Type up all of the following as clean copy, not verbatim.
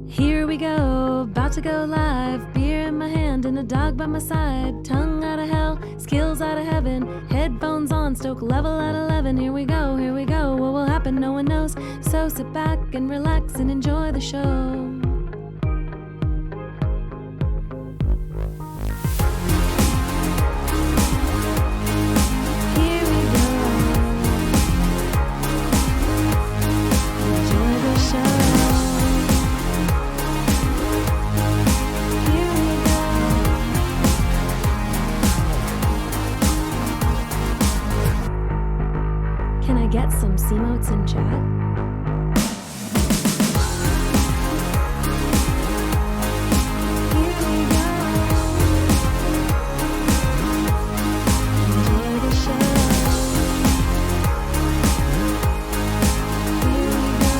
Here we go, about to go live. Beer in my hand and a dog by my side. Tongue out of hell, skills out of heaven. Headphones on, stoke level at 11. Here we go, what will happen, no one knows. So sit back and relax and enjoy the show. Get some C-motes in chat. Here we go. Enjoy the show. Here we go.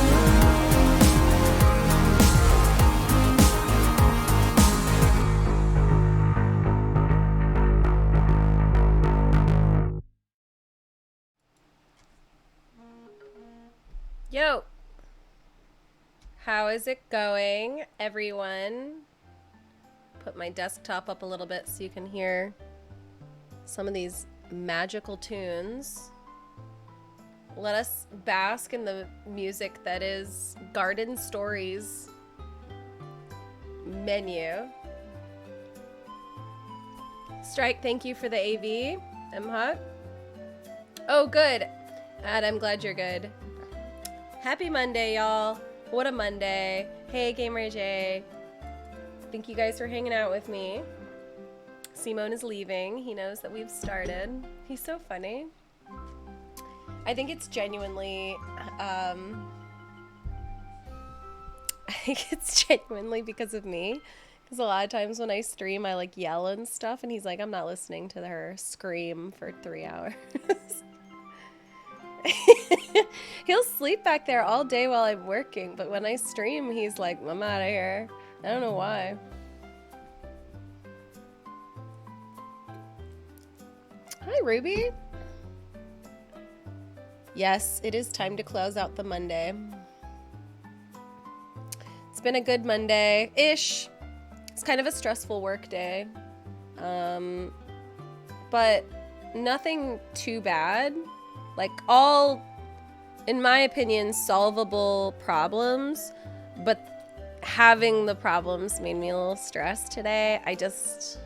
Yo, how is it going, everyone? Put my desktop up a little bit so you can hear some of these magical tunes. Let us bask in the music that is Garden Stories menu. Strike, thank you for the AV. M-Hawk. Oh, good. Ad, I'm glad you're good. Happy Monday, y'all. What a Monday. Hey, Gamer J. Thank you guys for hanging out with me. Simone is leaving. He knows that we've started. He's so funny. I think it's genuinely, I think it's genuinely because of me. Because a lot of times when I stream, I like yell and stuff, and he's like, I'm not listening to her scream for 3 hours. He'll sleep back there all day while I'm working, but when I stream, he's like, I'm out of here. I don't know why. Hi, Ruby. Yes, it is time to close out the Monday. It's been a good Monday-ish. It's kind of a stressful work day. But nothing too bad. Like, all, in my opinion, solvable problems, but having the problems made me a little stressed today. I just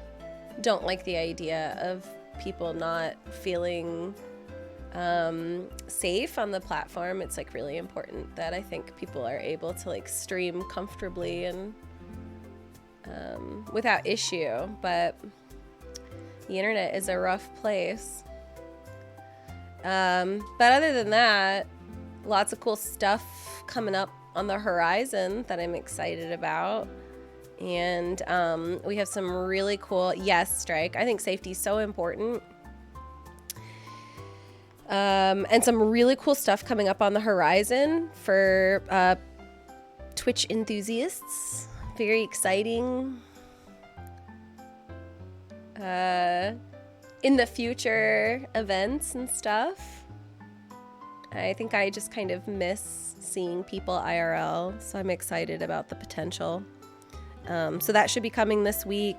don't like the idea of people not feeling safe on the platform. It's like really important that I think people are able to like stream comfortably and without issue, but the internet is a rough place. But other than that, lots of cool stuff coming up on the horizon that I'm excited about. And we have some really cool, yes, Strike, I think safety is so important. And some really cool stuff coming up on the horizon for Twitch enthusiasts. Very exciting. In the future events and stuff. I think I just kind of miss seeing people IRL, so I'm excited about the potential. So that should be coming this week.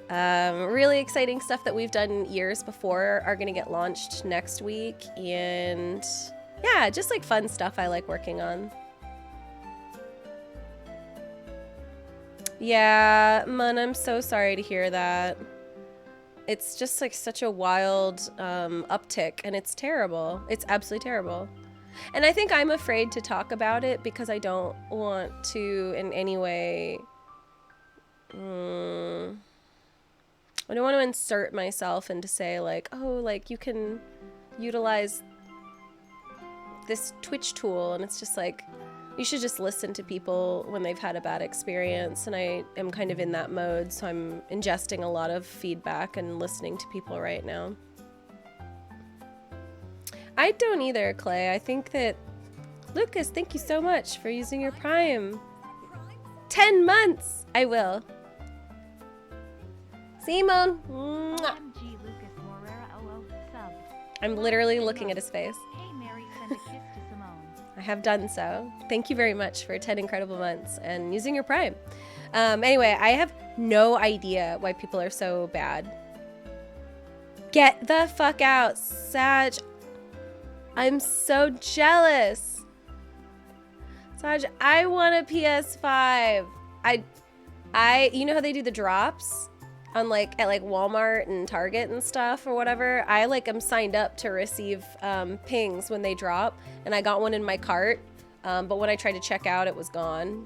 Really exciting stuff that we've done years before are going to get launched next week. And yeah, just like fun stuff I like working on. Yeah, man, I'm so sorry to hear that. It's just like such a wild uptick, and it's terrible. It's absolutely terrible. And I think I'm afraid to talk about it because I don't want to in any way... I don't want to insert myself and to say like, oh, like you can utilize this Twitch tool, and it's just like, you should just listen to people when they've had a bad experience. And I am kind of in that mode, so I'm ingesting a lot of feedback and listening to people right now. I don't either, Clay. I think that, Lucas, thank you so much for using your Prime. 10 months! I will. Simone! I'm literally looking at his face. And a kiss to Simone. I have done so. Thank you very much for 10 incredible months and using your Prime. Anyway, I have no idea why people are so bad. Get the fuck out, Saj. I'm so jealous. Saj, I want a PS5. You know how they do the drops on like at like Walmart and Target and stuff or whatever? I like am signed up to receive pings when they drop, and I got one in my cart, but when I tried to check out, it was gone.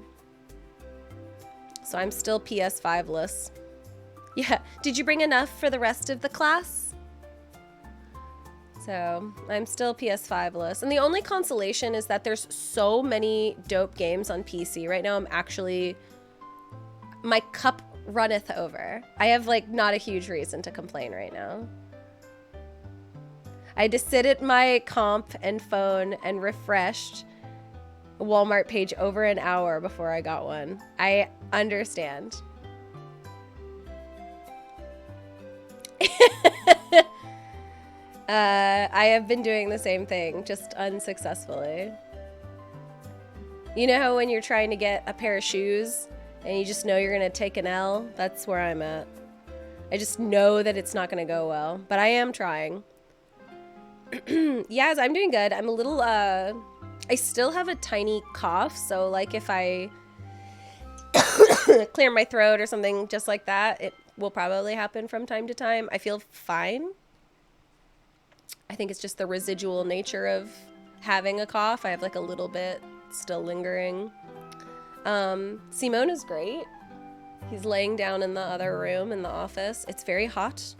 So I'm still PS5-less. Yeah, did you bring enough for the rest of the class? So I'm still PS5-less. And the only consolation is that there's so many dope games on PC. Right now my cup runneth over. I have like not a huge reason to complain right now. I had to sit at my comp and phone and refreshed a Walmart page over an hour before I got one. I understand. I have been doing the same thing, just unsuccessfully. You know how when you're trying to get a pair of shoes and you just know you're gonna take an L? That's where I'm at. I just know that it's not gonna go well, but I am trying. Yes, I'm doing good. I'm a little, I still have a tiny cough, so like if I clear my throat or something just like that, it will probably happen from time to time. I feel fine. I think it's just the residual nature of having a cough. I have like a little bit still lingering. Simone is great. He's laying down in the other room in the office. It's very hot.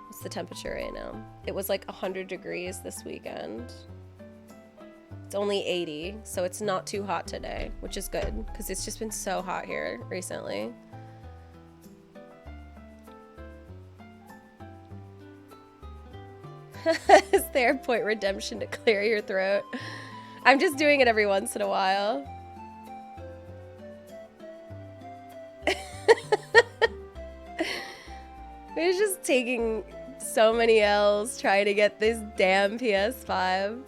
What's the temperature right now? It was like 100 degrees this weekend. It's only 80, so it's not too hot today, which is good because it's just been so hot here recently. Is there a point redemption to clear your throat? I'm just doing it every once in a while. We're just taking so many L's trying to get this damn PS5.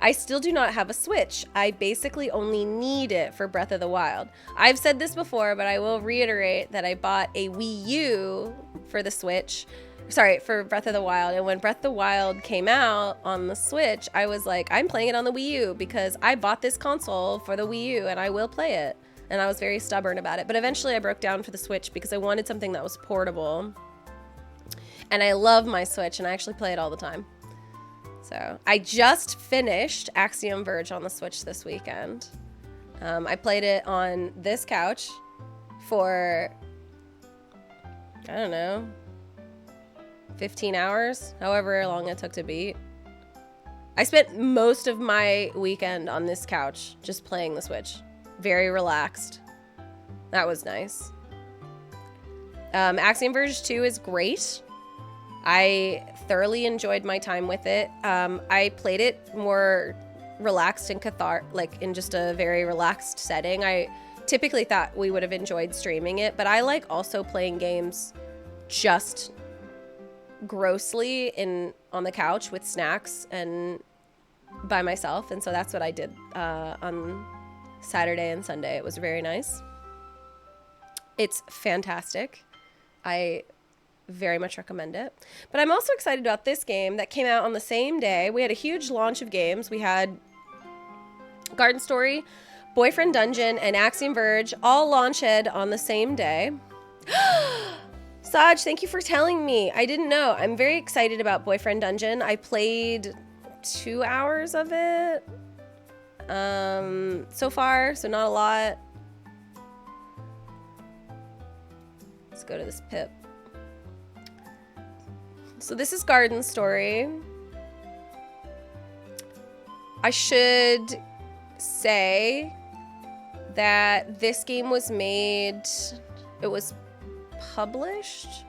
I still do not have a Switch. I basically only need it for Breath of the Wild. I've said this before, but I will reiterate that I bought a Wii U for the Switch. Sorry, for Breath of the Wild. And when Breath of the Wild came out on the Switch, I was like, I'm playing it on the Wii U because I bought this console for the Wii U and I will play it. And I was very stubborn about it. But eventually I broke down for the Switch because I wanted something that was portable. And I love my Switch and I actually play it all the time. So I just finished Axiom Verge on the Switch this weekend. I played it on this couch for, I don't know, 15 hours, however long it took to beat. I spent most of my weekend on this couch just playing the Switch. Very relaxed. That was nice. Axiom Verge 2 is great. I thoroughly enjoyed my time with it. I played it more relaxed and like in just a very relaxed setting. I typically thought we would have enjoyed streaming it, but I like also playing games just grossly on the couch with snacks and by myself. And so that's what I did on Saturday and Sunday. It was very nice. It's fantastic. I very much recommend it. But I'm also excited about this game that came out on the same day. We had a huge launch of games. We had Garden Story, Boyfriend Dungeon, and Axiom Verge all launched on the same day. Saj, thank you for telling me. I didn't know. I'm very excited about Boyfriend Dungeon. I played 2 hours of it so far, so not a lot. Let's go to this pip. So this is Garden Story. I should say that this game was made, it was published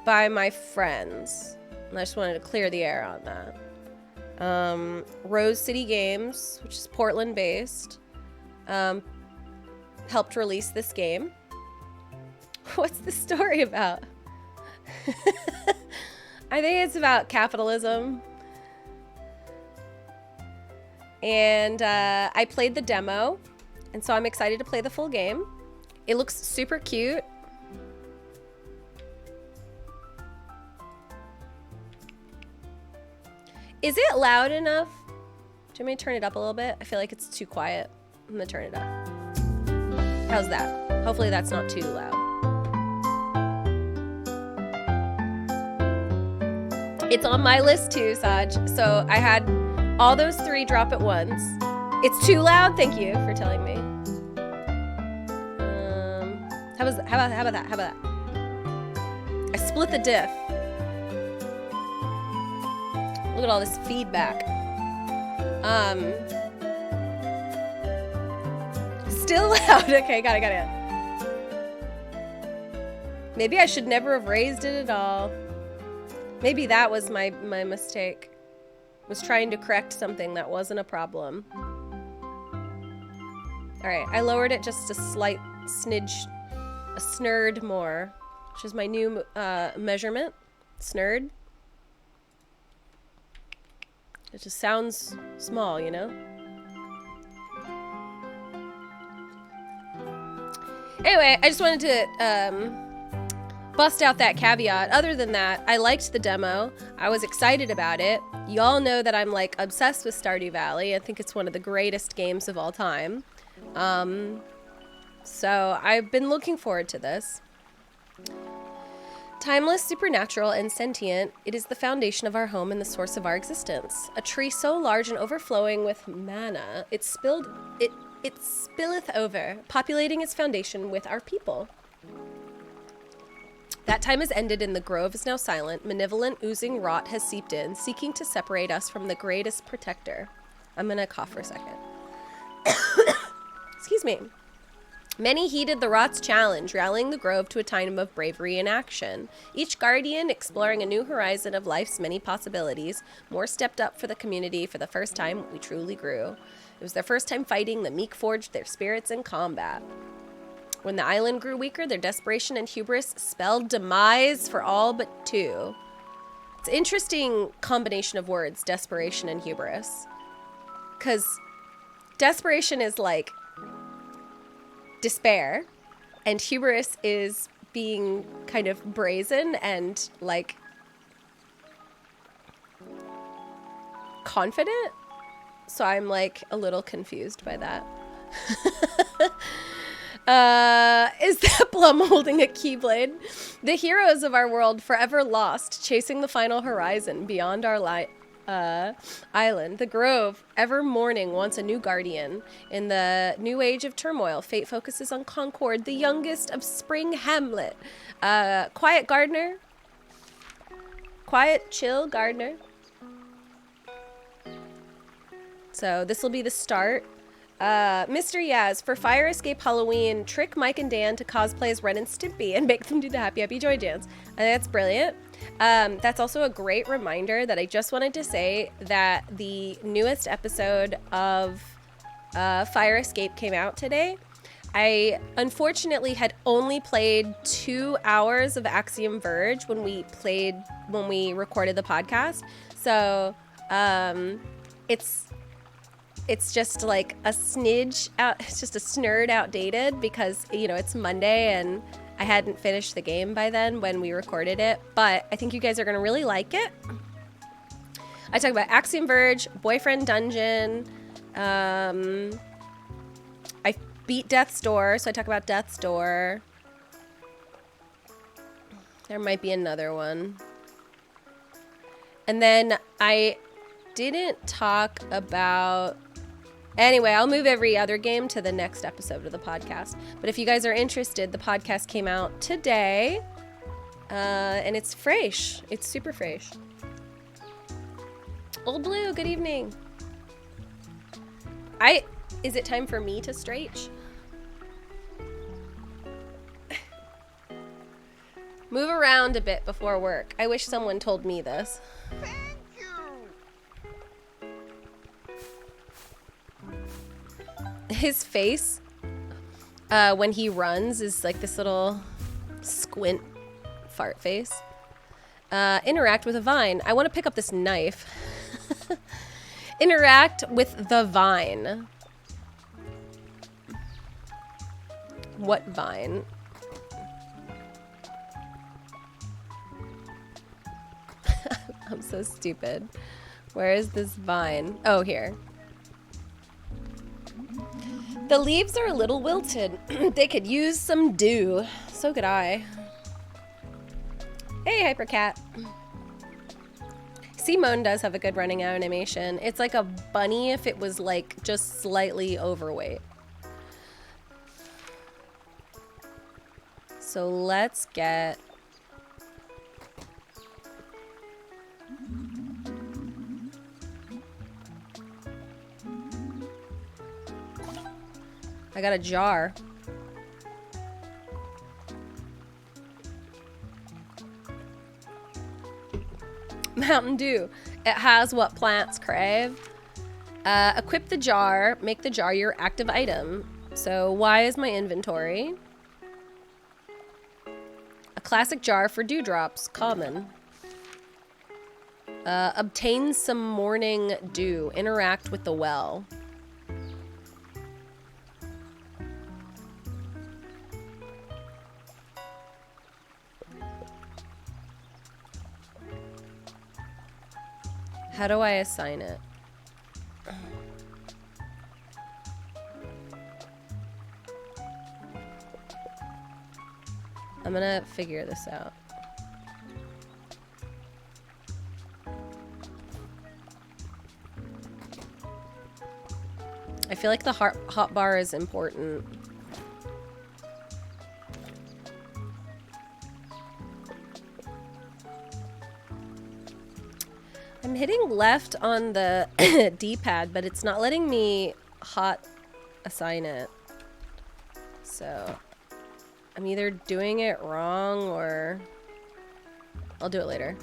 by my friends. And I just wanted to clear the air on that. Rose City Games, which is Portland based, helped release this game. What's the story about? I think it's about capitalism. And I played the demo, and so I'm excited to play the full game. It looks super cute. Is it loud enough? Do you want me to turn it up a little bit? I feel like it's too quiet. I'm gonna turn it up. How's that? Hopefully that's not too loud. It's on my list too, Saj. So I had all those 3 drop at once. It's too loud? Thank you for telling me. How about that? I split the diff. Look at all this feedback. Still loud. Okay, got it. Maybe I should never have raised it at all. Maybe that was my mistake. Was trying to correct something that wasn't a problem. All right, I lowered it just a slight a snurd more, which is my new measurement. Snurd. It just sounds small, you know? Anyway, I just wanted to bust out that caveat. Other than that, I liked the demo. I was excited about it. Y'all know that I'm like obsessed with Stardew Valley. I think it's one of the greatest games of all time. So I've been looking forward to this. Timeless, supernatural, and sentient, it is the foundation of our home and the source of our existence. A tree so large and overflowing with mana, it spilleth over, populating its foundation with our people. That time has ended and the grove is now silent. Malevolent, oozing rot has seeped in, seeking to separate us from the greatest protector. I'm gonna cough for a second. Excuse me. Many heeded the rot's challenge, rallying the grove to a time of bravery and action. Each guardian exploring a new horizon of life's many possibilities. More stepped up for the community. For the first time, we truly grew. It was their first time fighting. The meek forged their spirits in combat. When the island grew weaker, their desperation and hubris spelled demise for all but 2. It's an interesting combination of words, desperation and hubris. Because desperation is like despair, and hubris is being kind of brazen and like confident. So I'm like a little confused by that. Is that Plum holding a keyblade? The heroes of our world forever lost, chasing the final horizon beyond our island. The grove, ever mourning, wants a new guardian. In the new age of turmoil, fate focuses on Concord, the youngest of Spring Hamlet. Quiet gardener. Quiet, chill gardener. So this will be the start. Mr. Yaz, for Fire Escape Halloween, trick Mike and Dan to cosplay as Ren and Stimpy and make them do the Happy Happy Joy dance. I think that's brilliant. That's also a great reminder that I just wanted to say that the newest episode of Fire Escape came out today. I unfortunately had only played 2 hours of Axiom Verge when we recorded the podcast. So it's just like a snidge out. It's just a snurd outdated because, you know, it's Monday and I hadn't finished the game by then when we recorded it. But I think you guys are going to really like it. I talk about Axiom Verge, Boyfriend Dungeon. I beat Death's Door, so I talk about Death's Door. There might be another one. And then I didn't talk about... Anyway, I'll move every other game to the next episode of the podcast. But if you guys are interested, the podcast came out today. And it's fresh. It's super fresh. Old Blue, good evening. Is it time for me to stretch? Move around a bit before work. I wish someone told me this. His face when he runs is like this little squint fart face. Interact with a vine. I want to pick up this knife. Interact with the vine. What vine? I'm so stupid. Where is this vine? Oh, here. The leaves are a little wilted. They could use some dew. So could I. Hey, Hypercat. Simone does have a good running animation. It's like a bunny if it was like just slightly overweight. So let's get... I got a jar. Mountain Dew. It has what plants crave. Equip the jar. Make the jar your active item. So why is my inventory? A classic jar for dewdrops. Common. Obtain some morning dew. Interact with the well. How do I assign it? I'm gonna figure this out. I feel like the hot bar is important. I'm hitting left on the D-pad, but it's not letting me hot assign it. So I'm either doing it wrong or I'll do it later.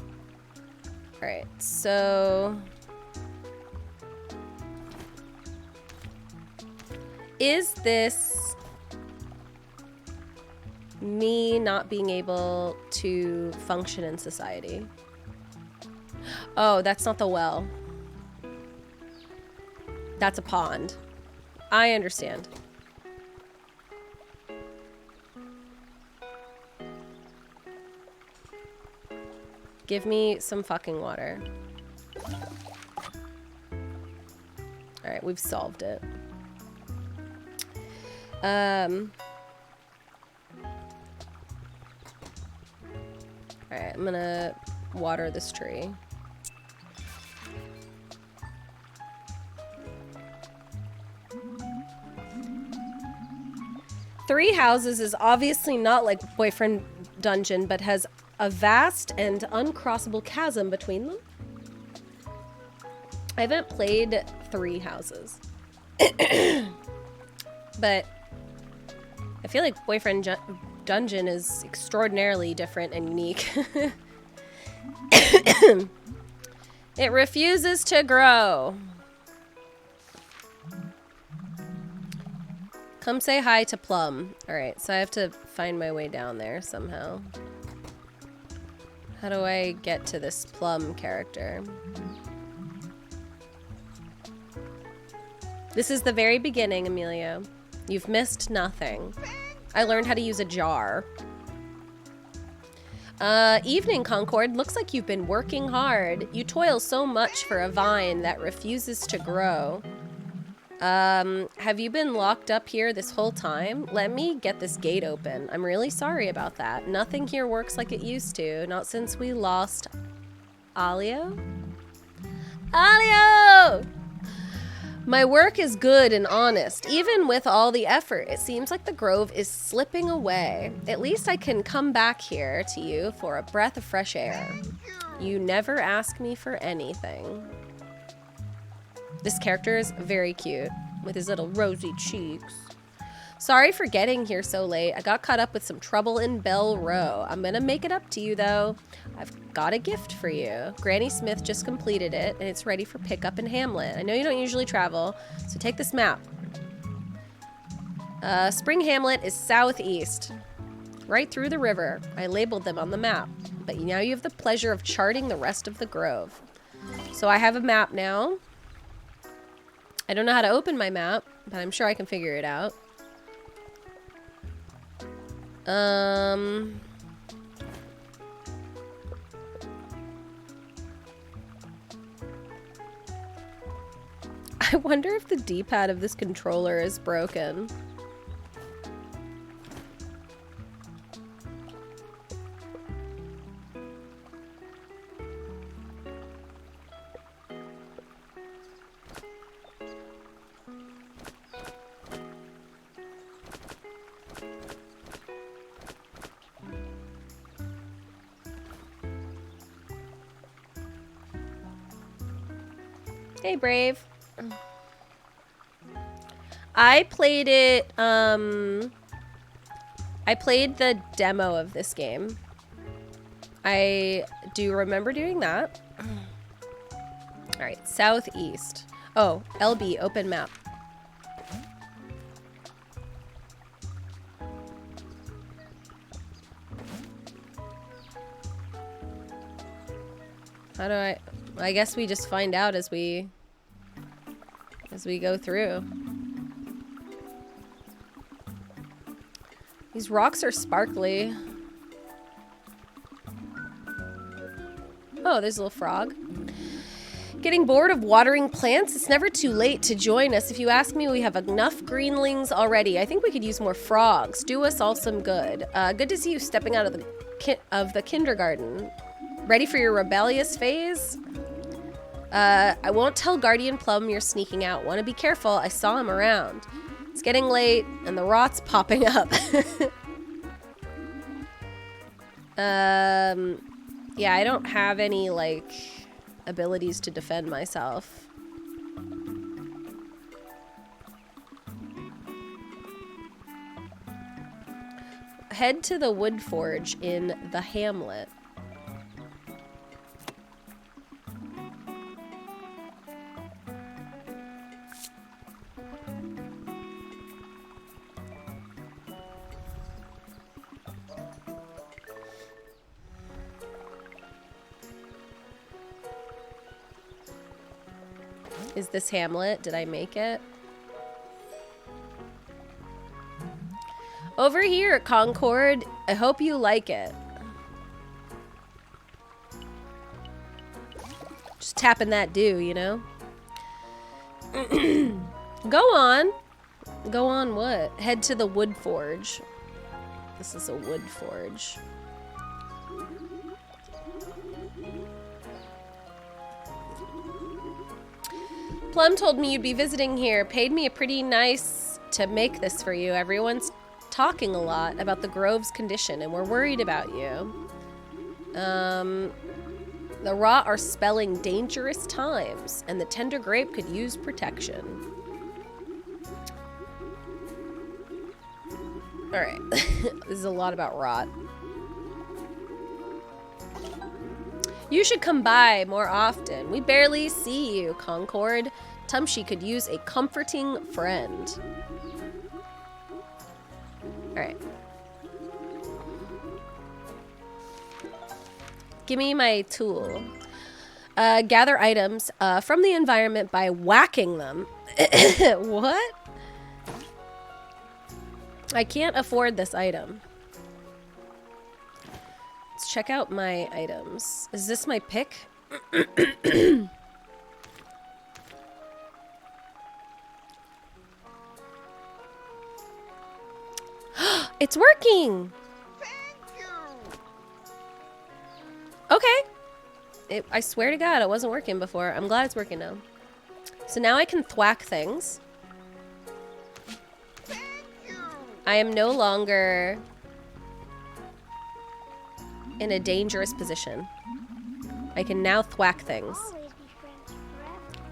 All right, so is this me not being able to function in society? Oh, that's not the well. That's a pond. I understand. Give me some fucking water. Alright, we've solved it. Alright, I'm gonna water this tree. Three Houses is obviously not like Boyfriend Dungeon, but has a vast and uncrossable chasm between them. I haven't played Three Houses. But I feel like Boyfriend Dungeon is extraordinarily different and unique. It refuses to grow. Come say hi to Plum. Alright, so I have to find my way down there somehow. How do I get to this Plum character? This is the very beginning, Emilio. You've missed nothing. I learned how to use a jar. Evening, Concord. Looks like you've been working hard. You toil so much for a vine that refuses to grow. Have you been locked up here this whole time? Let me get this gate open. I'm really sorry about that. Nothing here works like it used to. Not since we lost Alio? Alio! My work is good and honest. Even with all the effort, it seems like the grove is slipping away. At least I can come back here to you for a breath of fresh air. You never ask me for anything. This character is very cute with his little rosy cheeks. Sorry for getting here so late. I got caught up with some trouble in Bell Row. I'm gonna make it up to you though. I've got a gift for you. Granny Smith just completed it and it's ready for pickup in Hamlet. I know you don't usually travel, so take this map. Spring Hamlet is southeast, right through the river. I labeled them on the map, but now you have the pleasure of charting the rest of the grove. So I have a map now. I don't know how to open my map, but I'm sure I can figure it out. I wonder if the D-pad of this controller is broken. Hey, Brave. I played it, I played the demo of this game. I do remember doing that. Alright, southeast. Oh, LB, open map. How do I guess we just find out as we go through. These rocks are sparkly. Oh, there's a little frog. Getting bored of watering plants? It's never too late to join us. If you ask me, we have enough greenlings already. I think we could use more frogs. Do us all some good. Good to see you stepping out of the kindergarten. Ready for your rebellious phase? I won't tell Guardian Plum you're sneaking out. Want to be careful. I saw him around. It's getting late, and the rot's popping up. Yeah, I don't have any, like, abilities to defend myself. Head to the wood forge in the hamlet. Is this Hamlet? Did I make it? Over here, Concord. I hope you like it. Just tapping that do, you know? Go on. Go on what? Head to the wood forge. This is a wood forge. Plum told me you'd be visiting here. Paid me a pretty nice to make this for you. Everyone's talking a lot about the grove's condition, and we're worried about you. The rot are spelling dangerous times, and the tender grape could use protection. Alright. This is a lot about rot. You should come by more often. We barely see you, Concord. Tumshi could use a comforting friend. Alright. Give me my tool. Gather items from the environment by whacking them. What? I can't afford this item. Let's check out my items. Is this my pick? It's working! Thank you. Okay. I swear to God, it wasn't working before. I'm glad it's working now. So now I can thwack things. Thank you. I am no longer in a dangerous position. I can now thwack things. Always be friends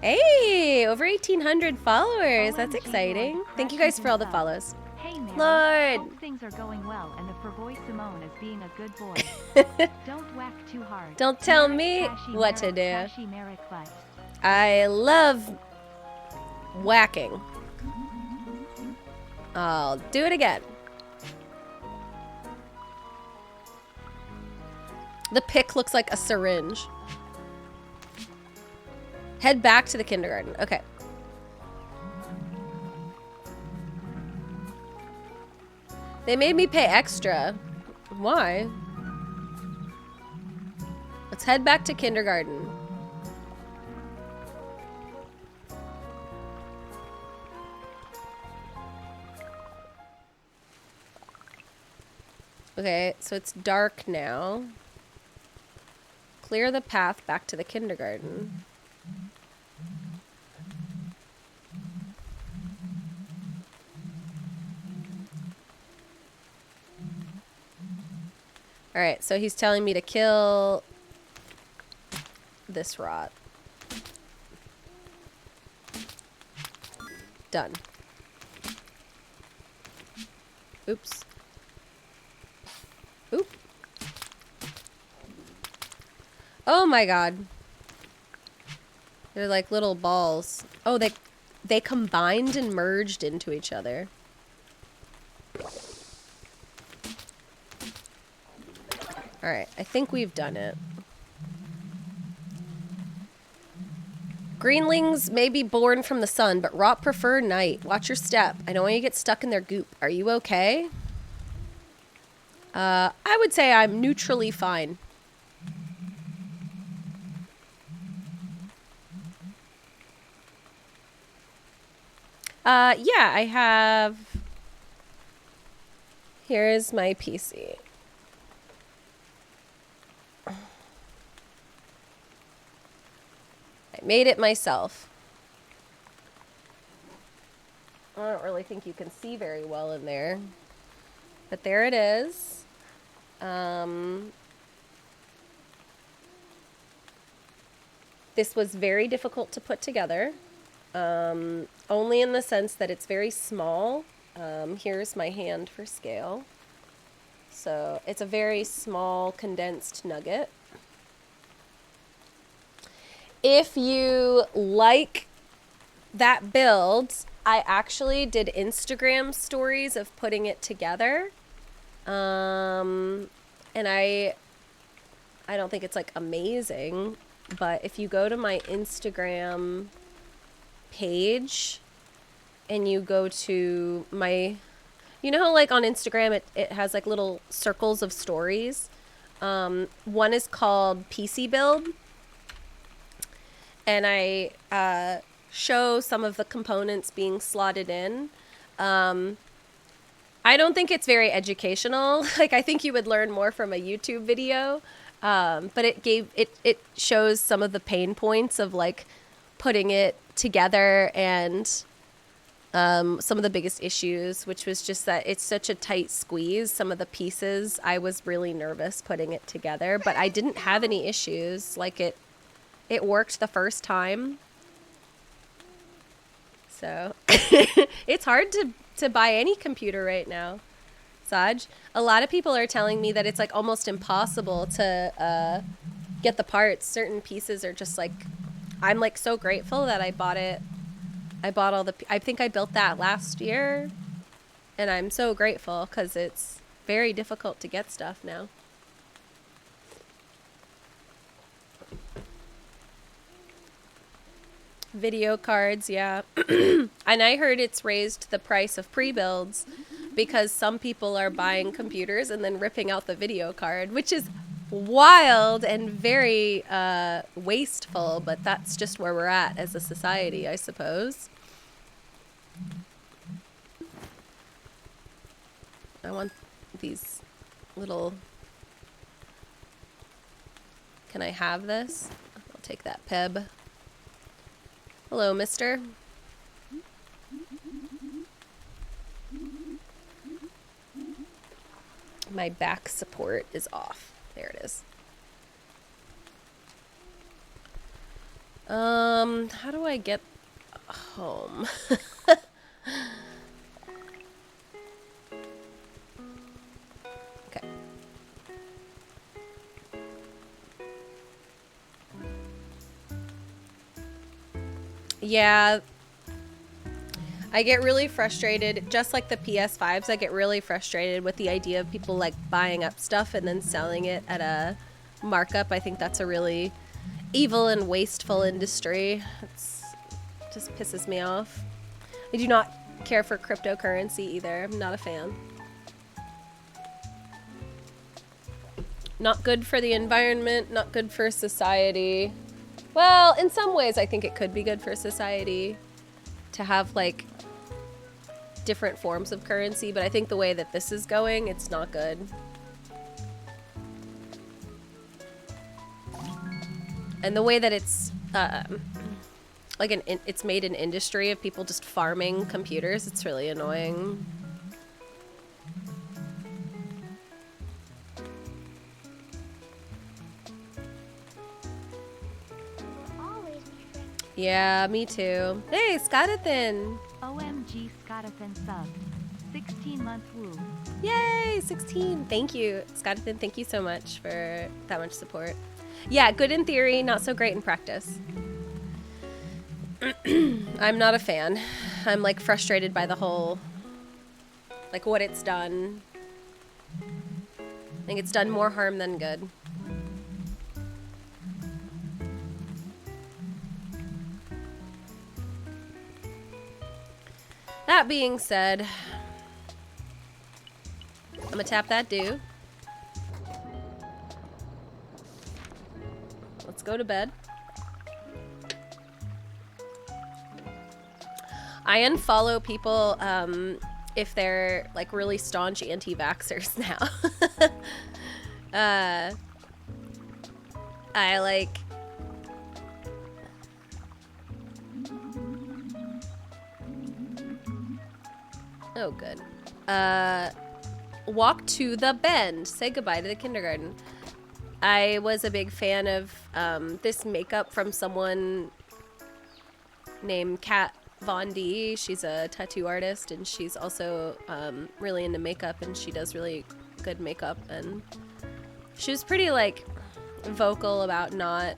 forever. Hey, over 1,800 followers. That's exciting. Thank you guys for all the follows. Hey, Mary. Lord. Hope things are going well, and the boy Simone is being a good boy. Don't whack too hard. Don't tell me Cashy what to Merrick, do. Cashy Merrick Butt. I love whacking. I'll do it again. The pick looks like a syringe. Head back to the kindergarten. Okay. They made me pay extra. Why? Let's head back to kindergarten. Okay, so it's dark now. Clear the path back to the kindergarten. Alright, so he's telling me to kill this rot. Done. Oops. Oop. Oh my god. They're like little balls. Oh, they combined and merged into each other. Alright, I think we've done it. Greenlings may be born from the sun, but rot prefer night. Watch your step. I don't want you to get stuck in their goop. Are you okay? I would say I'm neutrally fine. Yeah, I have... Here's my PC. I made it myself. I don't really think you can see very well in there. But there it is. This was very difficult to put together. Only in the sense that it's very small. Here's my hand for scale. So it's a very small condensed nugget. If you like that build, I actually did Instagram stories of putting it together. And I don't think it's like amazing, but if you go to my Instagram page and you go to my, you know how like on Instagram it has like little circles of stories. One is called PC build, and I show some of the components being slotted in. I don't think it's very educational. Like, I think you would learn more from a YouTube video. But it shows some of the pain points of like putting it together, and some of the biggest issues, which was just that it's such a tight squeeze. Some of the pieces, I was really nervous putting it together, but I didn't have any issues. Like it worked the first time. So it's hard to buy any computer right now, Saj. A lot of people are telling me that it's like almost impossible to get the parts. Certain pieces are just like, I'm like so grateful that I bought it. I bought all I think I built that last year, and I'm so grateful because it's very difficult to get stuff now. Video cards, yeah. And I heard it's raised the price of pre-builds because some people are buying computers and then ripping out the video card, which is wild and very wasteful, but that's just where we're at as a society, I suppose. I want these little... Can I have this? I'll take that Peb. Hello, mister. My back support is off. There it is. How do I get home? Okay. Yeah, I get really frustrated, just like the PS5s, I get really frustrated with the idea of people like buying up stuff and then selling it at a markup. I think that's a really evil and wasteful industry. It just pisses me off. I do not care for cryptocurrency either. I'm not a fan. not good for the environment, not good for society. Well, in some ways I think it could be good for society to have like different forms of currency, but I think the way that this is going, it's not good. And the way that it's like it's made an industry of people just farming computers, it's really annoying. Always, my friend. Yeah, me too. Hey, Scotathan! OMG Scotathan subs. 16-month woo. Yay, 16. Thank you, Scotathan. Thank you so much for that much support. Yeah, good in theory, not so great in practice. I'm not a fan. I'm like frustrated by the whole, like what it's done. I think it's done more harm than good. That being said, I'm gonna tap that do. Let's go to bed. I unfollow people if they're like really staunch anti-vaxxers now. I like oh good. Walk to the bend. Say goodbye to the kindergarten. I was a big fan of this makeup from someone named Kat Von D. She's a tattoo artist and she's also really into makeup and she does really good makeup, and she was pretty like vocal about not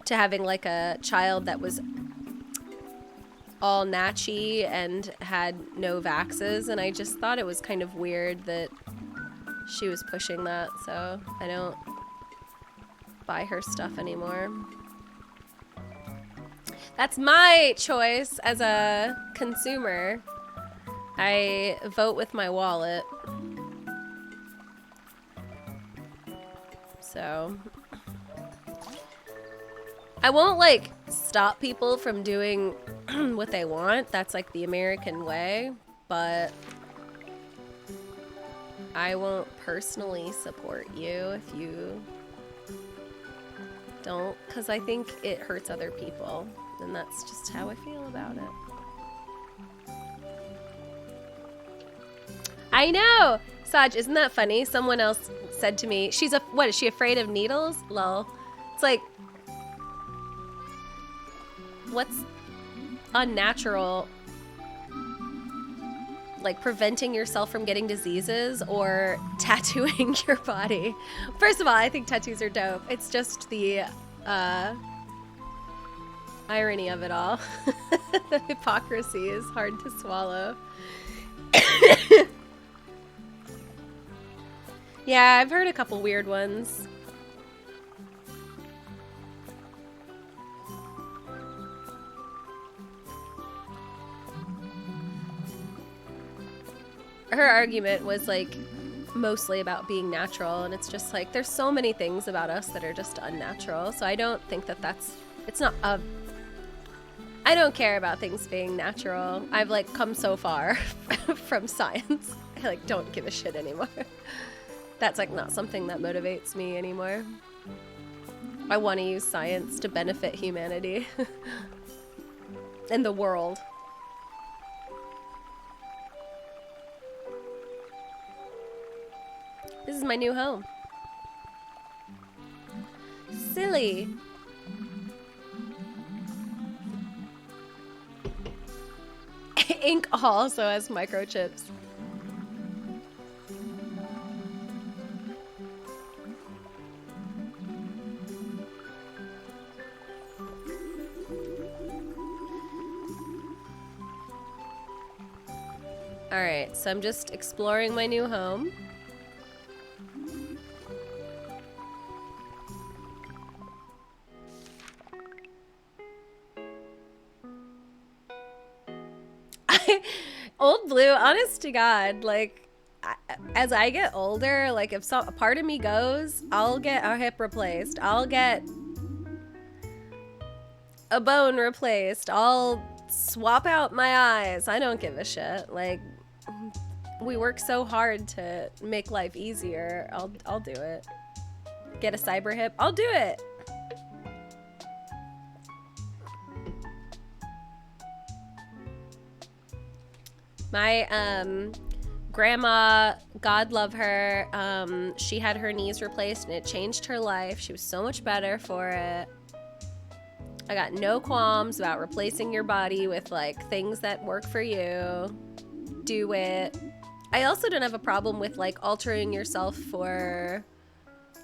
to having like a child that was all natchy and had no vaxes, and I just thought it was kind of weird that she was pushing that, so I don't buy her stuff anymore. That's my choice as a consumer. I vote with my wallet. So I won't like stop people from doing what they want. That's like the American way, but I won't personally support you if you don't, because I think it hurts other people, and that's just how I feel about it. I know! Saj, isn't that funny? Someone else said to me, what, is she afraid of needles? Lol. It's like, what's unnatural? Like preventing yourself from getting diseases or tattooing your body? First of all, I think tattoos are dope. It's just the irony of it all. The hypocrisy is hard to swallow. Yeah, I've heard a couple weird ones. Her argument was like mostly about being natural, and it's just like there's so many things about us that are just unnatural, so I don't think that I don't care about things being natural. I've like come so far from science. I like don't give a shit anymore. That's like not something that motivates me anymore. I want to use science to benefit humanity and the world. This is my new home. Silly. Ink also has microchips. Alright, so I'm just exploring my new home. Old Blue, honest to God, like, as I get older, like if a part of me goes, I'll get a hip replaced. I'll get a bone replaced. I'll swap out my eyes. I don't give a shit. Like, we work so hard to make life easier. I'll do it. Get a cyber hip. I'll do it. My grandma, God love her, she had her knees replaced and it changed her life. She was so much better for it. I got no qualms about replacing your body with like things that work for you. Do it. I also don't have a problem with like altering yourself for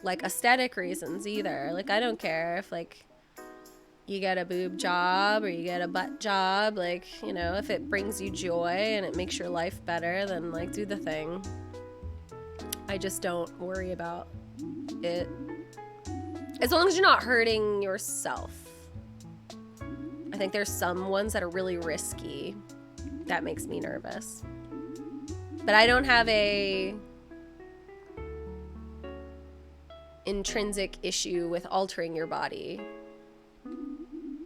like aesthetic reasons either. Like I don't care if like you get a boob job or you get a butt job, like, you know, if it brings you joy and it makes your life better, then like do the thing. I just don't worry about it. As long as you're not hurting yourself. I think there's some ones that are really risky. That makes me nervous. But I don't have a intrinsic issue with altering your body.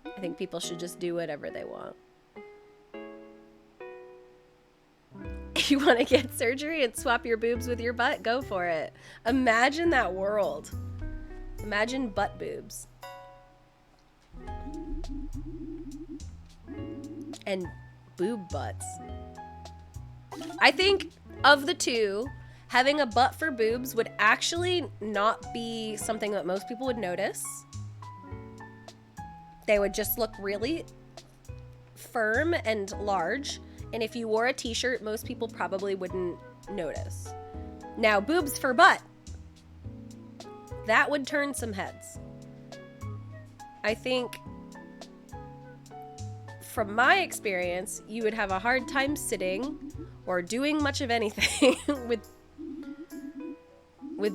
I think people should just do whatever they want. If you want to get surgery and swap your boobs with your butt, go for it. Imagine that world. Imagine butt boobs. And boob butts. I think of the two, having a butt for boobs would actually not be something that most people would notice. They would just look really firm and large. And if you wore a t-shirt, most people probably wouldn't notice. Now, boobs for butt. That would turn some heads. I think, from my experience, you would have a hard time sitting or doing much of anything with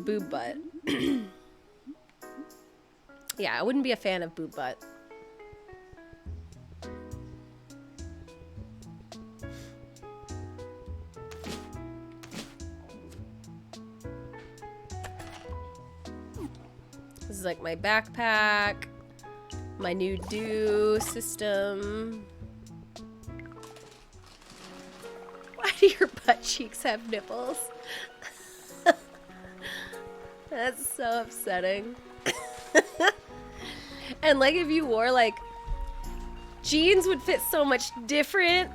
boob butt. Yeah, I wouldn't be a fan of boob butt. This is like my backpack, my new do system. Why do your butt cheeks have nipples? That's so upsetting. And like if you wore like jeans would fit so much different.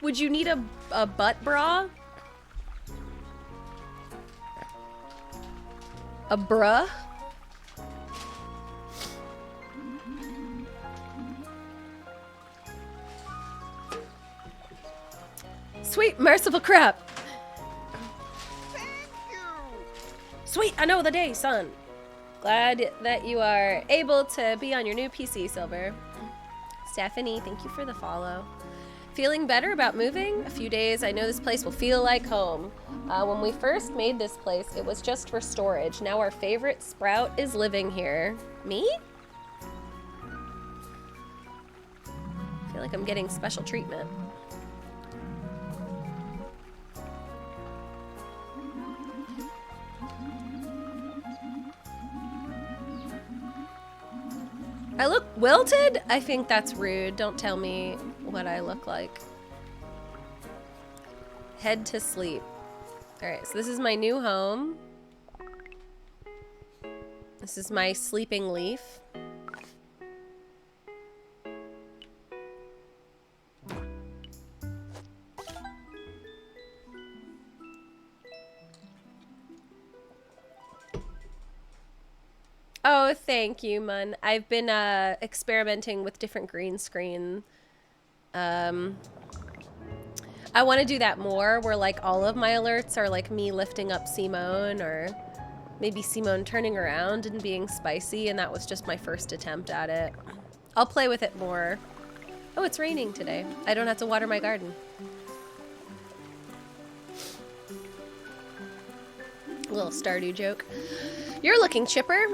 Would you need a butt bra? A bruh? Sweet merciful crap. Thank you. Sweet, I know the day, son. Glad that you are able to be on your new PC, Silver. Stephanie, thank you for the follow. Feeling better about moving? A few days, I know this place will feel like home. When we first made this place, it was just for storage. Now our favorite sprout is living here. Me? I feel like I'm getting special treatment. I look wilted? I think that's rude. Don't tell me what I look like. Head to sleep. Alright, so this is my new home. This is my sleeping leaf. Oh, thank you, Mun. I've been experimenting with different green screen. I want to do that more, where like all of my alerts are like me lifting up Simone, or maybe Simone turning around and being spicy, and that was just my first attempt at it. I'll play with it more. Oh, it's raining today. I don't have to water my garden. A little Stardew joke. You're looking chipper.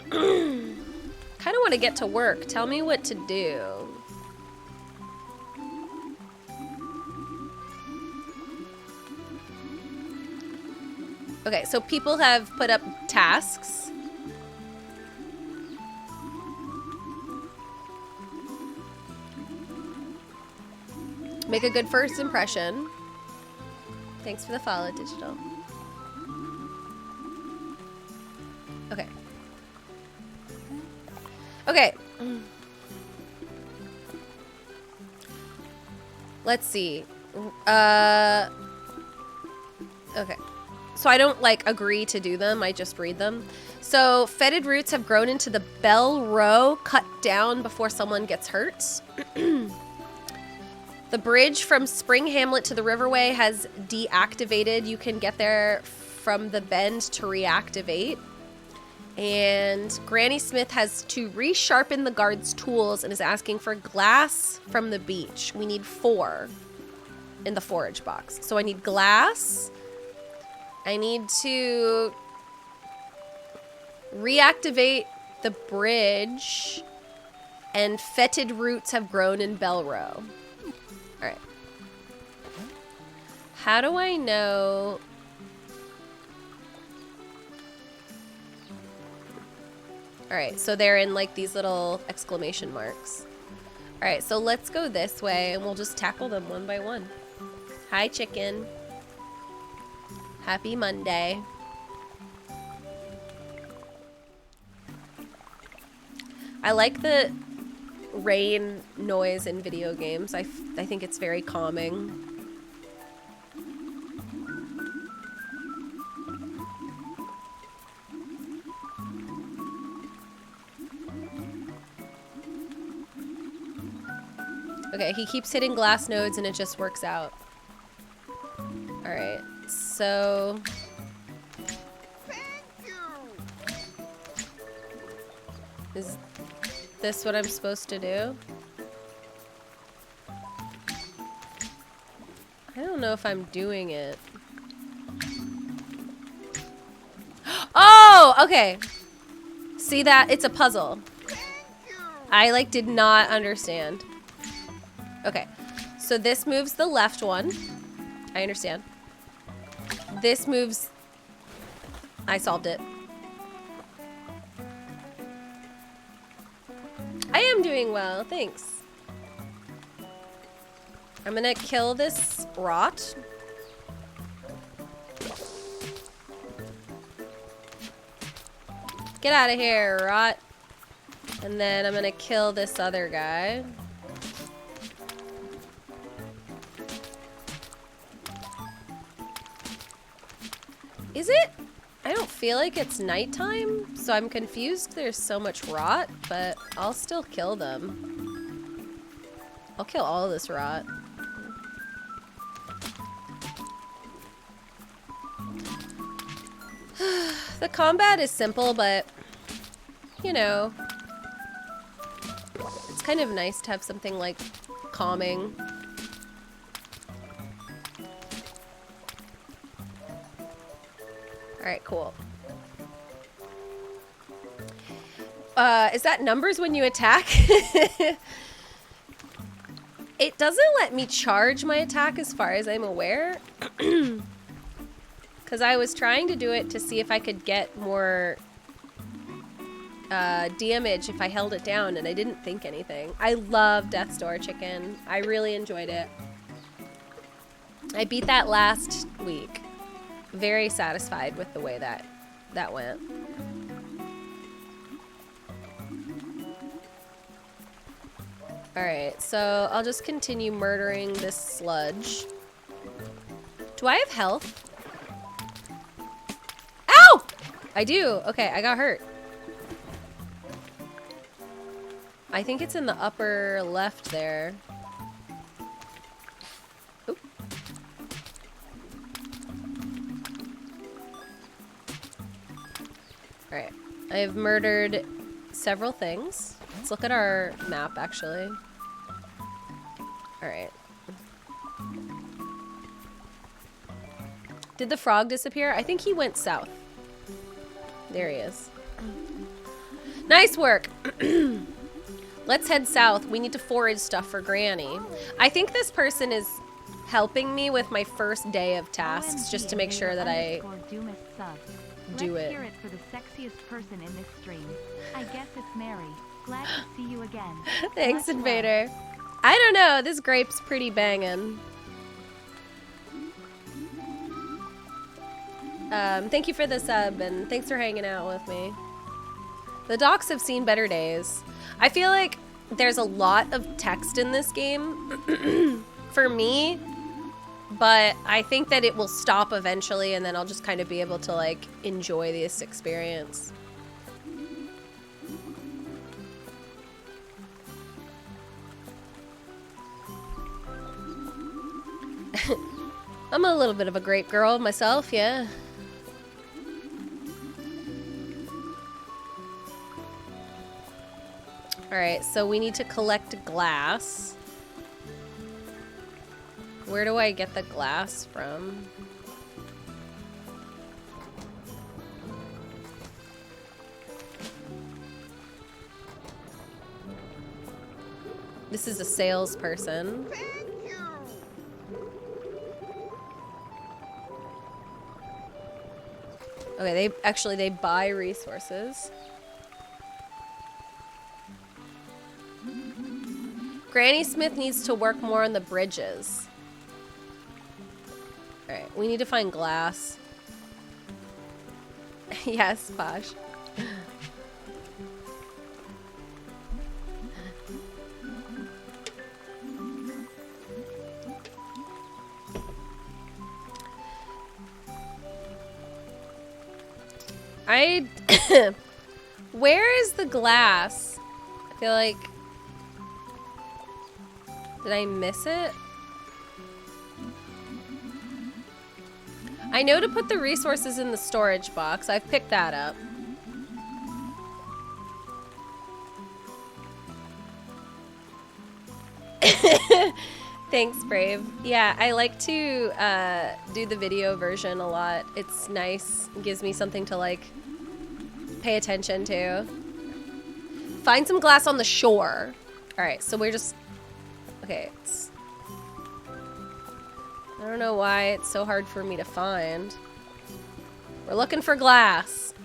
Kind of want to get to work. Tell me what to do. Okay, so people have put up tasks. Make a good first impression. Thanks for the follow, Digital. Okay. Okay. Let's see. Okay. So I don't like agree to do them, I just read them. So fetid roots have grown into the bell row, cut down before someone gets hurt. The bridge from Spring Hamlet to the Riverway has deactivated. You can get there from the bend to reactivate. And Granny Smith has to resharpen the guard's tools and is asking for glass from the beach. We need 4 in the forage box. So I need glass. I need to reactivate the bridge. And fetid roots have grown in Bell Row. All right. How do I know? All right, so they're in like these little exclamation marks. All right, so let's go this way and we'll just tackle them one by one. Hi, chicken. Happy Monday. I like the rain noise in video games. I think it's very calming. Okay, he keeps hitting glass nodes and it just works out. Alright, so... Is this what I'm supposed to do? I don't know if I'm doing it. Oh, okay. See that? It's a puzzle. I like did not understand. Okay, so this moves the left one. I understand. This moves... I solved it. I am doing well, thanks. I'm gonna kill this rot. Get out of here, rot. And then I'm gonna kill this other guy. Is it? I don't feel like it's nighttime, so I'm confused there's so much rot, but I'll still kill them. I'll kill all of this rot. The combat is simple, but, you know, it's kind of nice to have something, like, calming. Alright, cool. Is that numbers when you attack? It doesn't let me charge my attack as far as I'm aware. Because I was trying to do it to see if I could get more damage if I held it down, and I didn't think anything. I love Death's Door Chicken. I really enjoyed it. I beat that last week. Very satisfied with the way that went. Alright, so I'll just continue murdering this sludge. Do I have health? Ow! I do. Okay, I got hurt. I think it's in the upper left there. Oop. Alright, I've murdered several things. Let's look at our map, actually. Alright. Did the frog disappear? I think he went south. There he is. Nice work! Let's head south. We need to forage stuff for Granny. I think this person is helping me with my first day of tasks just to make sure that I do Let's it. hear it for the sexiest person in this stream. I guess it's Mary. Glad to see you again. Thanks, Much love. Invader. I don't know. This grape's pretty banging. Thank you for the sub, and thanks for hanging out with me. The docs have seen better days. I feel like there's a lot of text in this game for me, but I think that it will stop eventually, and then I'll just kind of be able to, like, enjoy this experience. I'm a little bit of a grape girl myself, yeah. Alright, so we need to collect glass. Where do I get the glass from? This is a salesperson. Thank you. Okay, they buy resources. Granny Smith needs to work more on the bridges. Alright, we need to find glass. Yes, Posh. Where is the glass? I feel like... Did I miss it? I know to put the resources in the storage box. I've picked that up. Thanks, Brave. Yeah, I like to do the video version a lot. It's nice. It gives me something to, like, pay attention to. Find some glass on the shore. Alright, so we're just... Okay, I don't know why it's so hard for me to find. We're looking for glass.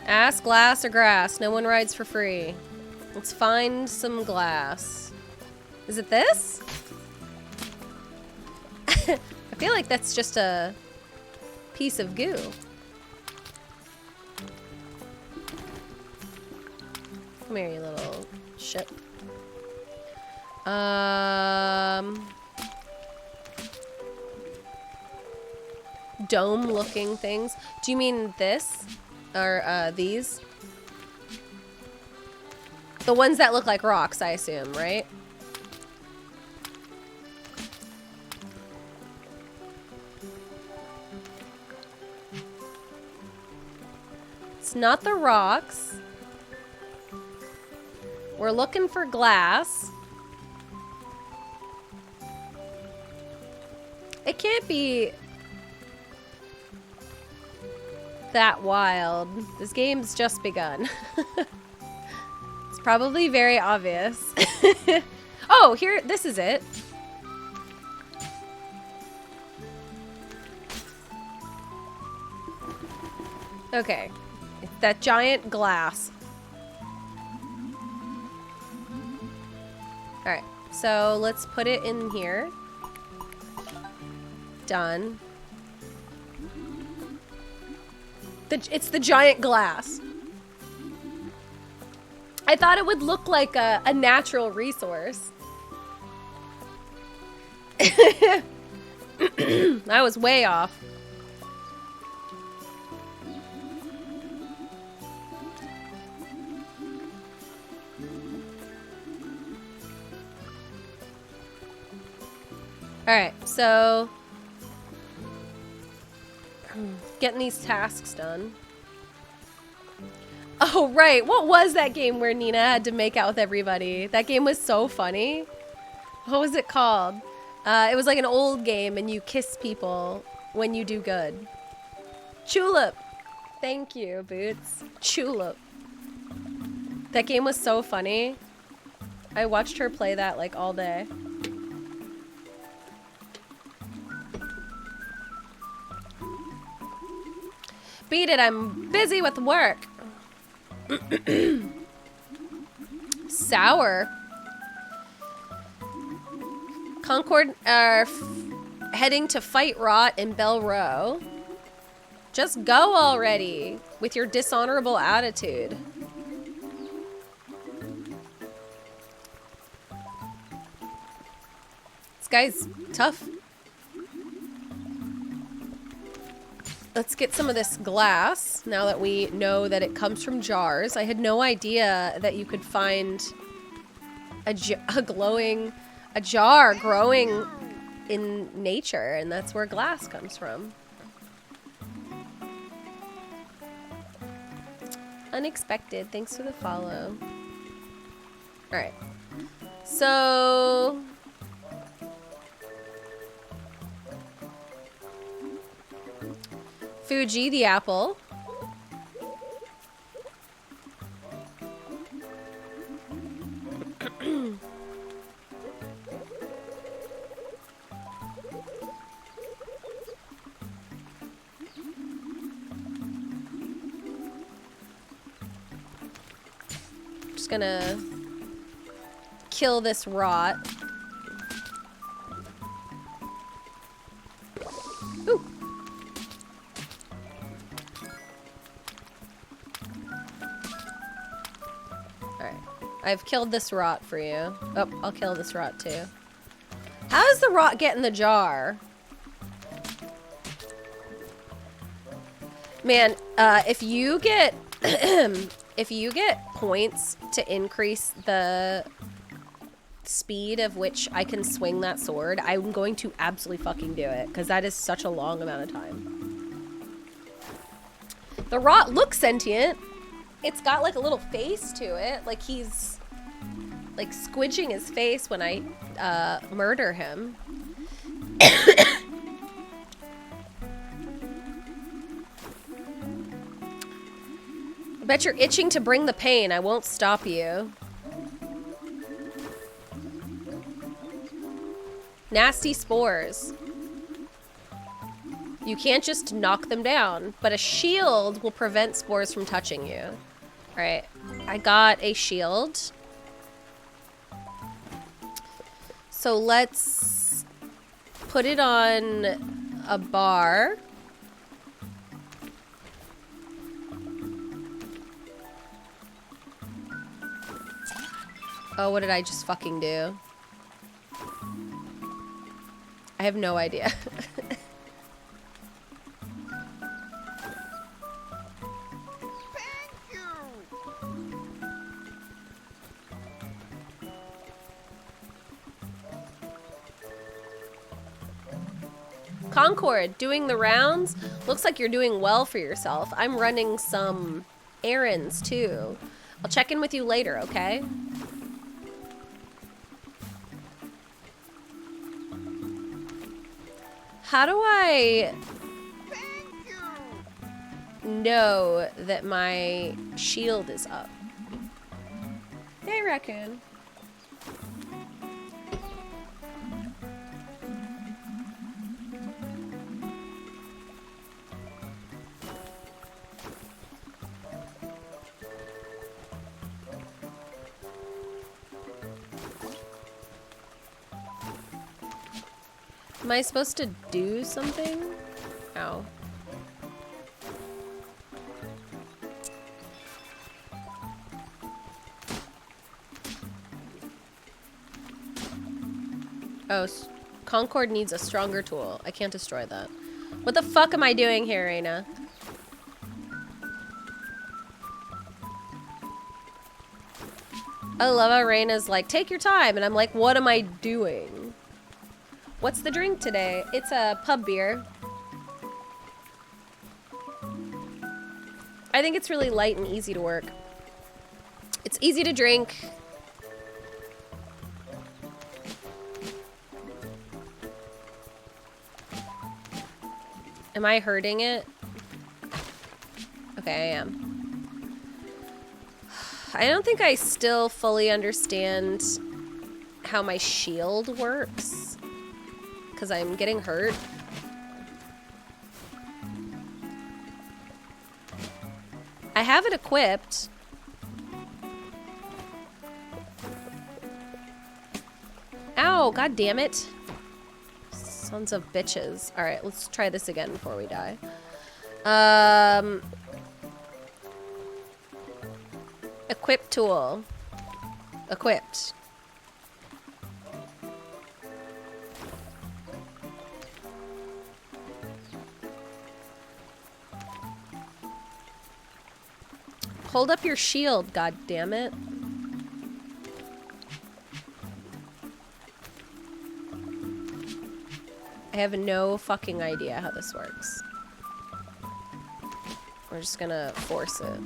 Ask glass or grass. No one rides for free. Let's find some glass. Is it this? I feel like that's just a piece of goo. Come here, you little shit. Dome-looking things. Do you mean this? Or, these? The ones that look like rocks, I assume, right? It's not the rocks. We're looking for glass. It can't be that wild. This game's just begun. It's probably very obvious. Oh, here, this is it. Okay. It's that giant glass. Alright, so let's put it in here. Done. It's the giant glass. I thought it would look like a natural resource. I was way off. Alright, so... getting these tasks done. Oh, right. What was that game where Nina had to make out with everybody? That game was so funny. What was it called? It was like an old game and you kiss people when you do good. Tulip. Thank you, Boots. Tulip. That game was so funny. I watched her play that like all day. Beat it, I'm busy with work. Sour. Concord are heading to fight Rot in Bell Row. Just go already with your dishonorable attitude. This guy's tough. Let's get some of this glass now that we know that it comes from jars. I had no idea that you could find a jar growing in nature, and that's where glass comes from. Unexpected. Thanks for the follow. All right. So Fuji the apple. Just gonna kill this rot. Ooh. Alright. I've killed this rot for you. Oh, I'll kill this rot too. How does the rot get in the jar? Man, if you get if you get points to increase the speed of which I can swing that sword, I'm going to absolutely fucking do it, because that is such a long amount of time. The rot looks sentient. It's got like a little face to it, like he's like squidging his face when I murder him. I bet you're itching to bring the pain. I won't stop you. Nasty spores. You can't just knock them down, but a shield will prevent spores from touching you. Alright, I got a shield. So let's put it on a bar. Oh, what did I just fucking do? I have no idea. Thank you. Concord, doing the rounds? Looks like you're doing well for yourself. I'm running some errands too. I'll check in with you later, okay? How do I know that my shield is up? Hey, raccoon. Am I supposed to do something? Ow. Oh, Concord needs a stronger tool. I can't destroy that. What the fuck am I doing here, Reina? I love how Reina's like, take your time. And I'm like, what am I doing? What's the drink today? It's a pub beer. I think it's really light and easy to work. It's easy to drink. Am I hurting it? Okay, I am. I don't think I still fully understand how my shield works. Because I'm getting hurt. I have it equipped. Ow, god damn it. Sons of bitches. Alright, let's try this again before we die. Equip tool. Equipped. Hold up your shield, god damn it. I have no fucking idea how this works. We're just gonna force it.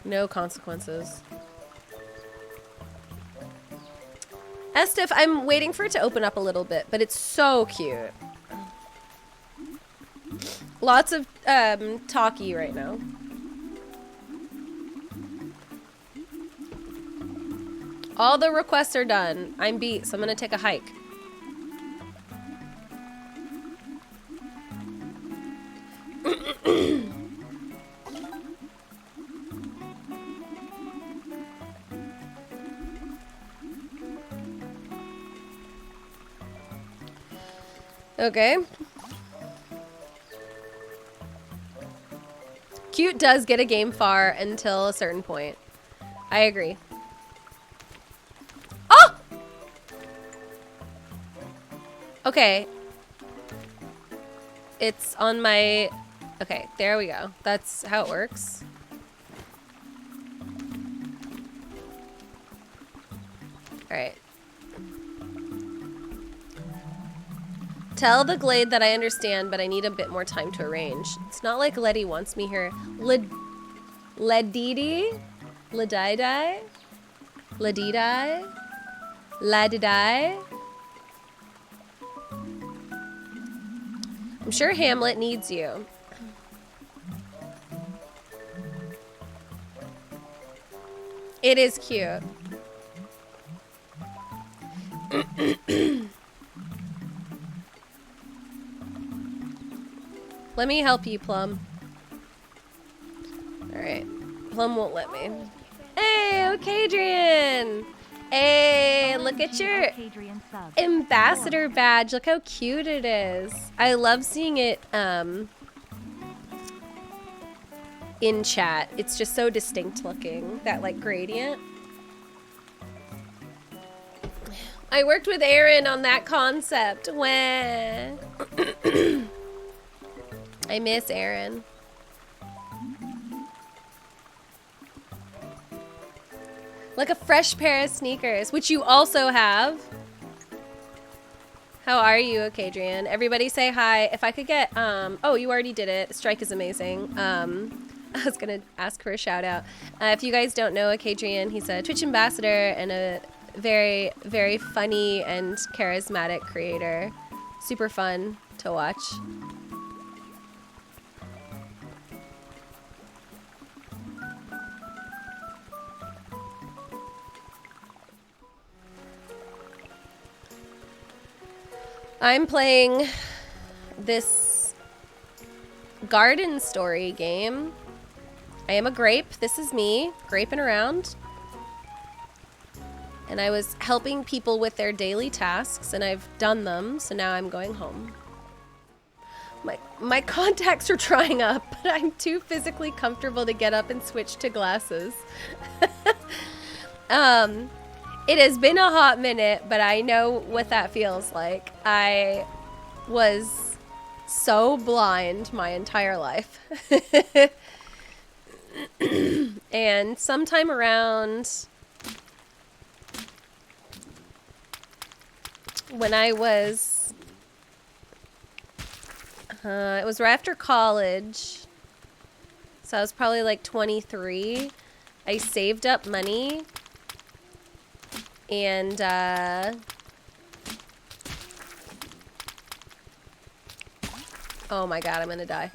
No consequences. Estif, I'm waiting for it to open up a little bit, but it's so cute. Lots of talkie right now. All the requests are done. I'm beat, so I'm gonna take a hike. Okay. Cute does get a game far until a certain point. I agree. Oh! Okay. It's on my... Okay, there we go. That's how it works. Alright. Tell the Glade that I understand, but I need a bit more time to arrange. It's not like Letty wants me here. Ledidi? Ledidai? Ledidai? Ladidai? I'm sure Hamlet needs you. It is cute. Let me help you, Plum. Alright. Plum won't let me. Hey, Okadrian! Hey, look at your ambassador badge. Look how cute it is. I love seeing it in chat. It's just so distinct looking. That like gradient. I worked with Aaron on that concept. Wah. I miss Aaron. Like a fresh pair of sneakers, which you also have. How are you, Okadrian? Everybody say hi. If I could get, oh, you already did it. Strike is amazing. I was gonna ask for a shout out. If you guys don't know Okadrian, he's a Twitch ambassador and a very, very funny and charismatic creator. Super fun to watch. I'm playing this garden story game. I am a grape. This is me, graping around. And I was helping people with their daily tasks, and I've done them, so now I'm going home. My contacts are drying up, but I'm too physically comfortable to get up and switch to glasses. It has been a hot minute, but I know what that feels like. I was so blind my entire life. And sometime around when I was, it was right after college, so I was probably like 23, I saved up money And, oh my god, I'm gonna die.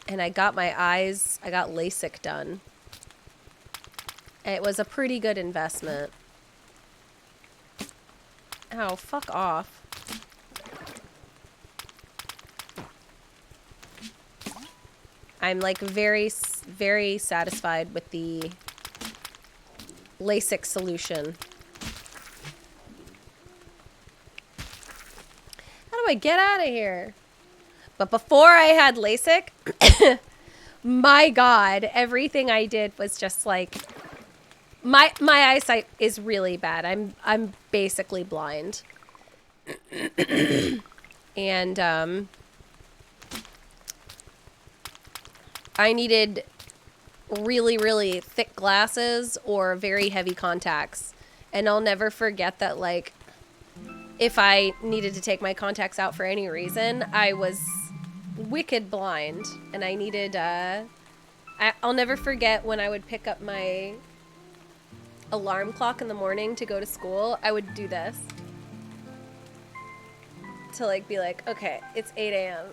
And I got LASIK done. It was a pretty good investment. Ow, fuck off. I'm like very, very satisfied with the LASIK solution. How do I get out of here? But before I had LASIK, my god, everything I did was just like my eyesight is really bad. I'm basically blind. And I needed really, really thick glasses or very heavy contacts. And I'll never forget that, like, if I needed to take my contacts out for any reason, I was wicked blind. And I needed, I'll never forget when I would pick up my alarm clock in the morning to go to school, I would do this. To, like, be like, okay, it's 8 a.m.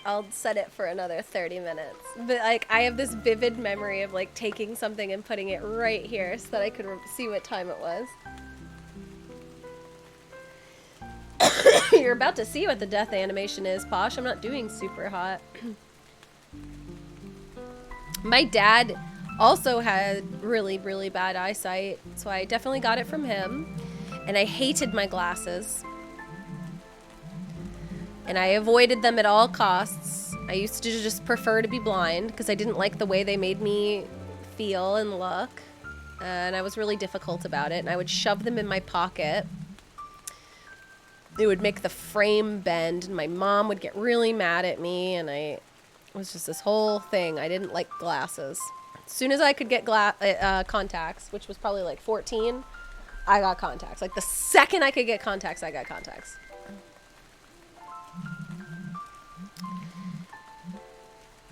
I'll set it for another 30 minutes. But, like, I have this vivid memory of, like, taking something and putting it right here so that I could see what time it was. You're about to see what the death animation is, Posh. I'm not doing super hot. My dad also had really, really bad eyesight, so I definitely got it from him. And I hated my glasses. And I avoided them at all costs. I used to just prefer to be blind because I didn't like the way they made me feel and look. And I was really difficult about it. And I would shove them in my pocket. It would make the frame bend, and my mom would get really mad at me. And it was just this whole thing. I didn't like glasses. As soon as I could get contacts, which was probably like 14, I got contacts. Like the second I could get contacts, I got contacts.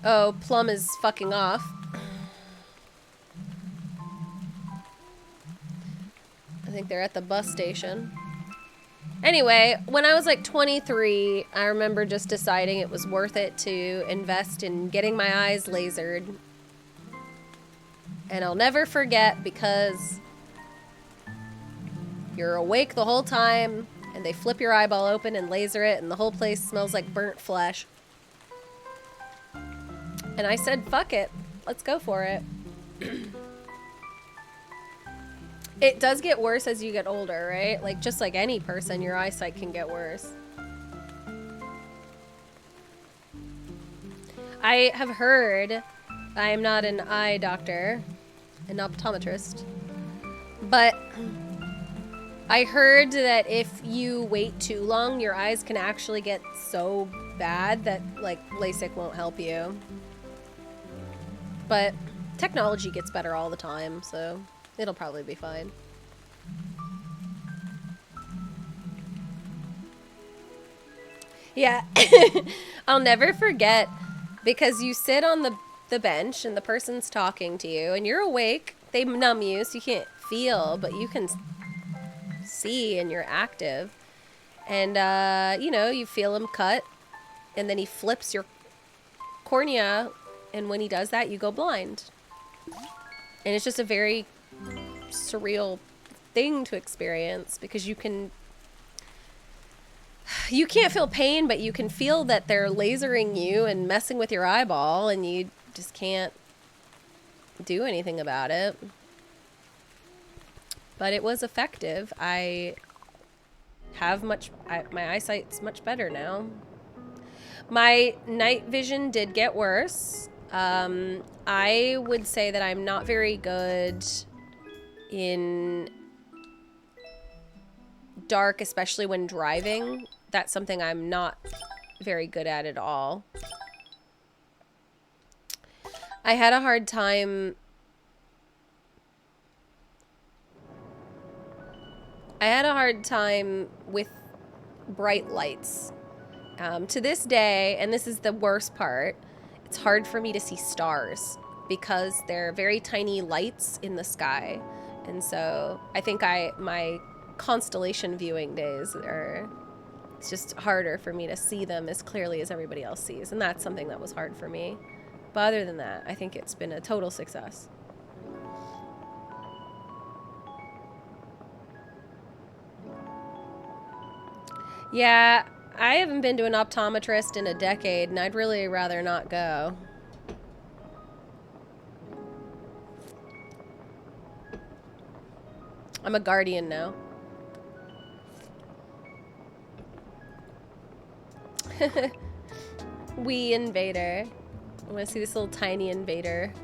Oh, Plum is fucking off. I think they're at the bus station. Anyway, when I was like 23, I remember just deciding it was worth it to invest in getting my eyes lasered. And I'll never forget because you're awake the whole time and they flip your eyeball open and laser it and the whole place smells like burnt flesh. And I said, fuck it. Let's go for it. It does get worse as you get older, right? Like, just like any person, your eyesight can get worse. I have heard, I am not an eye doctor, an optometrist, but I heard that if you wait too long, your eyes can actually get so bad that, like, LASIK won't help you. But technology gets better all the time, so it'll probably be fine. Yeah, I'll never forget because you sit on the bench and the person's talking to you and you're awake. They numb you so you can't feel, but you can see and you're active. And, you know, you feel him cut and then he flips your cornea. And when he does that, you go blind. And it's just a very surreal thing to experience because you can't feel pain, but you can feel that they're lasering you and messing with your eyeball and you just can't do anything about it. But it was effective. My eyesight's much better now. My night vision did get worse. I would say that I'm not very good in dark, especially when driving. That's something I'm not very good at all. I had a hard time with bright lights. To this day, and this is the worst part, it's hard for me to see stars because they're very tiny lights in the sky. And so I think my constellation viewing days are, it's just harder for me to see them as clearly as everybody else sees. And that's something that was hard for me. But other than that, I think it's been a total success. Yeah, I haven't been to an optometrist in a decade, and I'd really rather not go. I'm a guardian now. Wee invader. I want to see this little tiny invader.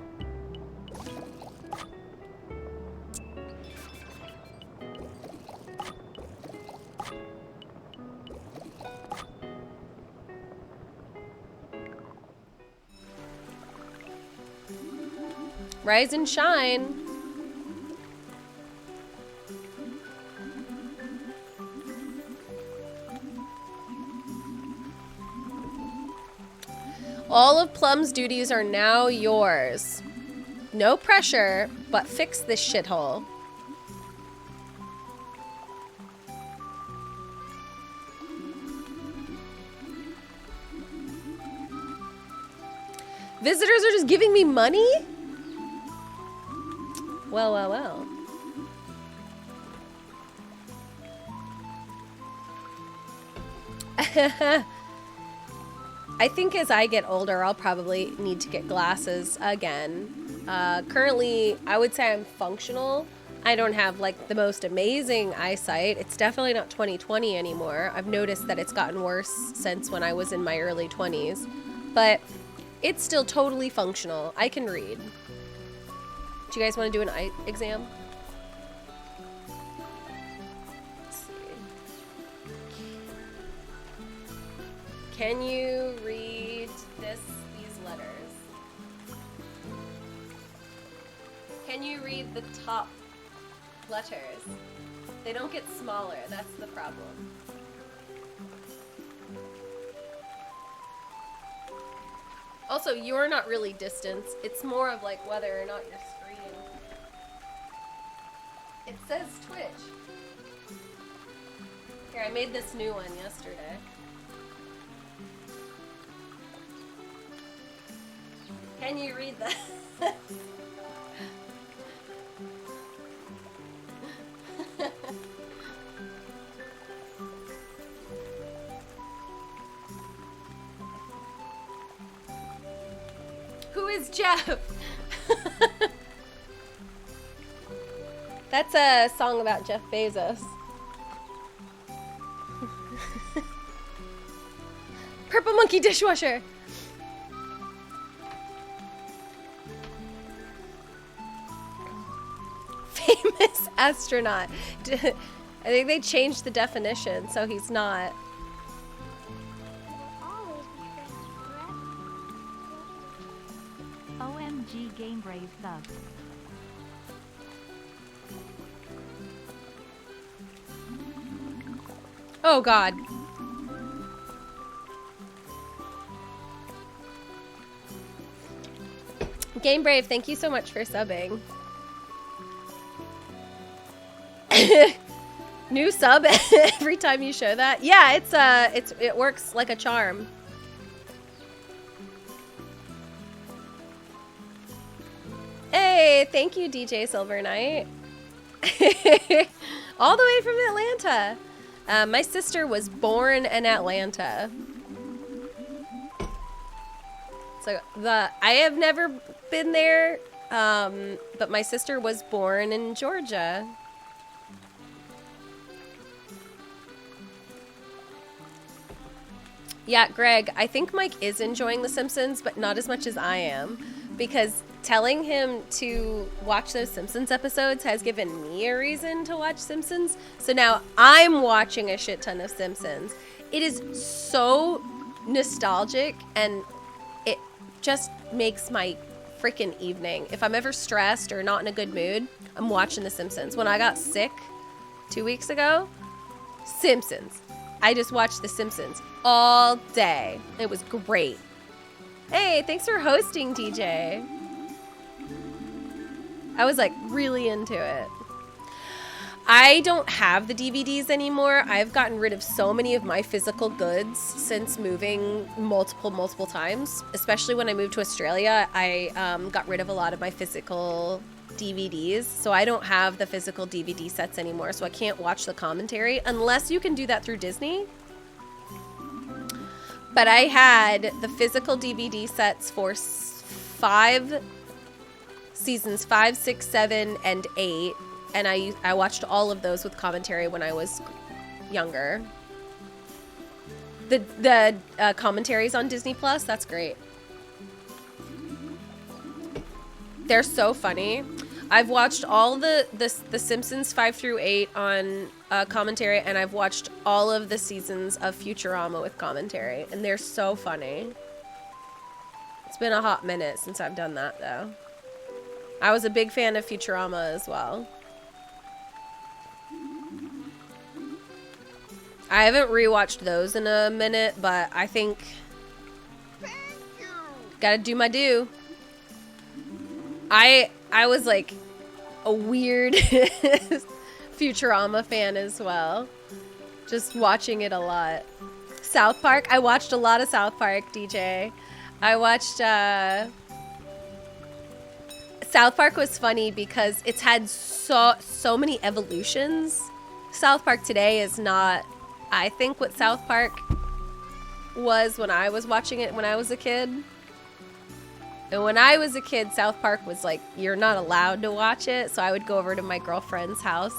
Rise and shine. All of Plum's duties are now yours. No pressure, but fix this shithole. Visitors are just giving me money? Well, well, well. I think as I get older, I'll probably need to get glasses again. Currently, I would say I'm functional. I don't have like the most amazing eyesight. It's definitely not 20/20 anymore. I've noticed that it's gotten worse since when I was in my early 20s. But it's still totally functional. I can read. Do you guys want to do an eye exam? Let's see. Can you read these letters? Can you read the top letters? They don't get smaller, that's the problem. Also, you're not really distance. It's more of like whether or not your screen. It says Twitch. Here, I made this new one yesterday. Can you read that? Who is Jeff? That's a song about Jeff Bezos. Purple monkey dishwasher. Famous astronaut. I think they changed the definition, so he's not. Always be friends forever. OMG Game Brave sub. Oh God. Game Brave, thank you so much for subbing. New sub every time you show that. Yeah, it works like a charm. Hey, thank you, DJ Silver Knight. All the way from Atlanta. My sister was born in Atlanta. So I have never been there, but my sister was born in Georgia. Yeah, Greg, I think Mike is enjoying The Simpsons, but not as much as I am, because telling him to watch those Simpsons episodes has given me a reason to watch Simpsons. So now I'm watching a shit ton of Simpsons. It is so nostalgic, and it just makes my freaking evening. If I'm ever stressed or not in a good mood, I'm watching The Simpsons. When I got sick 2 weeks ago, Simpsons. I just watched The Simpsons all day. It was great. Hey, thanks for hosting, DJ. I was like really into it. I don't have the DVDs anymore. I've gotten rid of so many of my physical goods since moving multiple times. Especially when I moved to Australia, I got rid of a lot of my physical DVDs. So I don't have the physical DVD sets anymore. So I can't watch the commentary unless you can do that through Disney. But I had the physical DVD sets for seasons 5, 6, 7, and 8. And I watched all of those with commentary when I was younger. The commentaries on Disney Plus, that's great. They're so funny. I've watched all the Simpsons 5 through 8 on commentary, and I've watched all of the seasons of Futurama with commentary, and they're so funny. It's been a hot minute since I've done that, though. I was a big fan of Futurama as well. I haven't rewatched those in a minute, but I think gotta do my due. I was like a weird Futurama fan as well. Just watching it a lot. South Park. I watched a lot of South Park, DJ. I watched South Park was funny because it's had so many evolutions. South Park today is not, I think, what South Park was when I was watching it when I was a kid. And when I was a kid, South Park was like, you're not allowed to watch it. So I would go over to my girlfriend's house,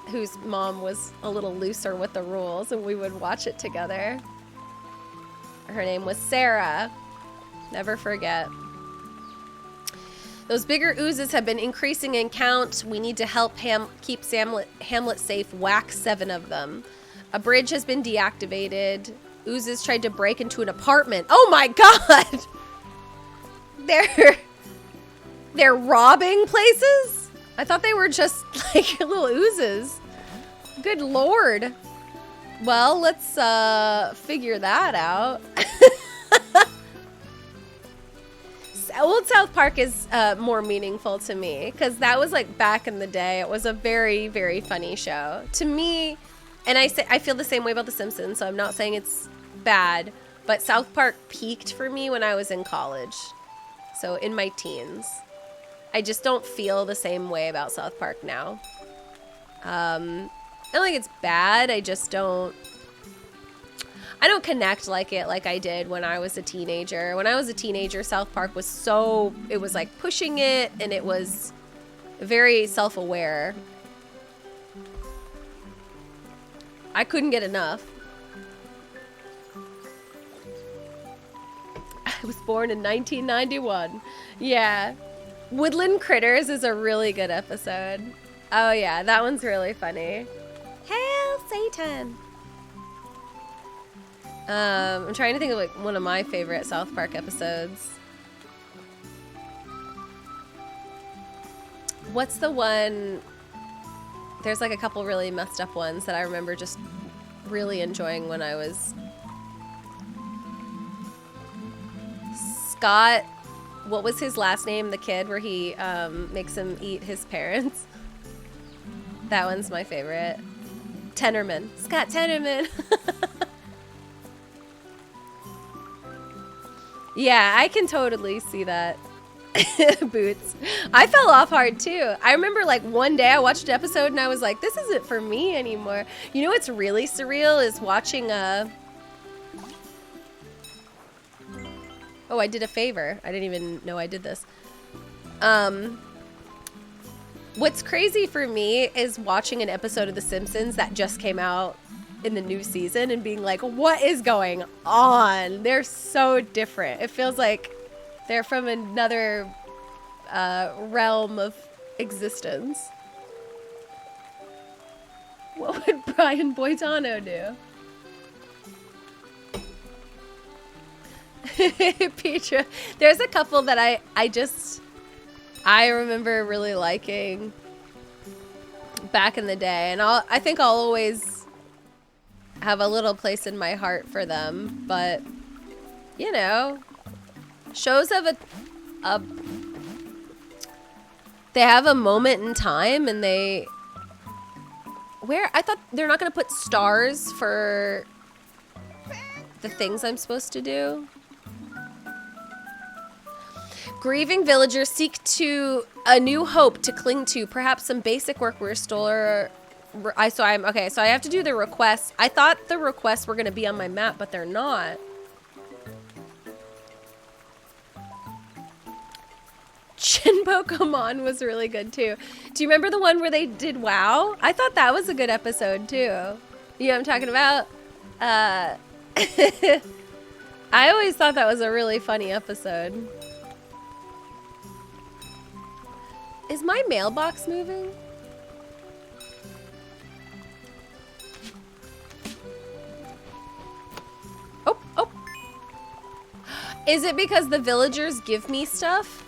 whose mom was a little looser with the rules, and we would watch it together. Her name was Sarah. Never forget. Those bigger oozes have been increasing in count. We need to help keep Hamlet safe. Whack 7 of them. A bridge has been deactivated. Oozes tried to break into an apartment. Oh my god! They're robbing places? I thought they were just like little oozes. Good lord. Well, let's figure that out. Old South Park is more meaningful to me because that was like back in the day. It was a very, very funny show to me. And I feel the same way about The Simpsons, so I'm not saying it's bad, but South Park peaked for me when I was in college. So in my teens. I just don't feel the same way about South Park now. I don't think it's bad. I don't connect like I did when I was a teenager. When I was a teenager, South Park was it was like pushing it, and it was very self-aware. I couldn't get enough. I was born in 1991. Yeah. Woodland Critters is a really good episode. Oh yeah, that one's really funny. Hail Satan! I'm trying to think of like one of my favorite South Park episodes. What's the one? There's like a couple really messed up ones that I remember just really enjoying when I was Scott. What was his last name? The kid where he makes him eat his parents. That one's my favorite. Tenorman. Scott Tenorman. Yeah, I can totally see that. Boots. I fell off hard too. I remember like one day I watched an episode and I was like, this isn't for me anymore. You know what's really surreal is watching Oh, I did a favor. I didn't even know I did this. What's crazy for me is watching an episode of The Simpsons that just came out in the new season and being like, what is going on? They're so different. It feels like they're from another realm of existence. What would Brian Boitano do? Petra. There's a couple that I remember really liking back in the day, and I think I'll always have a little place in my heart for them. But you know, shows have they have a moment in time, and they Where? I thought they're not gonna put stars for the things I'm supposed to do. Grieving villagers seek to a new hope to cling to. Perhaps some basic work we're still okay, so I have to do the requests. I thought the requests were gonna be on my map, but they're not. Shin Pokemon was really good too. Do you remember the one where they did WoW? I thought that was a good episode too. You know what I'm talking about? I always thought that was a really funny episode. Is my mailbox moving? Oh, oh. Is it because the villagers give me stuff?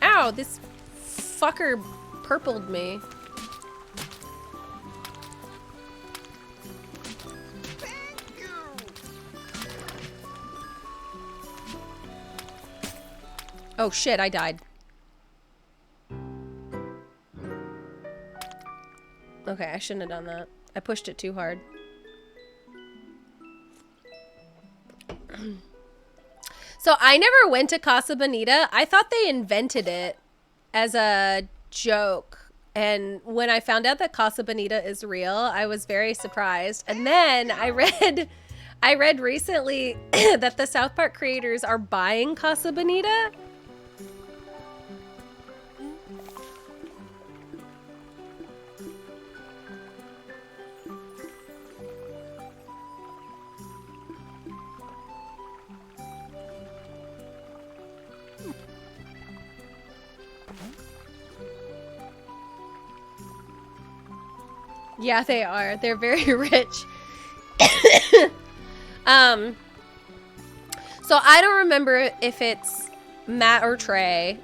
Ow, this fucker purpled me. Oh shit, I died. Okay, I shouldn't have done that. I pushed it too hard. So I never went to Casa Bonita. I thought they invented it as a joke. And when I found out that Casa Bonita is real, I was very surprised. And then I read recently that the South Park creators are buying Casa Bonita. Yeah, they are. They're very rich. So I don't remember if it's Matt or Trey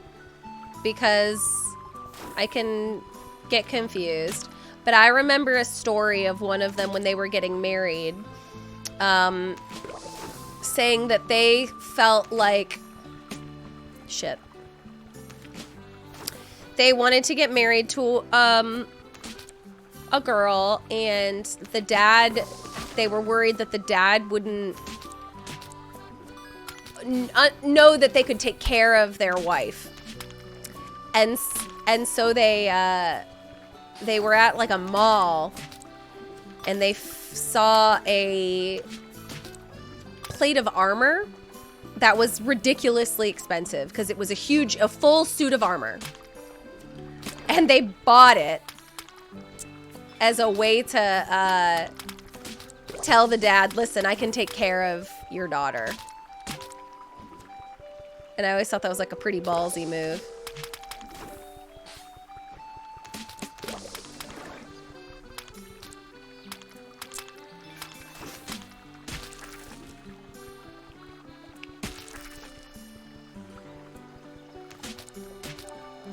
because I can get confused. But I remember a story of one of them when they were getting married, saying that they felt like shit. They wanted to get married to a girl, and the dad, they were worried that the dad wouldn't know that they could take care of their wife, and so they were at like a mall, and they saw a plate of armor that was ridiculously expensive because it was a full suit of armor, and they bought it as a way to tell the dad, listen, I can take care of your daughter. And I always thought that was like a pretty ballsy move.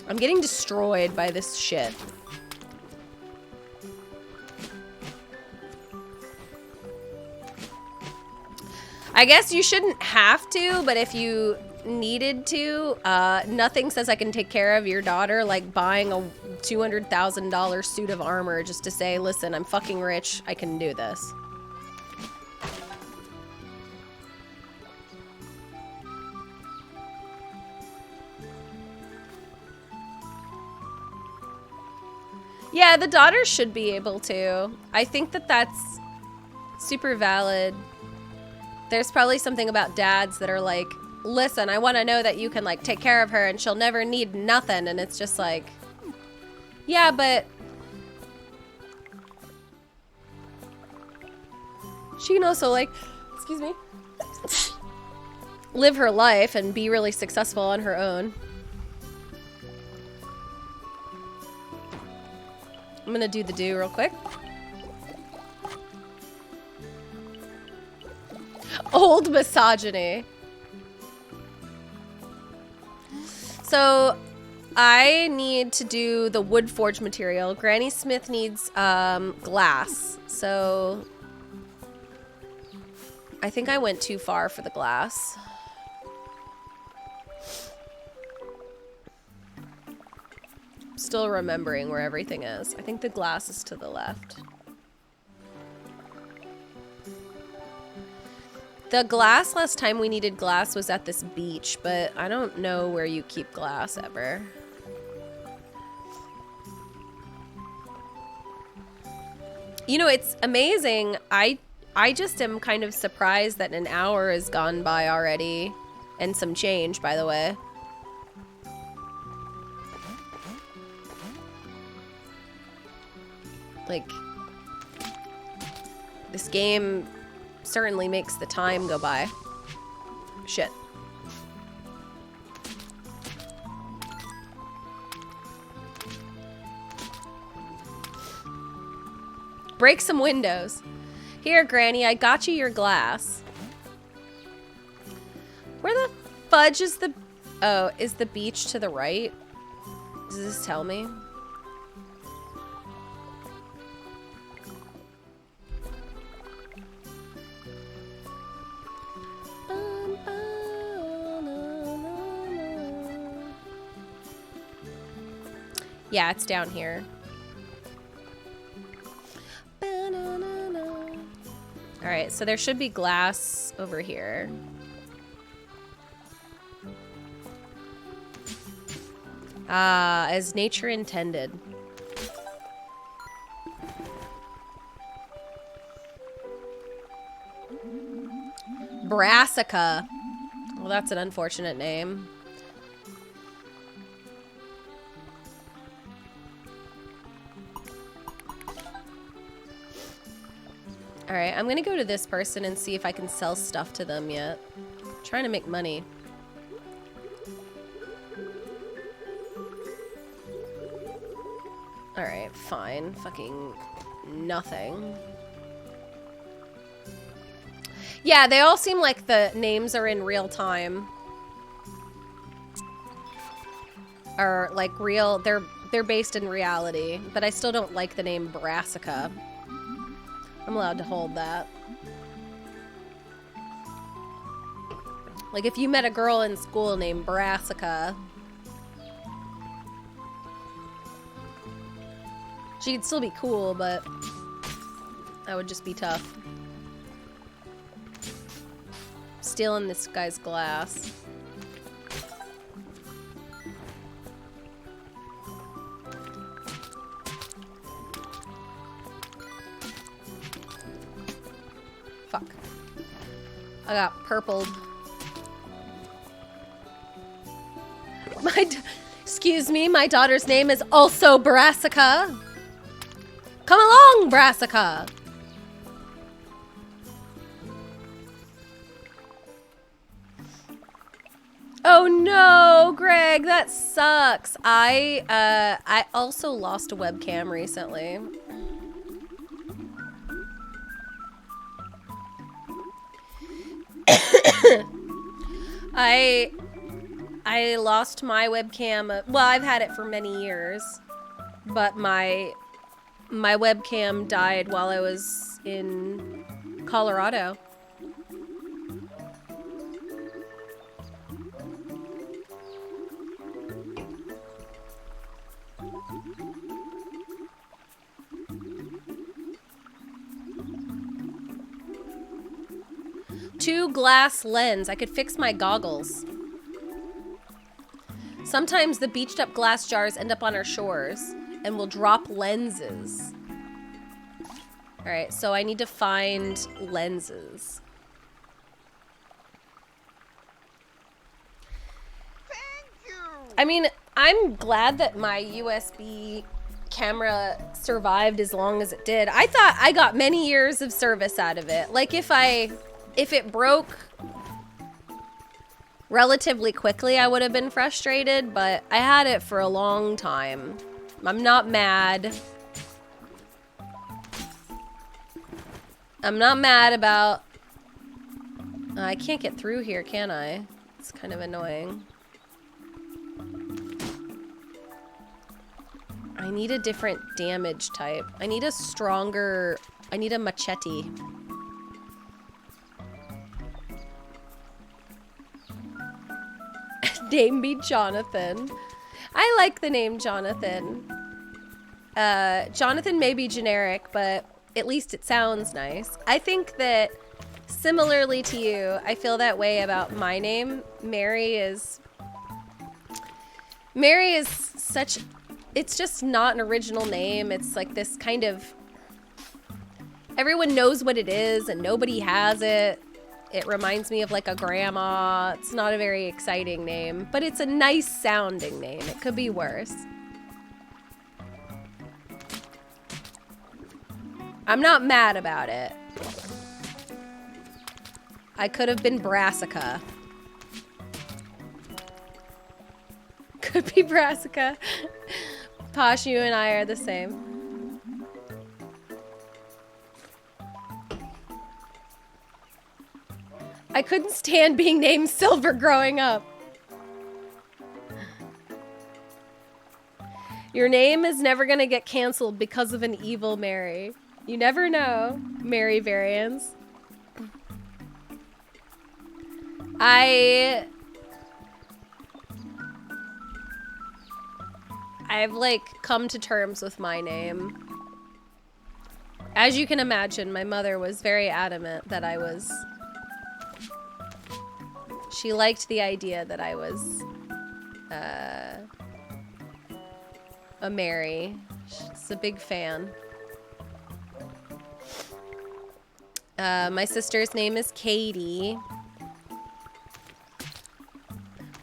I'm getting destroyed by this shit. I guess you shouldn't have to, but if you needed to, nothing says I can take care of your daughter like buying a $200,000 suit of armor just to say, listen, I'm fucking rich, I can do this. Yeah, the daughter should be able to. I think that that's super valid. There's probably something about dads that are like, listen, I want to know that you can like take care of her and she'll never need nothing. And it's just like, yeah, but she can also like, excuse me, live her life and be really successful on her own. I'm gonna do the do real quick. Old misogyny. So I need to do the wood forge material. Granny Smith needs glass. So I think I went too far for the glass. Still remembering where everything is. I think the glass is to the left. The glass last time we needed glass was at this beach, but I don't know where you keep glass ever. You know, it's amazing. I just am kind of surprised that an hour has gone by already. And some change, by the way. Like, this game certainly makes the time go by. Shit. Break some windows. Here, Granny, I got you your glass. Where the fudge is the... Oh, is the beach to the right? Does this tell me? Yeah, it's down here. Alright, so there should be glass over here. Ah, as nature intended. Brassica. Well, that's an unfortunate name. Alright, I'm gonna go to this person and see if I can sell stuff to them yet. I'm trying to make money. Alright, fine. Fucking nothing. Yeah, they all seem like the names are in real time. Or like real, they're based in reality. But I still don't like the name Brassica. I'm allowed to hold that. Like, if you met a girl in school named Brassica, she'd still be cool, but that would just be tough. Stealing this guy's glass. Fuck. I got purpled. Excuse me, my daughter's name is also Brassica. Come along, Brassica. Oh no, Greg, that sucks. I also lost a webcam recently. I lost my webcam. Well, I've had it for many years, but my webcam died while I was in Colorado. Two glass lens. I could fix my goggles. Sometimes the beached up glass jars end up on our shores and will drop lenses. All right, so I need to find lenses. Thank you. I mean, I'm glad that my USB camera survived as long as it did. I thought I got many years of service out of it. Like, if it broke relatively quickly, I would have been frustrated, but I had it for a long time. I'm not mad. I'm not mad about I can't get through here, can I? It's kind of annoying. I need a different damage type. I need a stronger... I need a machete. Name me Jonathan. I like the name Jonathan. Jonathan may be generic, but at least it sounds nice. I think that, similarly to you, I feel that way about my name. Mary is such... It's just not an original name. It's like this kind of... Everyone knows what it is and nobody has it. It reminds me of like a grandma. It's not a very exciting name, but it's a nice sounding name. It could be worse. I'm not mad about it. I could have been Brassica. Could be Brassica. Posh, you and I are the same. I couldn't stand being named Silver growing up. Your name is never gonna get canceled because of an evil Mary. You never know, Mary variants. I've like come to terms with my name. As you can imagine, my mother was very adamant that I was... She liked the idea that I was a Mary. She's a big fan. My sister's name is Katie,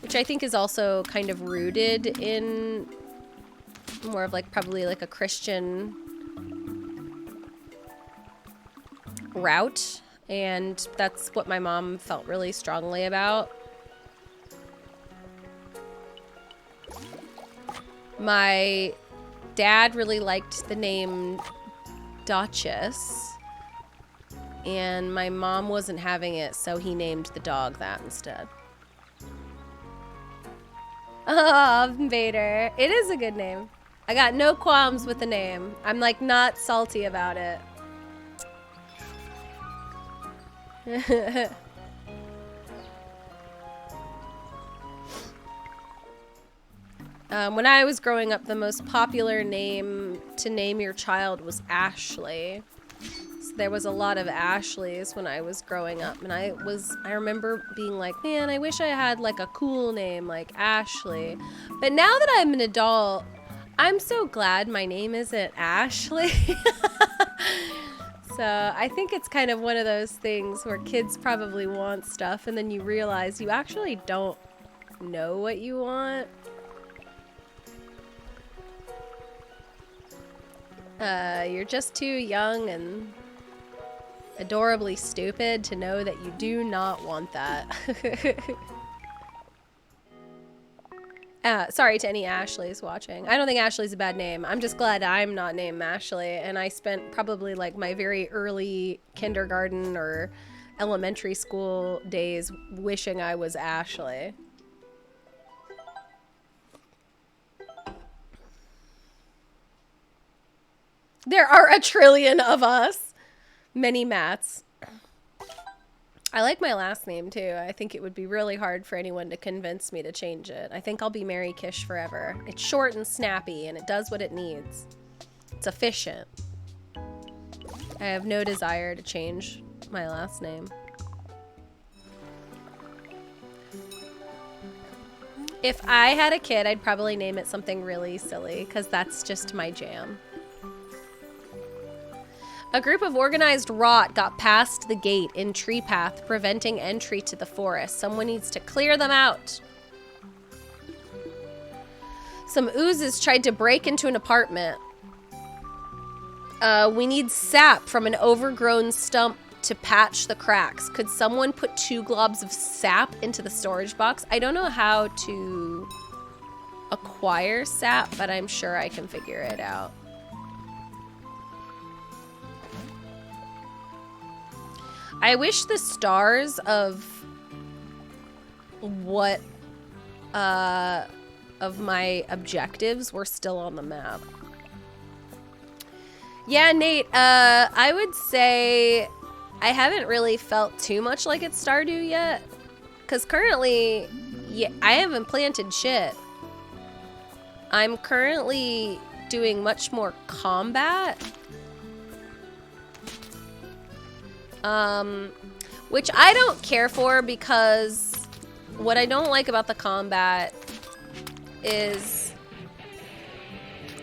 which I think is also kind of rooted in more of like probably like a Christian route. And that's what my mom felt really strongly about. My dad really liked the name Duchess. And my mom wasn't having it, so he named the dog that instead. Oh, Vader. It is a good name. I got no qualms with the name. I'm like not salty about it. When I was growing up, the most popular name to name your child was Ashley. So there was a lot of Ashleys when I was growing up, and I remember being like, man, I wish I had like a cool name like Ashley. But now that I'm an adult, I'm so glad my name isn't Ashley. So I think it's kind of one of those things where kids probably want stuff and then you realize you actually don't know what you want. You're just too young and adorably stupid to know that you do not want that. Sorry to any Ashleys watching. I don't think Ashley's a bad name. I'm just glad I'm not named Ashley, and I spent probably like my very early kindergarten or elementary school days wishing I was Ashley. There are a trillion of us. Many Matts. I like my last name too. I think it would be really hard for anyone to convince me to change it. I think I'll be Mary Kish forever. It's short and snappy and it does what it needs. It's efficient. I have no desire to change my last name. If I had a kid, I'd probably name it something really silly because that's just my jam. A group of organized rot got past the gate in Tree Path, preventing entry to the forest. Someone needs to clear them out. Some oozes tried to break into an apartment. We need sap from an overgrown stump to patch the cracks. Could someone put 2 globs of sap into the storage box? I don't know how to acquire sap, but I'm sure I can figure it out. I wish the stars of what of my objectives were still on the map. Yeah, Nate, I would say I haven't really felt too much like it's Stardew yet. Because currently, yeah, I haven't planted shit. I'm currently doing much more combat. Which I don't care for because what I don't like about the combat is...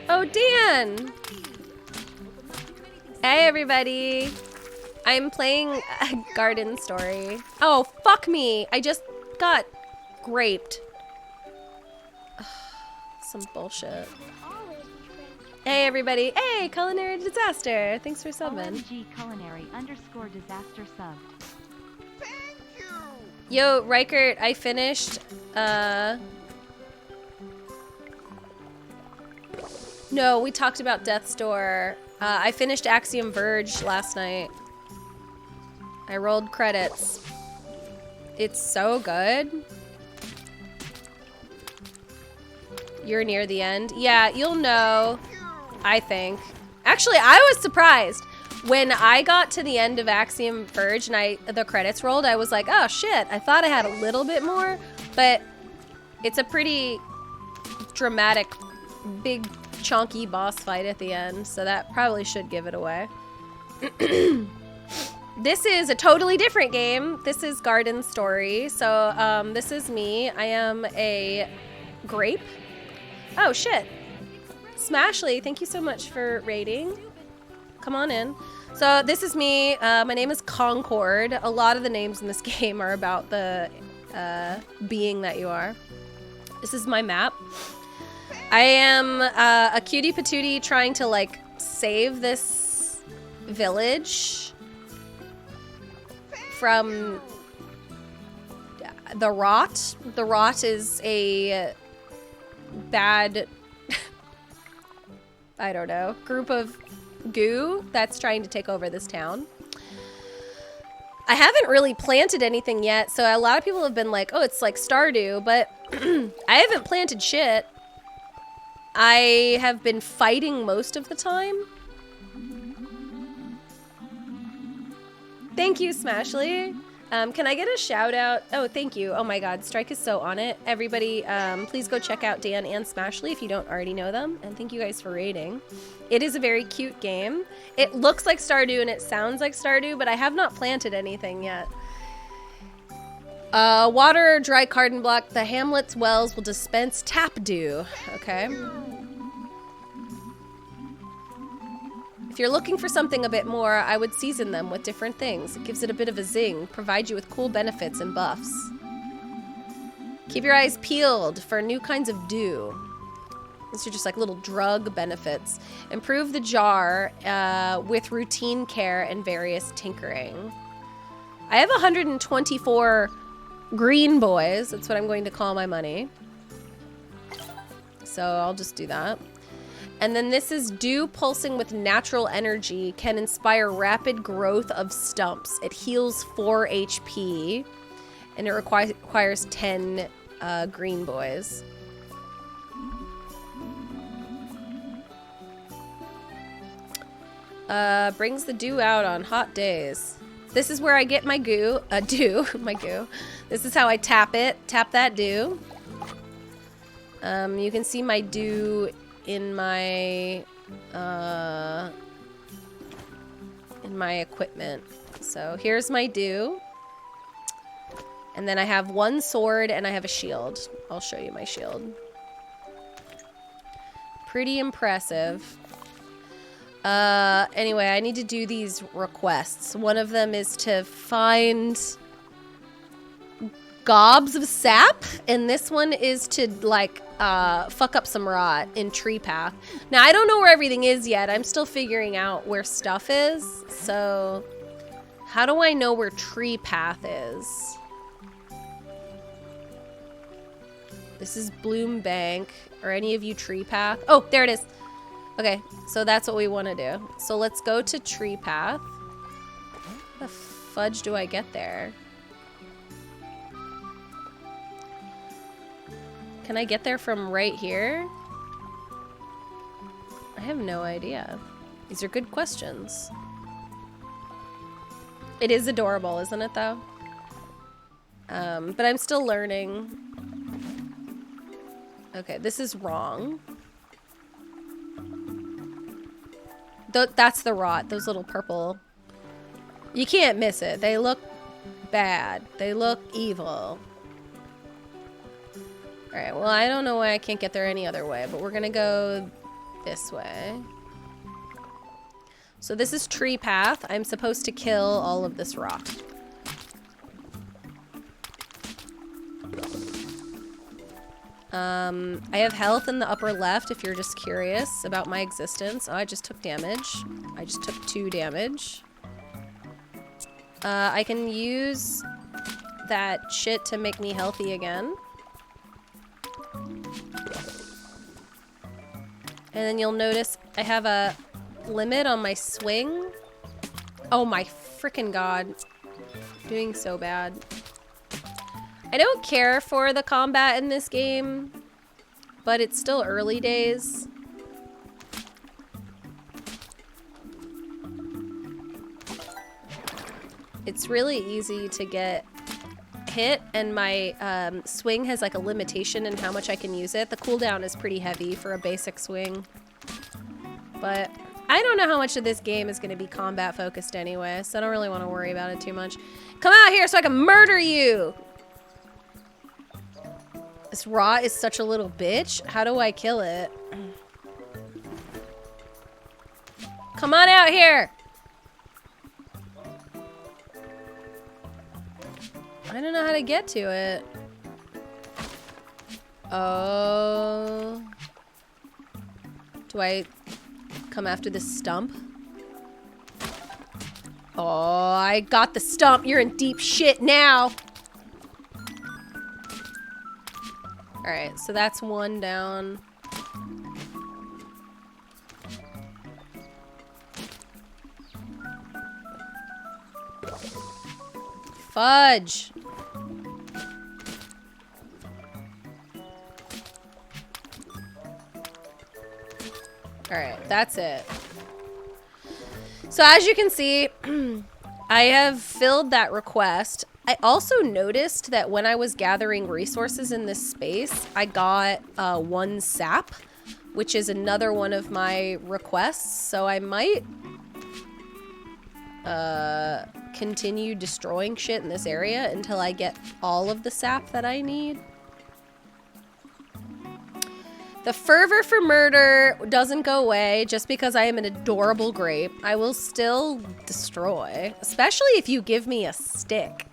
Oh, Dan! Hey, everybody! I'm playing a garden story. Oh, fuck me! I just got graped. Some bullshit. Hey, everybody! Hey, Culinary Disaster! Thanks for subbing. OMG culinary _ disaster subbed. Thank you. Yo, Reichert, I finished, No, we talked about Death's Door. I finished Axiom Verge last night. I rolled credits. It's so good. You're near the end. Yeah, you'll know, I think. Actually, I was surprised. When I got to the end of Axiom Verge and the credits rolled, I was like, oh shit, I thought I had a little bit more, but it's a pretty dramatic, big, chunky boss fight at the end, so that probably should give it away. This is a totally different game. This is Garden Story, so this is me. I am a grape. Oh shit. Smashly, thank you so much for raiding. Come on in. So this is me. My name is Concord. A lot of the names in this game are about the being that you are. This is my map. I am a cutie patootie trying to like save this village from the rot. The rot is a bad, I don't know, group of goo that's trying to take over this town. I haven't really planted anything yet, so a lot of people have been like, oh, it's like Stardew, but I haven't planted shit. I have been fighting most of the time. Thank you, Smashly. Can I get a shout out? Oh, thank you. Oh my god, Strike is so on it. Everybody, please go check out Dan and Smashly if you don't already know them. And thank you guys for raiding. It is a very cute game. It looks like Stardew and it sounds like Stardew, but I have not planted anything yet. Water, dry garden block. The hamlet's wells will dispense tap dew. Okay. If you're looking for something a bit more, I would season them with different things. It gives it a bit of a zing, provide you with cool benefits and buffs. Keep your eyes peeled for new kinds of dew. These are just like little drug benefits. Improve the jar with routine care and various tinkering. I have 124 green boys. That's what I'm going to call my money. So I'll just do that. And then this is dew pulsing with natural energy can inspire rapid growth of stumps. It heals 4 HP and it requires 10 green boys. Brings the dew out on hot days. This is where I get my dew. My goo. This is how I tap it. Tap that dew. You can see my dew in my equipment. So here's my dew. And then I have one sword and I have a shield. I'll show you my shield. Pretty impressive. Anyway, I need to do these requests. One of them is to find gobs of sap, and this one is to like fuck up some rot in Tree Path. Now I don't know where everything is yet. I'm still figuring out where stuff is. So how do I know where Tree Path is? This is Bloom Bank. Are any of you Tree Path? Oh, there it is. Okay, so that's what we want to do. So let's go to Tree Path. The fudge do I get there? Can I get there from right here? I have no idea. These are good questions. It is adorable, isn't it, though? But I'm still learning. Okay, this is wrong. That's the rot, those little purple. You can't miss it. They look bad. They look evil. Alright, well, I don't know why I can't get there any other way, but we're gonna go this way. So this is tree path. I'm supposed to kill all of this rock. I have health in the upper left if you're just curious about my existence. Oh, I just took damage. I just took 2 damage. I can use that shit to make me healthy again. And then you'll notice I have a limit on my swing. Oh my freaking god. Doing so bad. I don't care for the combat in this game, but it's still early days. It's really easy to get hit, and my swing has like a limitation in how much I can use it. The cooldown is pretty heavy for a basic swing, but I don't know how much of this game is going to be combat focused anyway, so I don't really want to worry about it too much. Come out here so I can murder you! This rot is such a little bitch. How do I kill it? Come on out here! I don't know how to get to it. Oh. Do I come after this stump? Oh, I got the stump. You're in deep shit now. Alright, so that's 1 down. Fudge! Alright, that's it. So as you can see, I have filled that request. I also noticed that when I was gathering resources in this space, I got 1 sap, which is another one of my requests. So I might continue destroying shit in this area until I get all of the sap that I need. The fervor for murder doesn't go away just because I am an adorable grape. I will still destroy, especially if you give me a stick.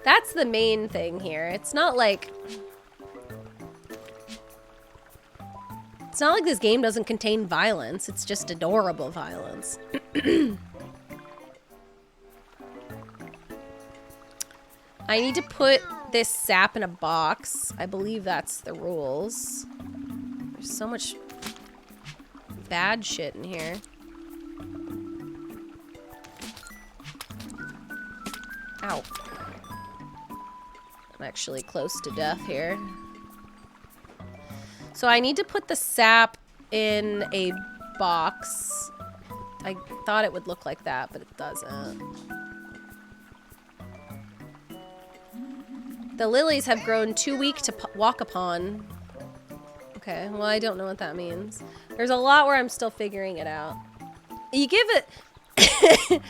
That's the main thing here. It's not like this game doesn't contain violence. It's just adorable violence. I need to put this sap in a box. I believe that's the rules. There's so much bad shit in here. Ow. I'm actually close to death here. So I need to put the sap in a box. I thought it would look like that, but it doesn't. The lilies have grown too weak to walk upon. Okay, well, I don't know what that means. There's a lot where I'm still figuring it out. You give it...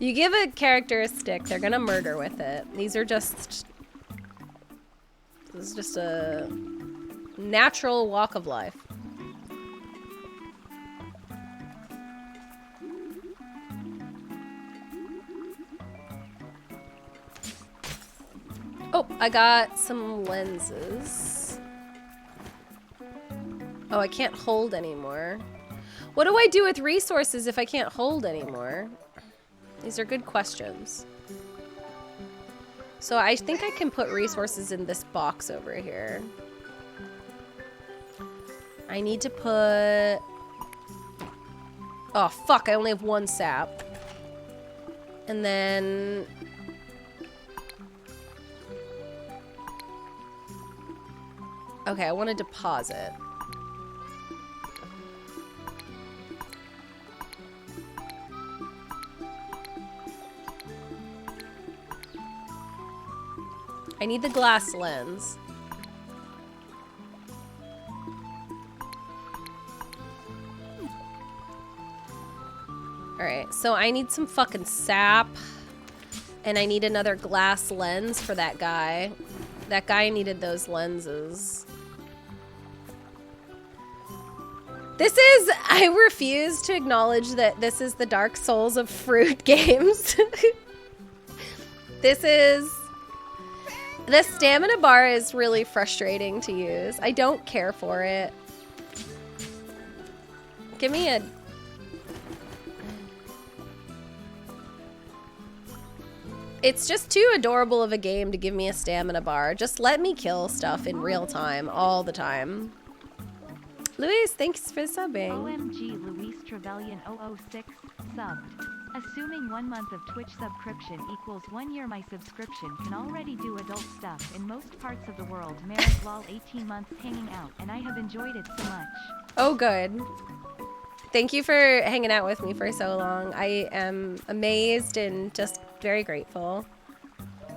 you give a character a stick, they're gonna murder with it. These are just... This is just a natural walk of life. Oh, I got some lenses. Oh, I can't hold anymore. What do I do with resources if I can't hold anymore? These are good questions. So I think I can put resources in this box over here. I need to put... Oh, fuck, I only have 1 sap. And then... Okay, I want to deposit. I need the glass lens. Alright, so I need some fucking sap. And I need another glass lens for that guy. That guy needed those lenses. This is... I refuse to acknowledge that this is the Dark Souls of fruit games. This is... The stamina bar is really frustrating to use. I don't care for it. Give me a... It's just too adorable of a game to give me a stamina bar. Just let me kill stuff in real time, all the time. Luis, thanks for subbing. OMG Luis Trevelyan 006 subbed. Assuming 1 month of Twitch subscription equals 1 year my subscription can already do adult stuff in most parts of the world. Married lol 18 months hanging out and I have enjoyed it so much. Oh, good. Thank you for hanging out with me for so long. I am amazed and just very grateful.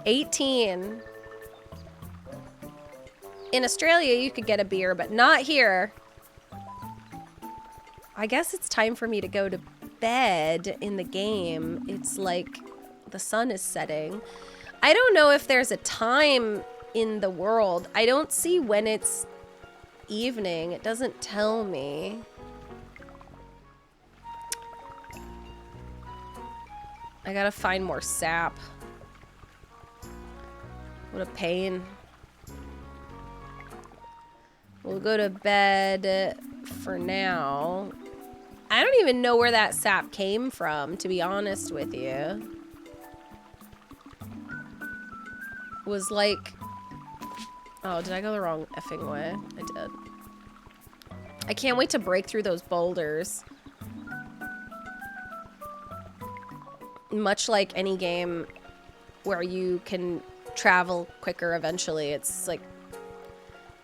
18. In Australia, you could get a beer, but not here. I guess it's time for me to go to bed in the game. It's like the sun is setting. I don't know if there's a time in the world. I don't see when it's evening. It doesn't tell me. I gotta find more sap. What a pain. We'll go to bed for now. I don't even know where that sap came from, to be honest with you. Was like... Oh, did I go the wrong effing way? I did. I can't wait to break through those boulders. Much like any game where you can travel quicker eventually, it's like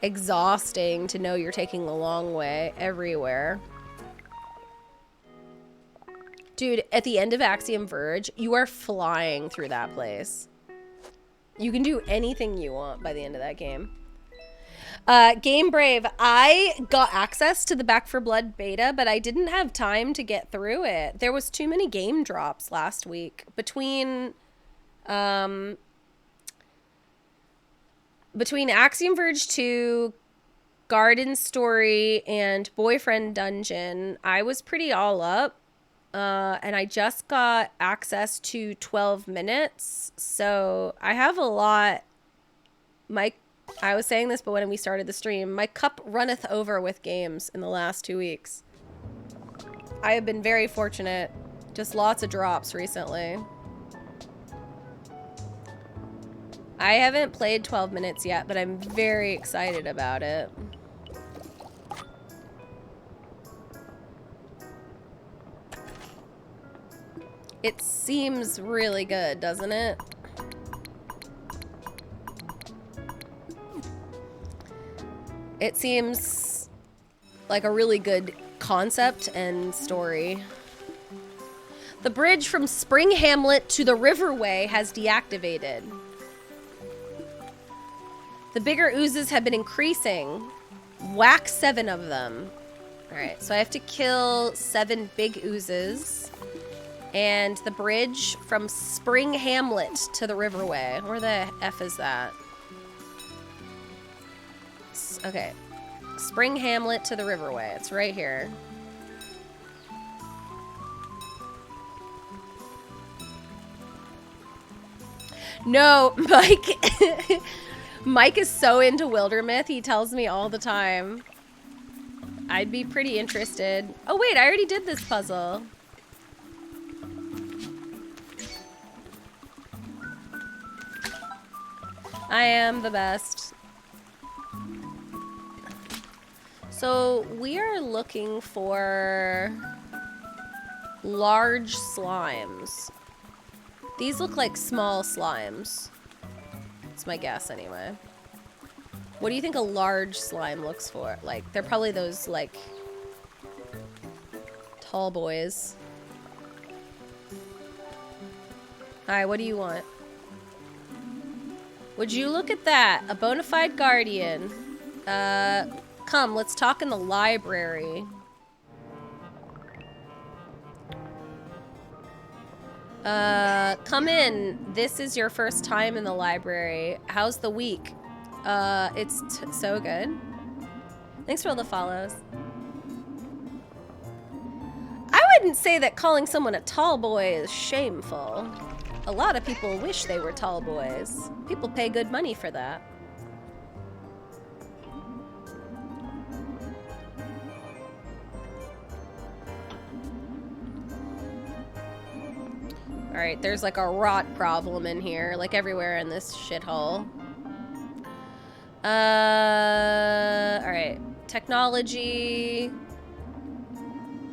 exhausting to know you're taking the long way everywhere. Dude, at the end of Axiom Verge, you are flying through that place. You can do anything you want by the end of that game. Game Brave, I got access to the Back 4 Blood beta, but I didn't have time to get through it. There was too many game drops last week. Between Axiom Verge 2, Garden Story, and Boyfriend Dungeon, I was pretty all up. And I just got access to 12 minutes, so I have a lot. I was saying this, but when we started the stream, my cup runneth over with games in the last 2 weeks. I have been very fortunate. Just lots of drops recently. I haven't played 12 minutes yet, but I'm very excited about it. It seems really good, doesn't it? It seems like a really good concept and story. The bridge from Spring Hamlet to the Riverway has deactivated. The bigger oozes have been increasing. Whack 7 of them. Alright, so I have to kill 7 big oozes. And the bridge from Spring Hamlet to the Riverway. Where the F is that? Okay. Spring Hamlet to the Riverway. It's right here. No, Mike. Mike is so into Wildermyth. He tells me all the time. I'd be pretty interested. Oh, wait. I already did this puzzle. I am the best. So we are looking for large slimes. These look like small slimes. That's my guess anyway. What do you think a large slime looks for? Like, they're probably those, like, tall boys. Hi, what do you want? Would you look at that? A bona fide guardian. Come, let's talk in the library. Come in. This is your first time in the library. How's the week? It's so good. Thanks for all the follows. I wouldn't say that calling someone a tall boy is shameful. A lot of people wish they were tall boys. People pay good money for that. Alright, there's like a rot problem in here, like everywhere in this shithole. Alright. Technology.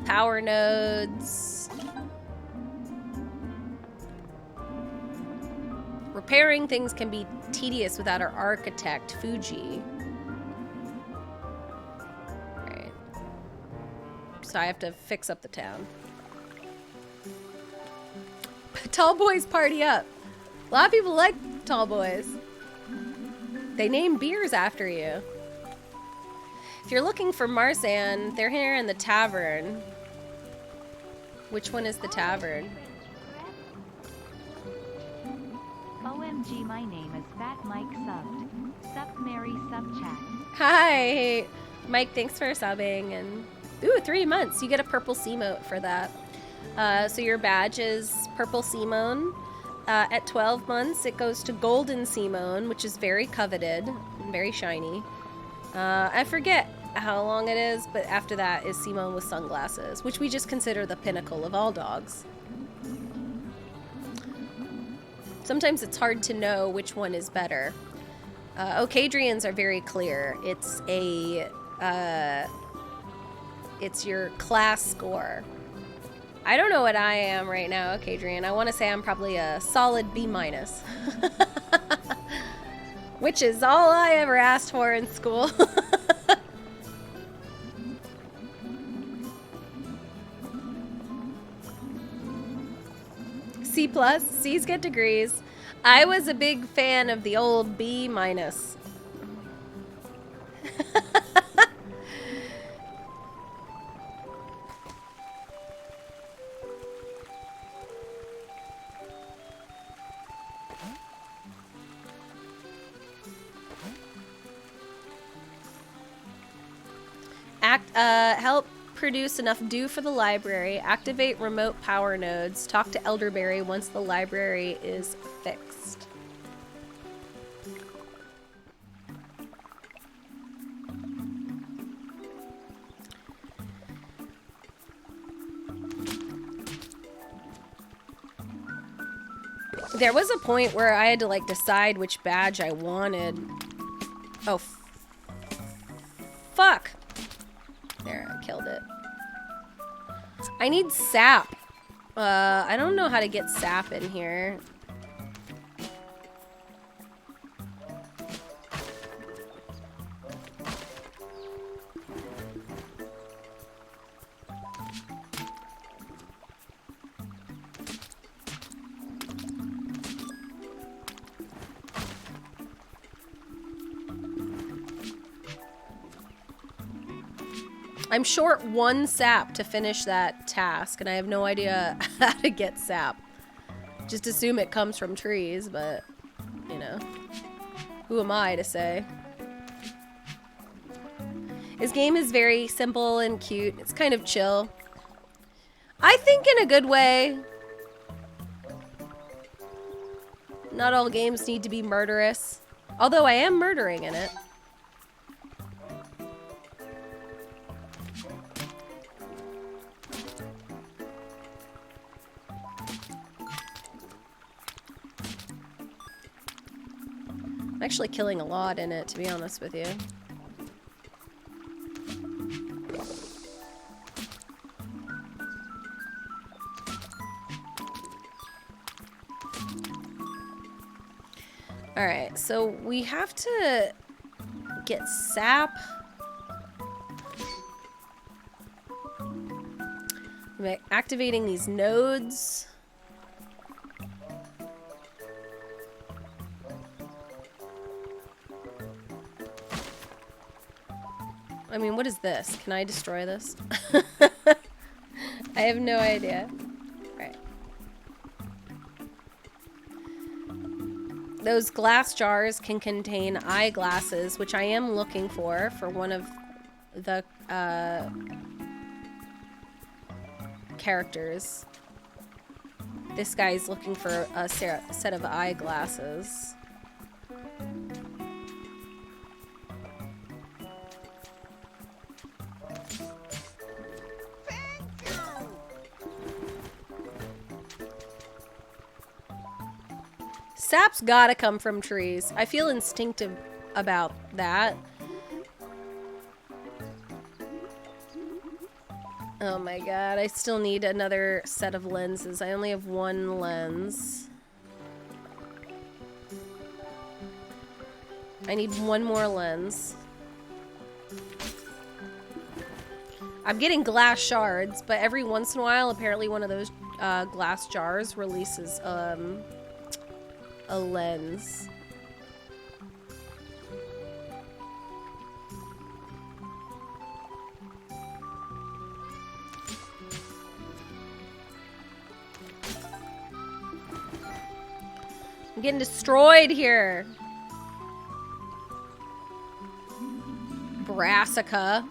Power nodes. Repairing things can be tedious without our architect, Fuji. Alright. So I have to fix up the town. Tall boys party up. A lot of people like tall boys. They name beers after you. If you're looking for Marsan, they're here in the tavern. Which one is the tavern? OMG, my name is Fat Mike subbed. Sup Mary sub chat. Hi, Mike, thanks for subbing. And ooh, 3 months. You get a purple Seamote for that. So your badge is purple Seamote. At 12 months, it goes to golden Seamote, which is very coveted and very shiny. I forget how long it is, but after that is Seamote with sunglasses, which we just consider the pinnacle of all dogs. Sometimes it's hard to know which one is better. Ocadrians are very clear. It's your class score. I don't know what I am right now, Ocadrian. I want to say I'm probably a solid B-. Which is all I ever asked for in school. C+, C's get degrees. I was a big fan of the old B-. Help produce enough dew for the library. Activate remote power nodes. Talk to Elderberry once the library is fixed. There was a point where I had to like decide which badge I wanted. Oh, fuck. There, I killed it. I need sap. I don't know how to get sap in here. I'm short 1 sap to finish that task, and I have no idea how to get sap. Just assume it comes from trees, but, you know, who am I to say? This game is very simple and cute. It's kind of chill. I think in a good way. Not all games need to be murderous, although I am murdering in it. I'm actually killing a lot in it, to be honest with you. Alright, so we have to get sap. I'm activating these nodes. I mean, what is this? Can I destroy this? I have no idea. Right. Those glass jars can contain eyeglasses, which I am looking for one of the characters. This guy's looking for a set of eyeglasses. Sap's gotta come from trees. I feel instinctive about that. Oh my god, I still need another set of lenses. I only have one lens. I need one more lens. I'm getting glass shards, but every once in a while, apparently one of those glass jars releases a lens. I'm getting destroyed here. Brassica.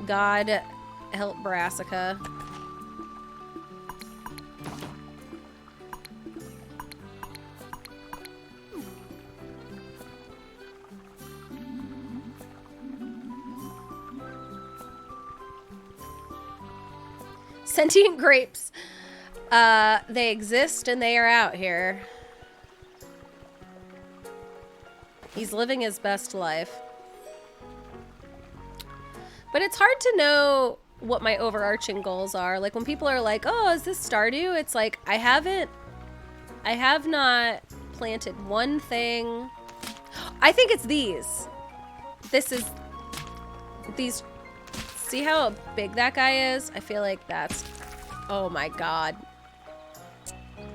God help Brassica. Sentient grapes. They exist and they are out here. He's living his best life. But it's hard to know what my overarching goals are. Like when people are like, oh, is this Stardew? It's like, I have not planted one thing. I think it's these. These. See how big that guy is? I feel like that's, oh my god.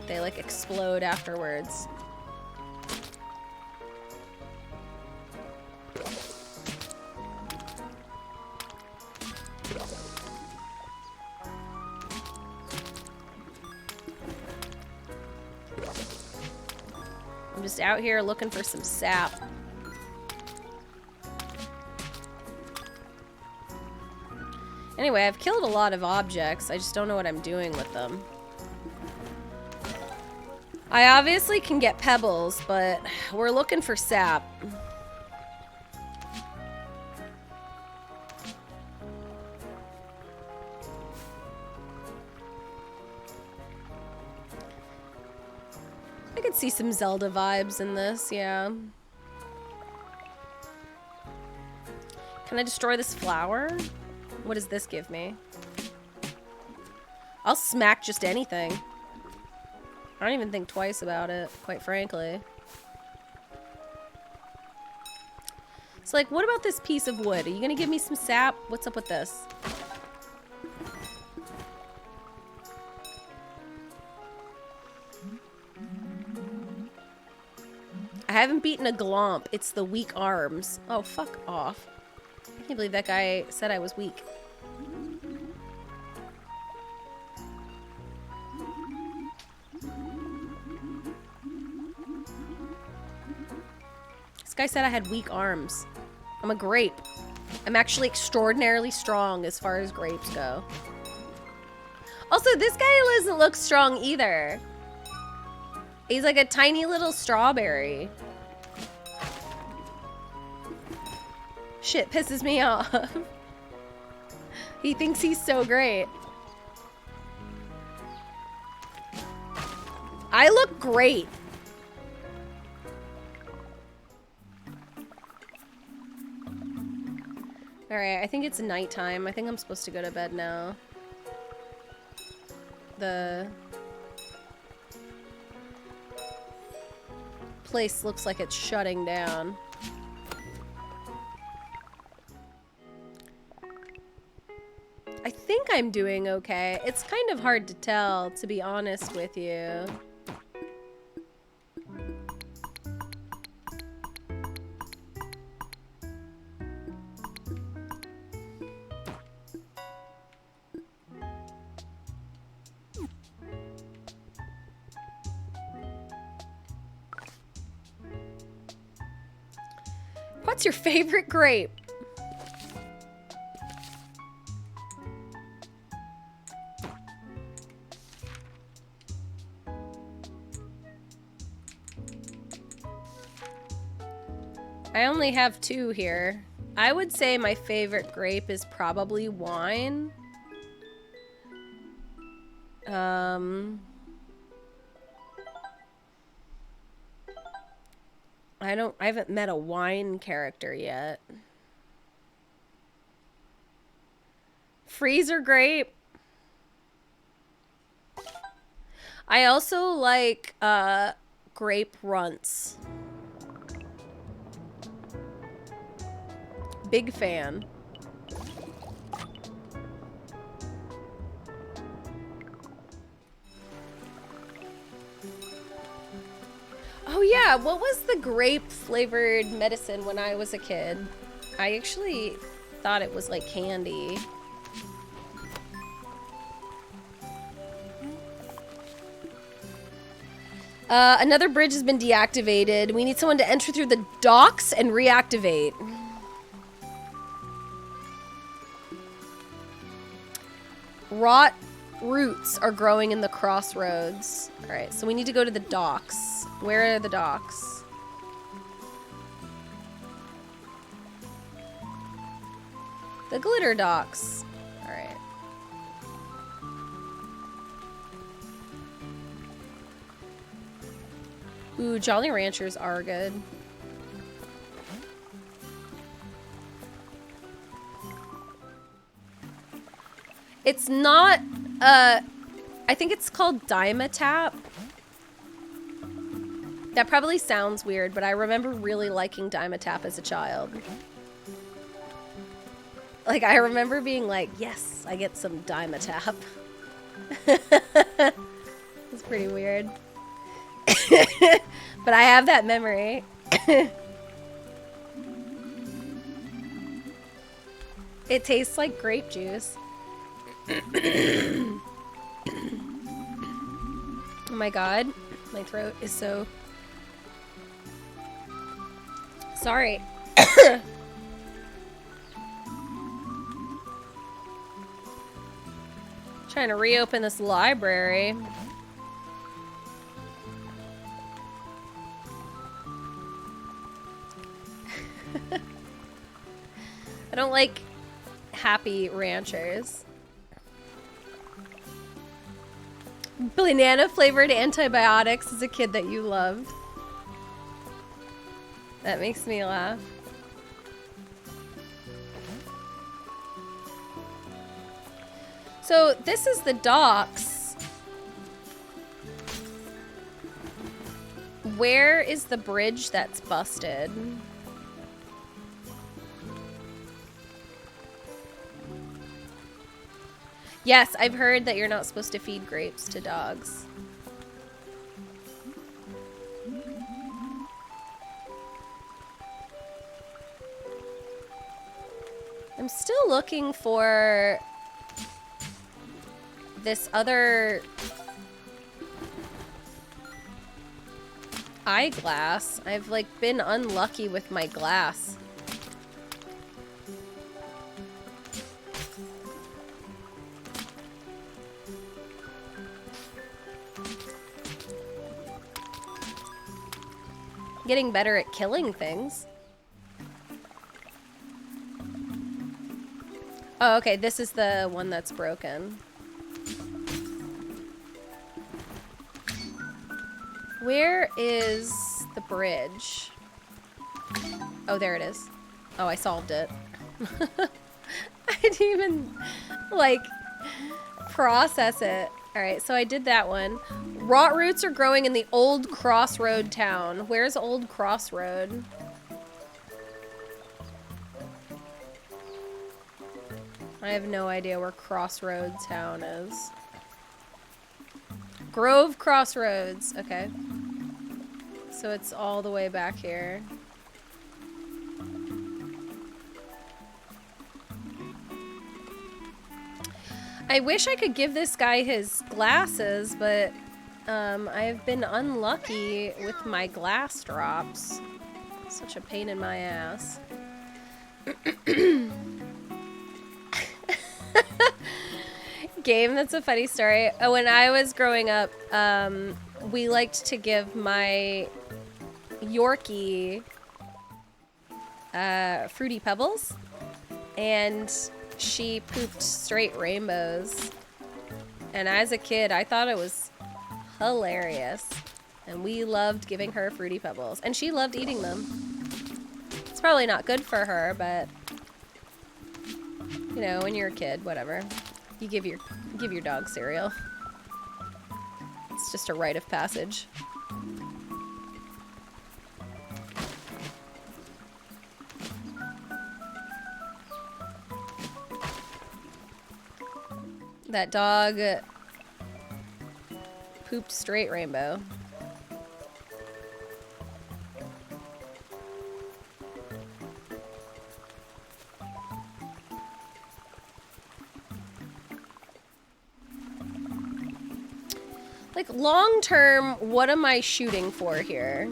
They like explode afterwards. I'm just out here looking for some sap. Anyway, I've killed a lot of objects. I just don't know what I'm doing with them. I obviously can get pebbles, but we're looking for sap. I could see some Zelda vibes in this, yeah. Can I destroy this flower? What does this give me? I'll smack just anything. I don't even think twice about it, quite frankly. It's like, what about this piece of wood? Are you gonna give me some sap? What's up with this? I haven't beaten a glomp. It's the weak arms. Oh, fuck off. I can't believe that guy said I was weak. This guy said I had weak arms. I'm a grape. I'm actually extraordinarily strong as far as grapes go. Also, this guy doesn't look strong either. He's like a tiny little strawberry. Shit pisses me off. He thinks he's so great. I look great. Alright, I think it's nighttime. I think I'm supposed to go to bed now. place looks like it's shutting down. I think I'm doing okay. It's kind of hard to tell, to be honest with you. What's your favorite grape? I only have 2 here. I would say my favorite grape is probably wine. I haven't met a wine character yet. Freezer grape. I also like grape runts. Big fan. Oh yeah, what was the grape flavored medicine when I was a kid? I actually thought it was like candy. Another bridge has been deactivated. We need someone to enter through the docks and reactivate. Rot roots are growing in the crossroads. Alright, so we need to go to the docks. Where are the docks? The glitter docks. Alright. Ooh, Jolly Ranchers are good. It's not, I think it's called Dimetap. That probably sounds weird, but I remember really liking Dimetap as a child. Like, I remember being like, yes, I get some Dimetap. It's pretty weird. But I have that memory. It tastes like grape juice. Oh my god, my throat is so sorry. Trying to reopen this library. I don't like happy ranchers. Banana flavored antibiotics as a kid that you loved. That makes me laugh. So this is the docks. Where is the bridge that's busted? Yes, I've heard that you're not supposed to feed grapes to dogs. I'm still looking for this other eyeglass. I've like been unlucky with my glass. Getting better at killing things. Oh, okay, this is the one that's broken. Where is the bridge? Oh, there it is. Oh, I solved it. I didn't even, like, process it. Alright, so I did that one. Rot roots are growing in the Old Crossroad town. Where's Old Crossroad? I have no idea where Crossroad town is. Grove Crossroads. Okay. So it's all the way back here. I wish I could give this guy his glasses, but I've been unlucky with my glass drops. Such a pain in my ass. Game, that's a funny story. When I was growing up, we liked to give my Yorkie Fruity Pebbles, and she pooped straight rainbows. And as a kid, I thought it was hilarious. And we loved giving her Fruity Pebbles. And she loved eating them. It's probably not good for her, but you know, when you're a kid, whatever. You give your dog cereal. It's just a rite of passage. That dog pooped straight rainbow. Like, long term, what am I shooting for here?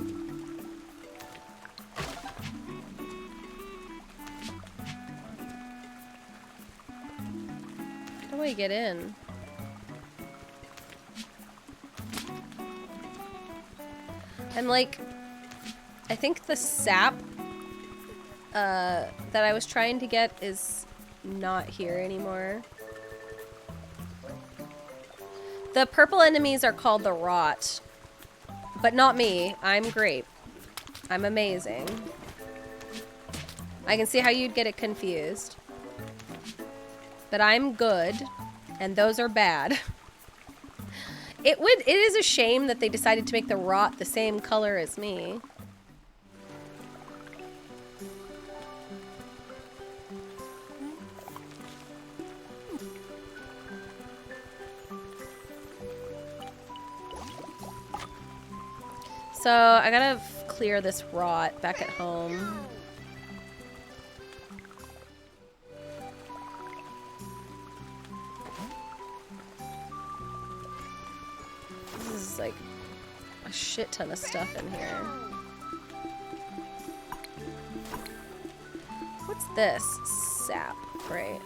How do I get in? I'm like, I think the sap that I was trying to get is not here anymore. The purple enemies are called the Rot, but not me. I'm great. I'm amazing. I can see how you'd get it confused. But I'm good, and those are bad. It is a shame that they decided to make the Rot the same color as me. So I gotta clear this Rot back at home. This is like a shit ton of stuff in here. What's this? Sap, right?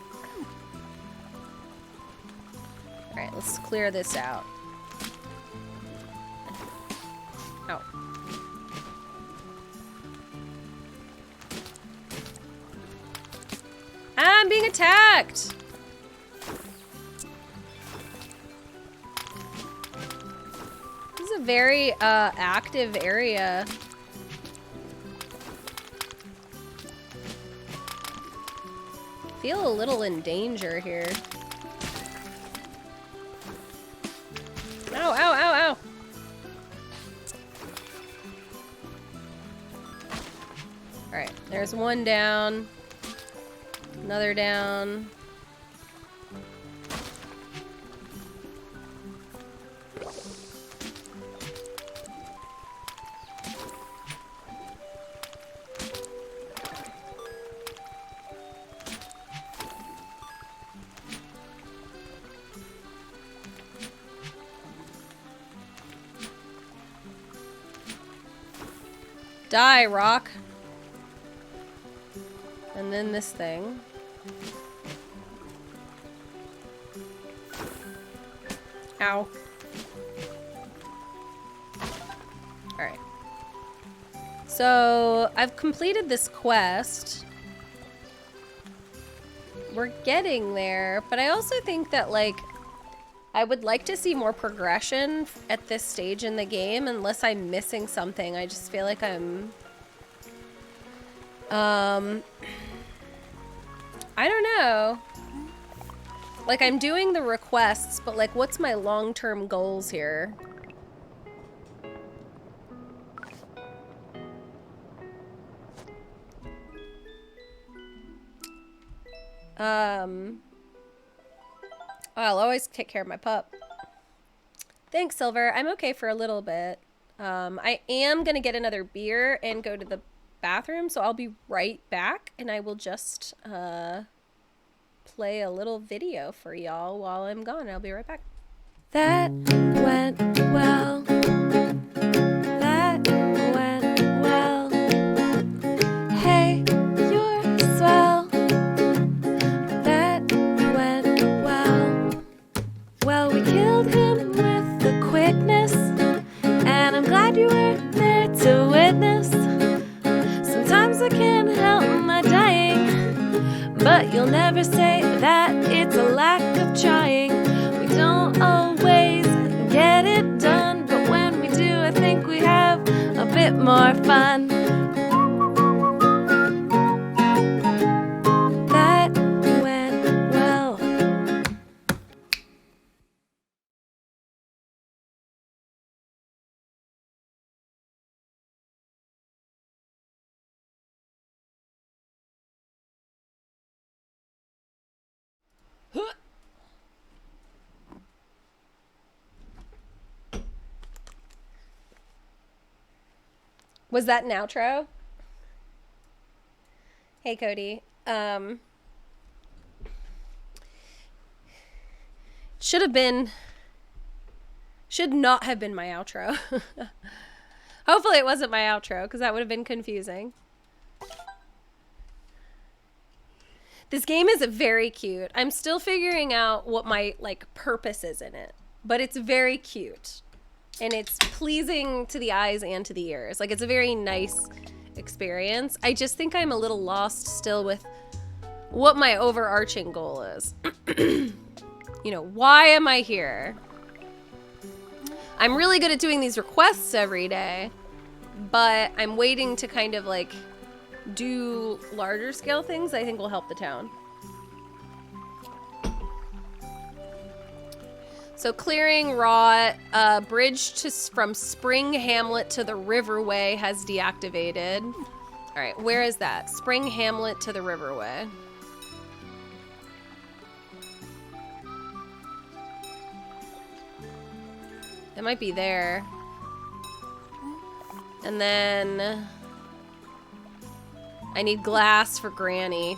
Alright, let's clear this out. Ow. I'm being attacked! This is a very active area. Feel a little in danger here. Ow, ow, ow, ow! Alright, there's one down. Another down. Die, rock. And then this thing. Ow. Alright. So, I've completed this quest. We're getting there, but I also think that, like, I would like to see more progression at this stage in the game, unless I'm missing something. I just feel like I'm... I don't know. Like, I'm doing the requests, but like, what's my long-term goals here? I'll always take care of my pup. Thanks, Silver. I'm okay for a little bit. I am gonna get another beer and go to the bathroom, so I'll be right back, and I will just play a little video for y'all while I'm gone. I'll be right back. That went well. That went well. Hey, you're swell. That went well. Well, we killed him with the quickness, and I'm glad you were there to witness. Sometimes I can't help my dying, but you'll never say that it's a lack of trying. We don't always get it done, but when we do, I think we have a bit more fun. That went well. Was that an outro? Hey, Cody. Should not have been my outro. Hopefully it wasn't my outro, because that would have been confusing. This game is very cute. I'm still figuring out what my, like, purpose is in it. But it's very cute. And it's pleasing to the eyes and to the ears. Like, it's a very nice experience. I just think I'm a little lost still with what my overarching goal is. You know, why am I here? I'm really good at doing these requests every day, but I'm waiting to kind of, like, do larger scale things I think will help the town. So clearing rot, bridge from Spring Hamlet to the Riverway has deactivated. All right, where is that? Spring Hamlet to the Riverway. It might be there. And then I need glass for Granny.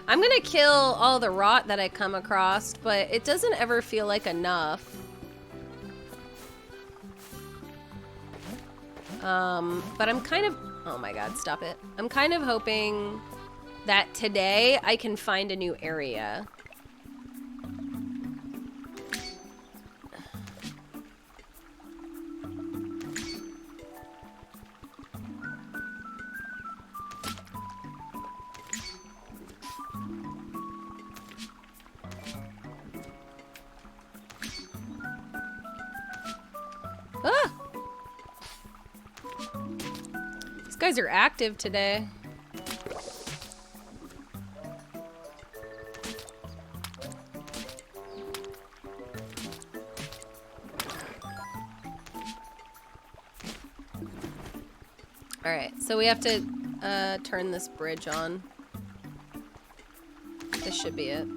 I'm gonna kill all the rot that I come across, but it doesn't ever feel like enough. But I'm kind of, oh my god, stop it. I'm kind of hoping that today I can find a new area. Ah! These guys are active today. Alright, so we have to turn this bridge on. This should be it.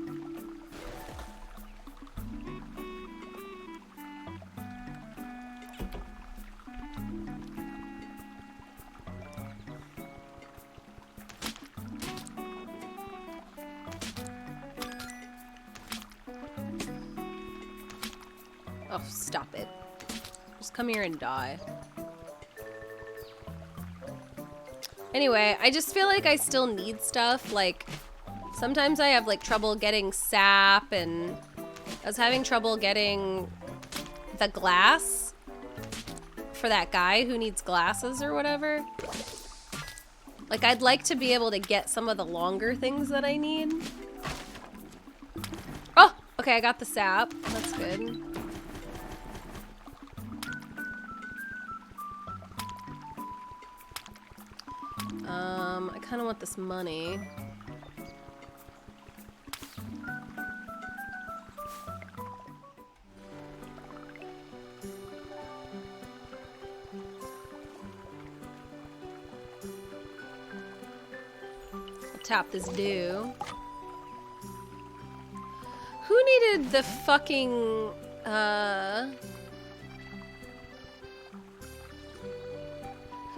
Oh, stop it. Just come here and die. Anyway, I just feel like I still need stuff. Like, sometimes I have, like, trouble getting sap, and I was having trouble getting the glass for that guy who needs glasses or whatever. Like, I'd like to be able to get some of the longer things that I need. Oh, okay, I got the sap. That's good. I kind of want this money. I'll tap this due. Who needed the fucking, how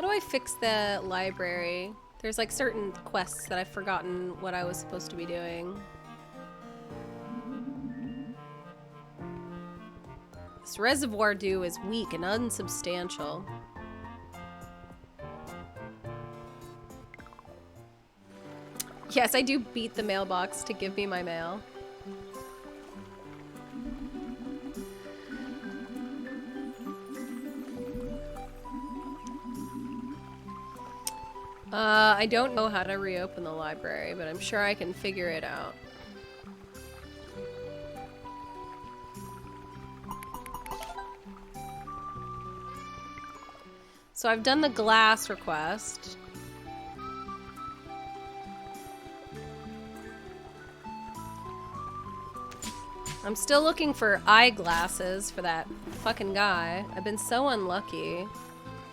do I fix the library? There's like certain quests that I've forgotten what I was supposed to be doing. This reservoir dew is weak and unsubstantial. Yes, I do beat the mailbox to give me my mail. I don't know how to reopen the library, but I'm sure I can figure it out. So I've done the glass request. I'm still looking for eyeglasses for that fucking guy. I've been so unlucky.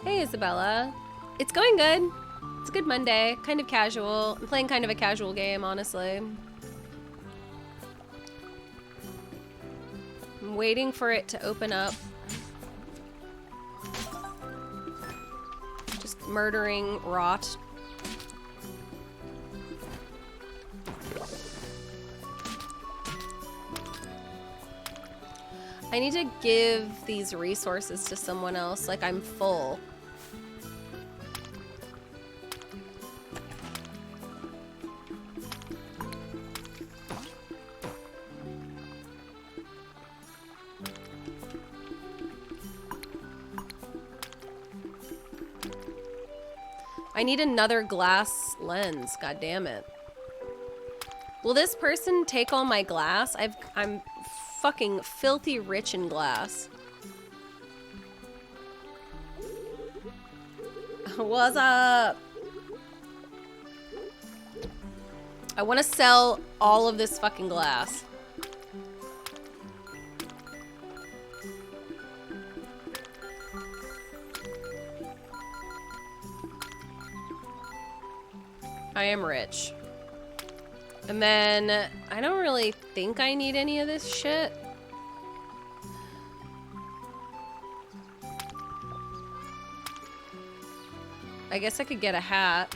Hey, Isabella. It's going good. It's a good Monday. Kind of casual. I'm playing kind of a casual game, honestly. I'm waiting for it to open up. Just murdering rot. I need to give these resources to someone else, like I'm full. I need another glass lens, god damn it. Will this person take all my glass? I'm fucking filthy rich in glass. What's up? I want to sell all of this fucking glass. I am rich. And then, I don't really think I need any of this shit. I guess I could get a hat.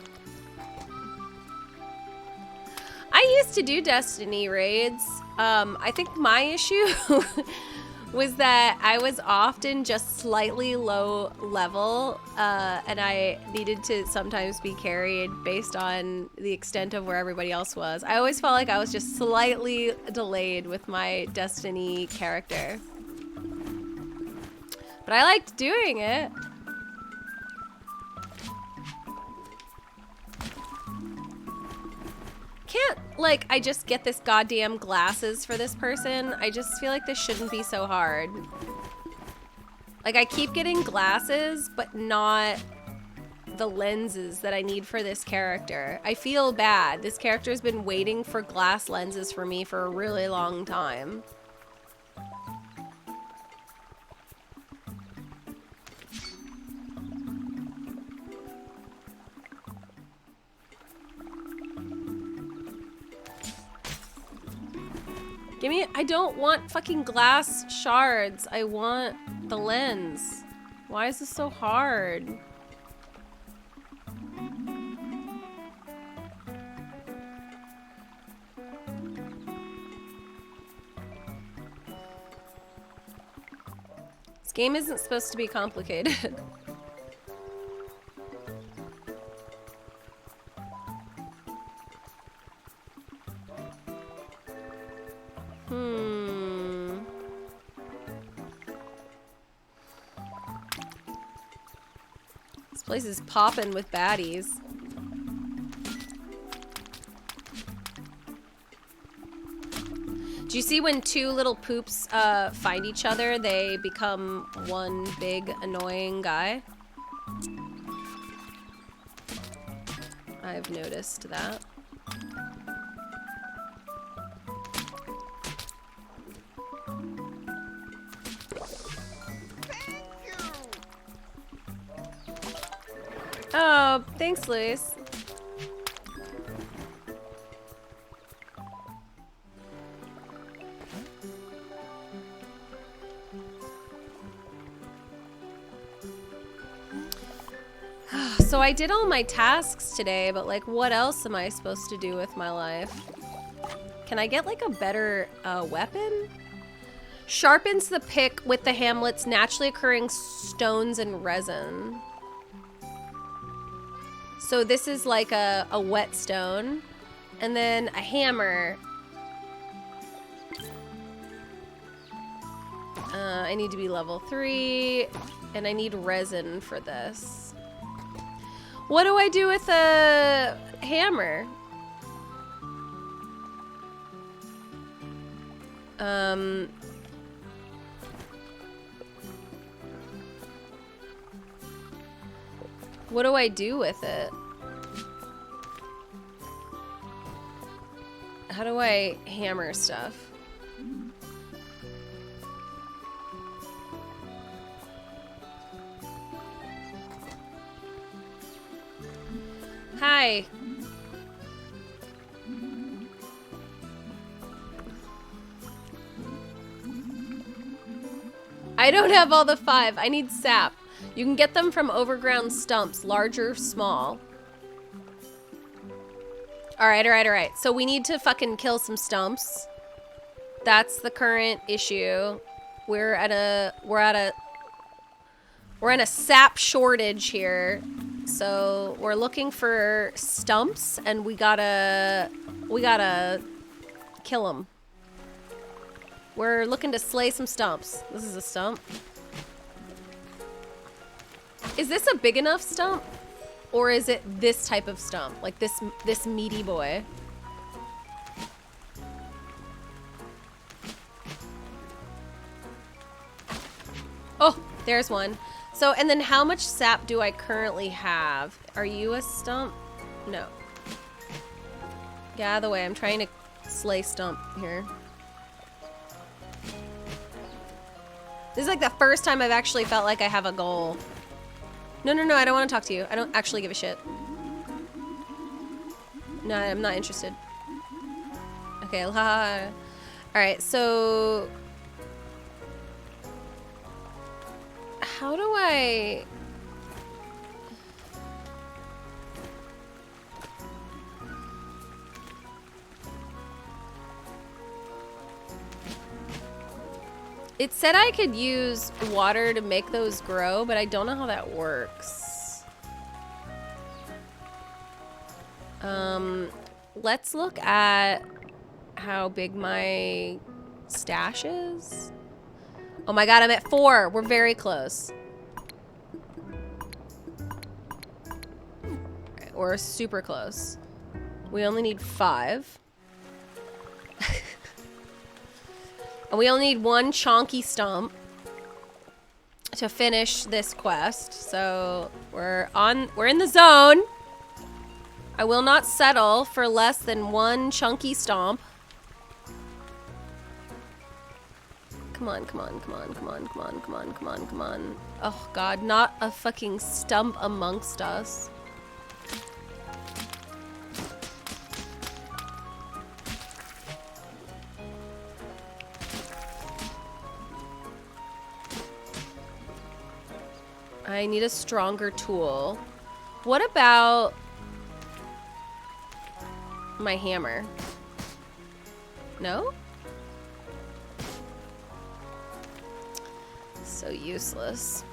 I used to do Destiny raids. I think my issue was that I was often just slightly low level, and I needed to sometimes be carried based on the extent of where everybody else was. I always felt like I was just slightly delayed with my Destiny character. But I liked doing it. Can't, like, I just get this goddamn glasses for this person? I just feel like this shouldn't be so hard. Like, I keep getting glasses, but not the lenses that I need for this character. I feel bad. This character's been waiting for glass lenses for me for a really long time. Give me, I don't want fucking glass shards. I want the lens. Why is this so hard? This game isn't supposed to be complicated. This place is popping with baddies. Do you see when two little poops find each other, they become one big annoying guy? I've noticed that. Oh, thanks, Luis. So I did all my tasks today, but like, what else am I supposed to do with my life? Can I get like a better weapon? Sharpens the pick with the hamlet's naturally occurring stones and resin. So this is like a whetstone, and then a hammer. I need to be level 3, and I need resin for this. What do I do with a hammer? What do I do with it? How do I hammer stuff? Hi. I don't have all the 5. I need sap. You can get them from overground stumps, large or small. Alright. So we need to fucking kill some stumps. That's the current issue. We're in a sap shortage here. So we're looking for stumps, and we gotta kill them. We're looking to slay some stumps. This is a stump. Is this a big enough stump? Or is it this type of stump? Like this meaty boy? Oh, there's one. So, and then how much sap do I currently have? Are you a stump? No. Get out of the way. I'm trying to slay stump here. This is like the first time I've actually felt like I have a goal. No, I don't want to talk to you. I don't actually give a shit. No, I'm not interested. Okay, Alright, so... How do I... It said I could use water to make those grow, but I don't know how that works. Let's look at how big my stash is. Oh my god, I'm at 4. We're very close. We're super close. We only need 5. And we only need 1 chonky stump to finish this quest. So we're in the zone. I will not settle for less than 1 chunky stomp. Come on. Oh god, not a fucking stump amongst us. I need a stronger tool. What about my hammer? No? So useless.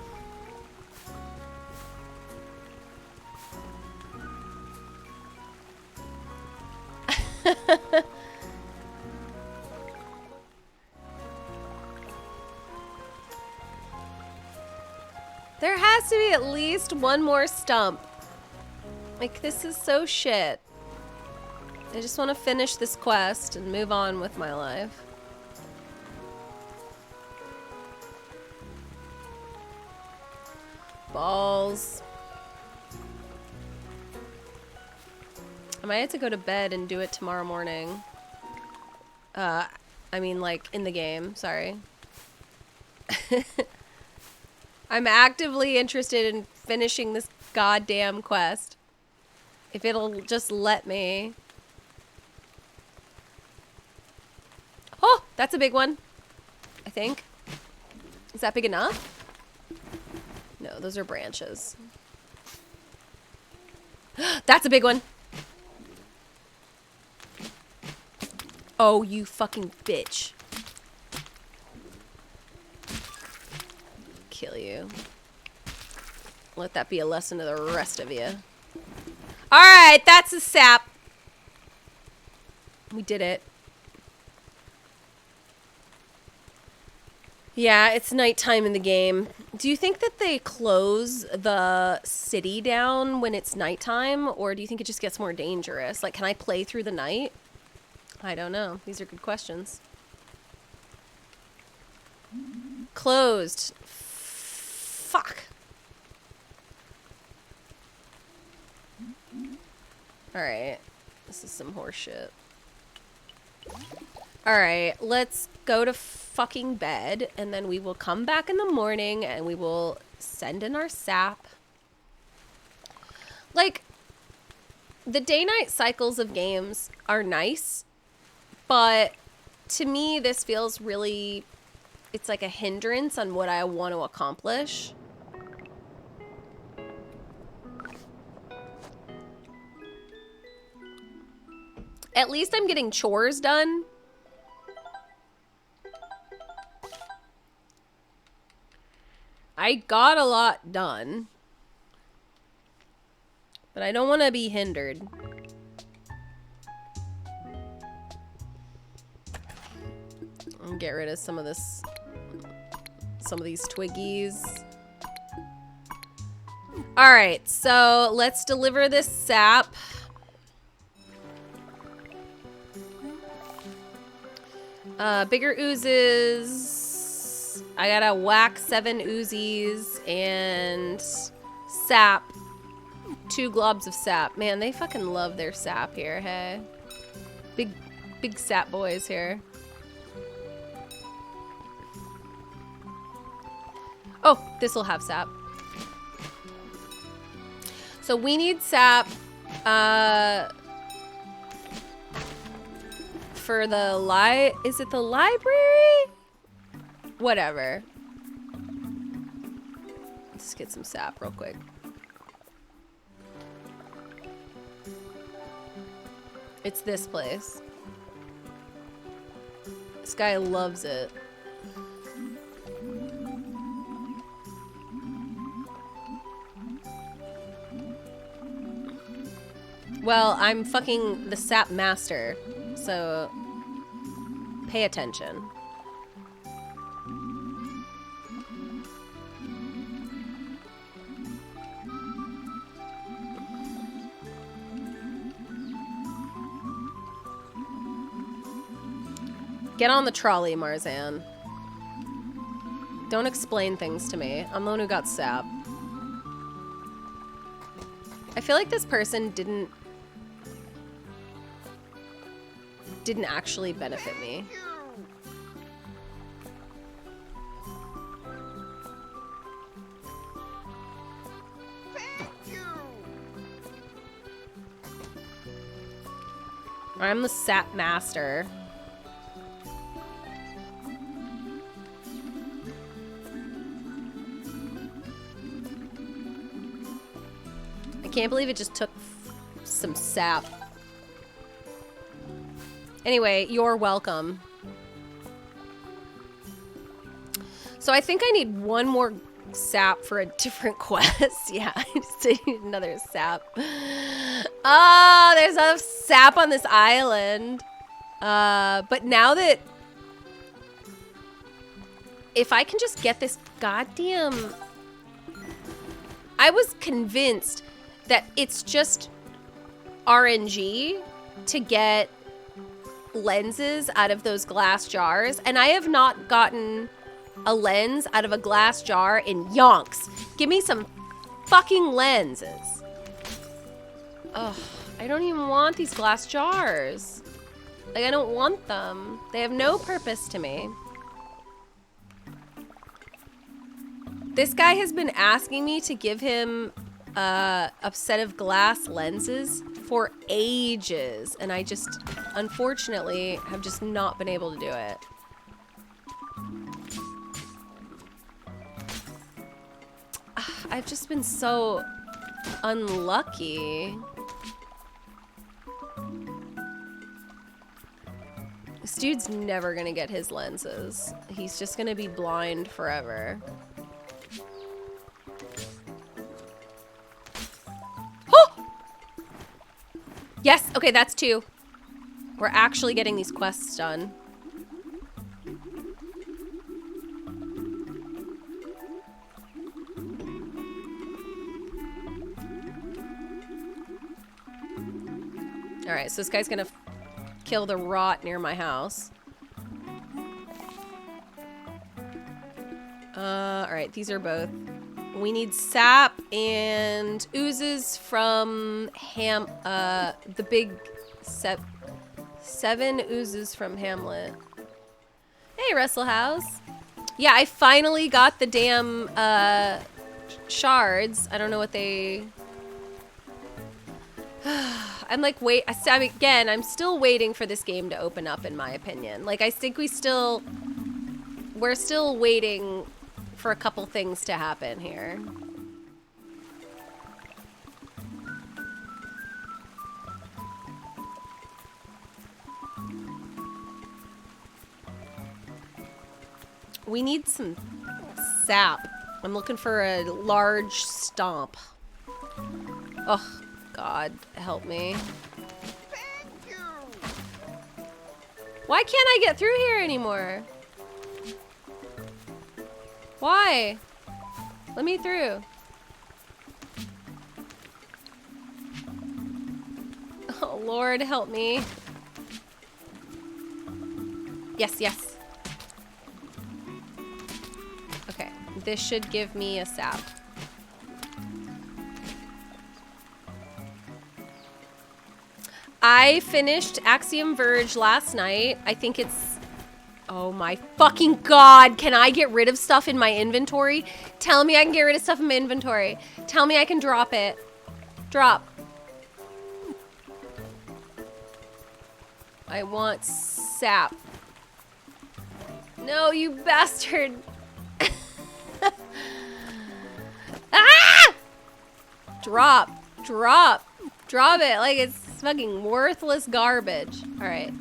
There has to be at least 1 more stump. Like, this is so shit. I just want to finish this quest and move on with my life. Balls. I might have to go to bed and do it tomorrow morning. I mean, like, in the game. Sorry. I'm actively interested in finishing this goddamn quest. If it'll just let me. Oh, that's a big one. I think. Is that big enough? No, those are branches. That's a big one. Oh, you fucking bitch. Kill you. Let that be a lesson to the rest of you. Alright, that's a sap. We did it. Yeah, it's nighttime in the game. Do you think that they close the city down when it's nighttime? Or do you think it just gets more dangerous? Like, can I play through the night? I don't know. These are good questions. Closed. Fuck. Alright. This is some horse shit. Alright, let's go to fucking bed, and then we will come back in the morning, and we will send in our sap. Like, the day-night cycles of games are nice, but to me, this feels really... It's like a hindrance on what I want to accomplish. At least I'm getting chores done. I got a lot done. But I don't want to be hindered. I'll get rid of some of this... Some of these twiggies. Alright, so let's deliver this sap. Bigger oozes. I gotta whack 7 Uzis and sap. 2 globs of sap. Man, they fucking love their sap here, hey? Big sap boys here. Oh, this will have sap. So we need sap for the is it the library? Whatever. Let's get some sap real quick. It's this place. This guy loves it. Well, I'm fucking the sap master, so pay attention. Get on the trolley, Marzan. Don't explain things to me. I'm the one who got sap. I feel like this person didn't actually benefit me. Thank you. I'm the sap master. I can't believe it just took some sap. Anyway, you're welcome. So I think I need one more sap for a different quest. Yeah, I just need another sap. Oh, there's enough sap on this island. But now that... If I can just get this goddamn... I was convinced that it's just RNG to get lenses out of those glass jars, and I have not gotten a lens out of a glass jar in yonks. Give me some fucking lenses. Ugh, I don't even want these glass jars. Like, I don't want them. They have no purpose to me. This guy has been asking me to give him a set of glass lenses for ages, and I just, unfortunately, have just not been able to do it. I've just been so unlucky. This dude's never gonna get his lenses. He's just gonna be blind forever. Oh! Yes, okay, that's 2. We're actually getting these quests done. Alright, so this guy's gonna kill the rot near my house. Alright, these are both. We need sap and oozes from the big 7 oozes from Hamlet. Hey, Russell House. Yeah, I finally got the damn shards. I don't know what they... I'm like, again, I'm still waiting for this game to open up, in my opinion. Like, I think we're still waiting for a couple things to happen here. We need some sap. I'm looking for a large stomp. Oh, God, help me. Thank you. Why can't I get through here anymore? Why? Let me through. Oh, Lord, help me. Yes, yes. Okay, this should give me a sap. I finished Axiom Verge last night. I think it's... Oh my fucking God. Can I get rid of stuff in my inventory? Tell me I can get rid of stuff in my inventory. Tell me I can drop it. Drop. I want sap. No, you bastard. Ah! Drop. Drop. Drop it like it's fucking worthless garbage. All right.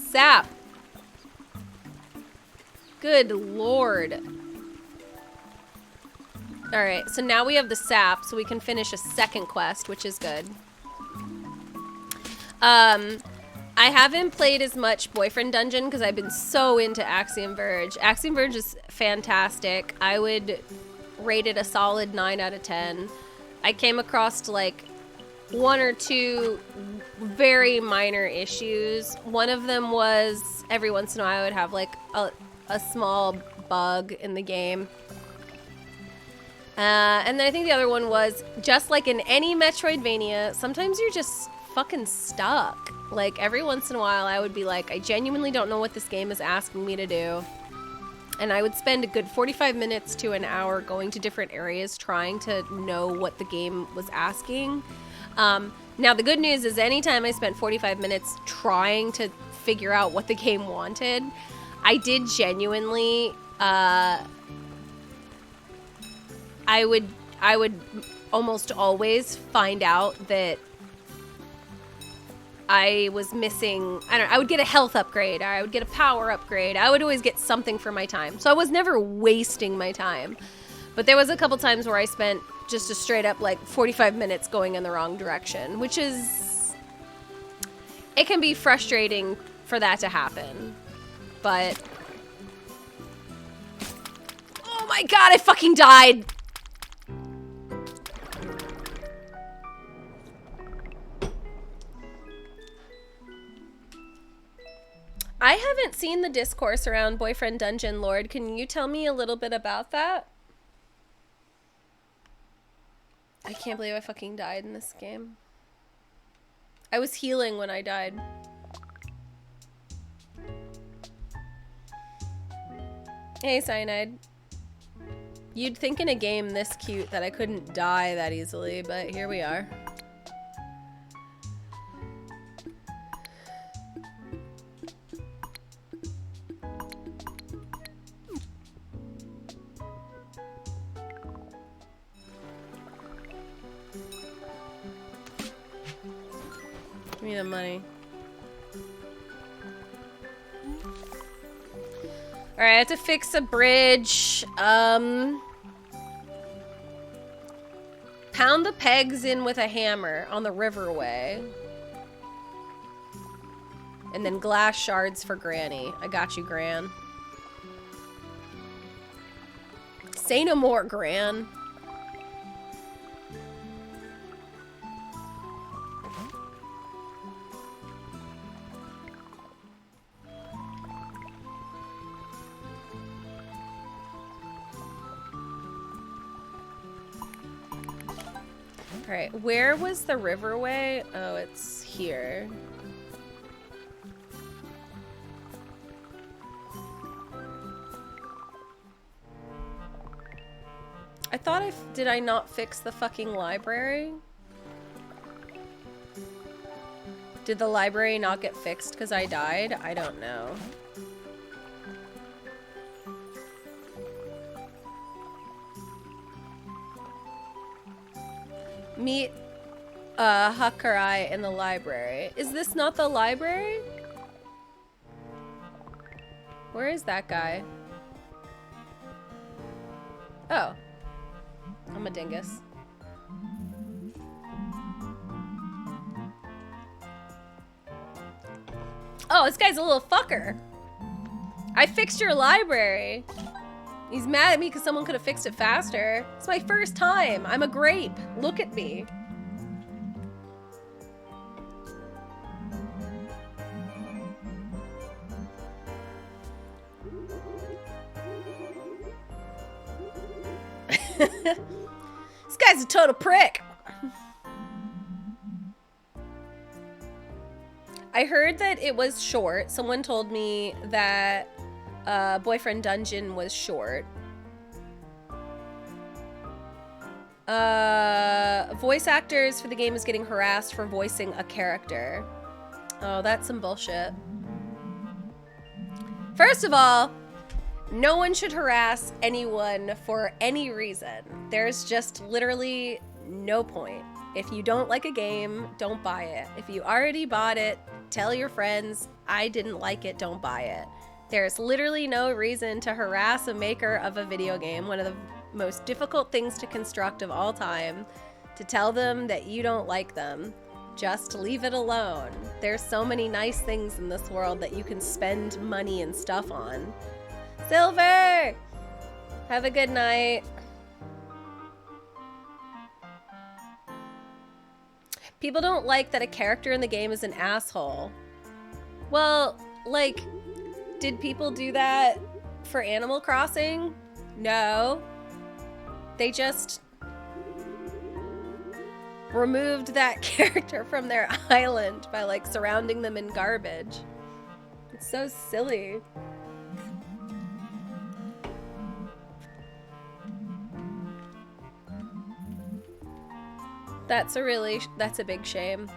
Sap. Good Lord. All right. So now we have the sap, so we can finish a second quest, which is good. I haven't played as much Boyfriend Dungeon because I've been so into Axiom Verge. Axiom Verge is fantastic. I would rate it a solid 9 out of 10. I came across like 1 or 2 very minor issues. One of them was every once in a while I would have like a small bug in the game. And then I think the other one was just like in any Metroidvania, sometimes you're just fucking stuck. Like every once in a while I would be like, I genuinely don't know what this game is asking me to do. And I would spend a good 45 minutes to an hour going to different areas trying to know what the game was asking. Now the good news is anytime I spent 45 minutes trying to figure out what the game wanted, I did genuinely, I would almost always find out that I was missing, I would get a health upgrade, or I would get a power upgrade. I would always get something for my time. So I was never wasting my time. But there was a couple times where I spent just a straight up like 45 minutes going in the wrong direction, which is, it can be frustrating for that to happen. But, oh my God, I fucking died. I haven't seen the discourse around Boyfriend Dungeon, Lord. Can you tell me a little bit about that? I can't believe I fucking died in this game. I was healing when I died. Hey, Cyanide. You'd think in a game this cute that I couldn't die that easily, but here we are. Give me the money. Alright, I have to fix a bridge. Pound the pegs in with a hammer on the riverway. And then glass shards for Granny. I got you, Gran. Say no more, Gran. Alright, where was the riverway? Oh, it's here. I thought did I not fix the fucking library? Did the library not get fixed because I died? I don't know. Meet Hakurai in the library. Is this not the library? Where is that guy? Oh. I'm a dingus. Oh, this guy's a little fucker. I fixed your library. He's mad at me because someone could have fixed it faster. It's my first time. I'm a grape. Look at me. This guy's a total prick. I heard that it was short. Someone told me that Boyfriend Dungeon was short. Voice actors for the game is getting harassed for voicing a character. Oh, that's some bullshit. First of all, no one should harass anyone for any reason. There's just literally no point. If you don't like a game, don't buy it. If you already bought it, tell your friends, I didn't like it, don't buy it. There's literally no reason to harass a maker of a video game, one of the most difficult things to construct of all time, to tell them that you don't like them. Just leave it alone. There's so many nice things in this world that you can spend money and stuff on. Silver! Have a good night. People don't like that a character in the game is an asshole. Well, like, did people do that for Animal Crossing? No. They just removed that character from their island by, like, surrounding them in garbage. It's so silly. That's a big shame.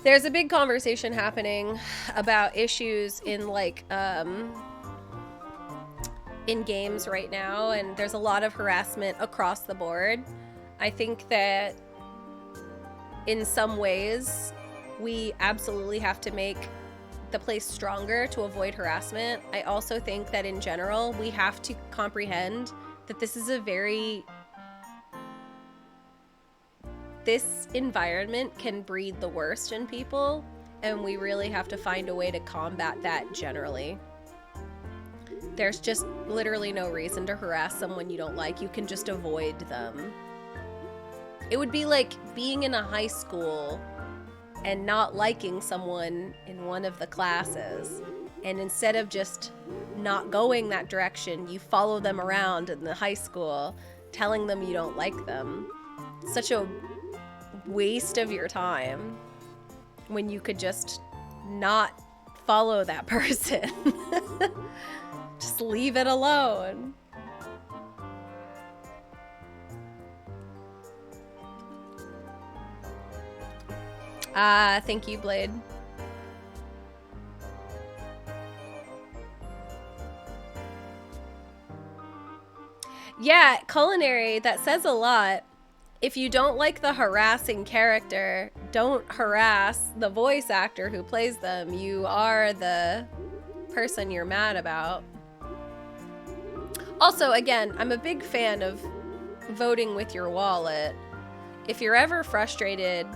There's a big conversation happening about issues in, like, in games right now, and there's a lot of harassment across the board. I think that in some ways we absolutely have to make the place stronger to avoid harassment. I also think that in general we have to comprehend that this environment can breed the worst in people, and we really have to find a way to combat that generally. There's just literally no reason to harass someone you don't like. You can just avoid them. It would be like being in a high school and not liking someone in one of the classes, and instead of just not going that direction, you follow them around in the high school telling them you don't like them. Such a waste of your time when you could just not follow that person. Just leave it alone. Thank you, Blade. Yeah, culinary, that says a lot. If you don't like the harassing character, don't harass the voice actor who plays them. You are the person you're mad about. Also, again, I'm a big fan of voting with your wallet. If you're ever frustrated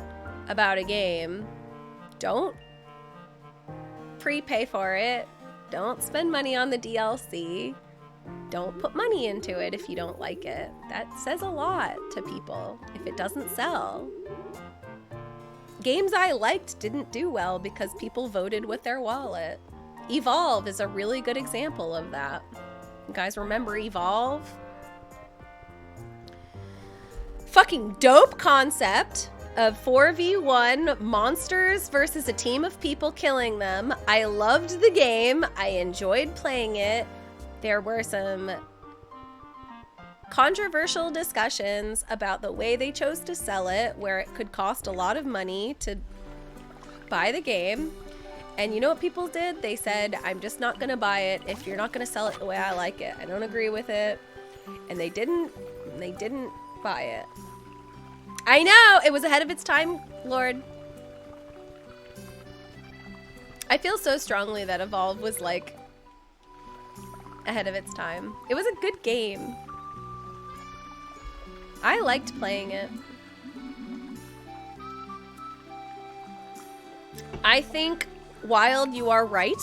about a game, don't prepay for it. Don't spend money on the DLC. Don't put money into it if you don't like it. That says a lot to people if it doesn't sell. Games I liked didn't do well because people voted with their wallet. Evolve is a really good example of that. You guys remember Evolve? Fucking dope concept of 4v1 monsters versus a team of people killing them. I loved the game. I enjoyed playing it. There were some controversial discussions about the way they chose to sell it, where it could cost a lot of money to buy the game. And you know what people did? They said, I'm just not going to buy it if you're not going to sell it the way I like it. I don't agree with it. And they didn't buy it. I know! It was ahead of its time, Lord. I feel so strongly that Evolve was like ahead of its time. It was a good game. I liked playing it. I think, Wild, you are right.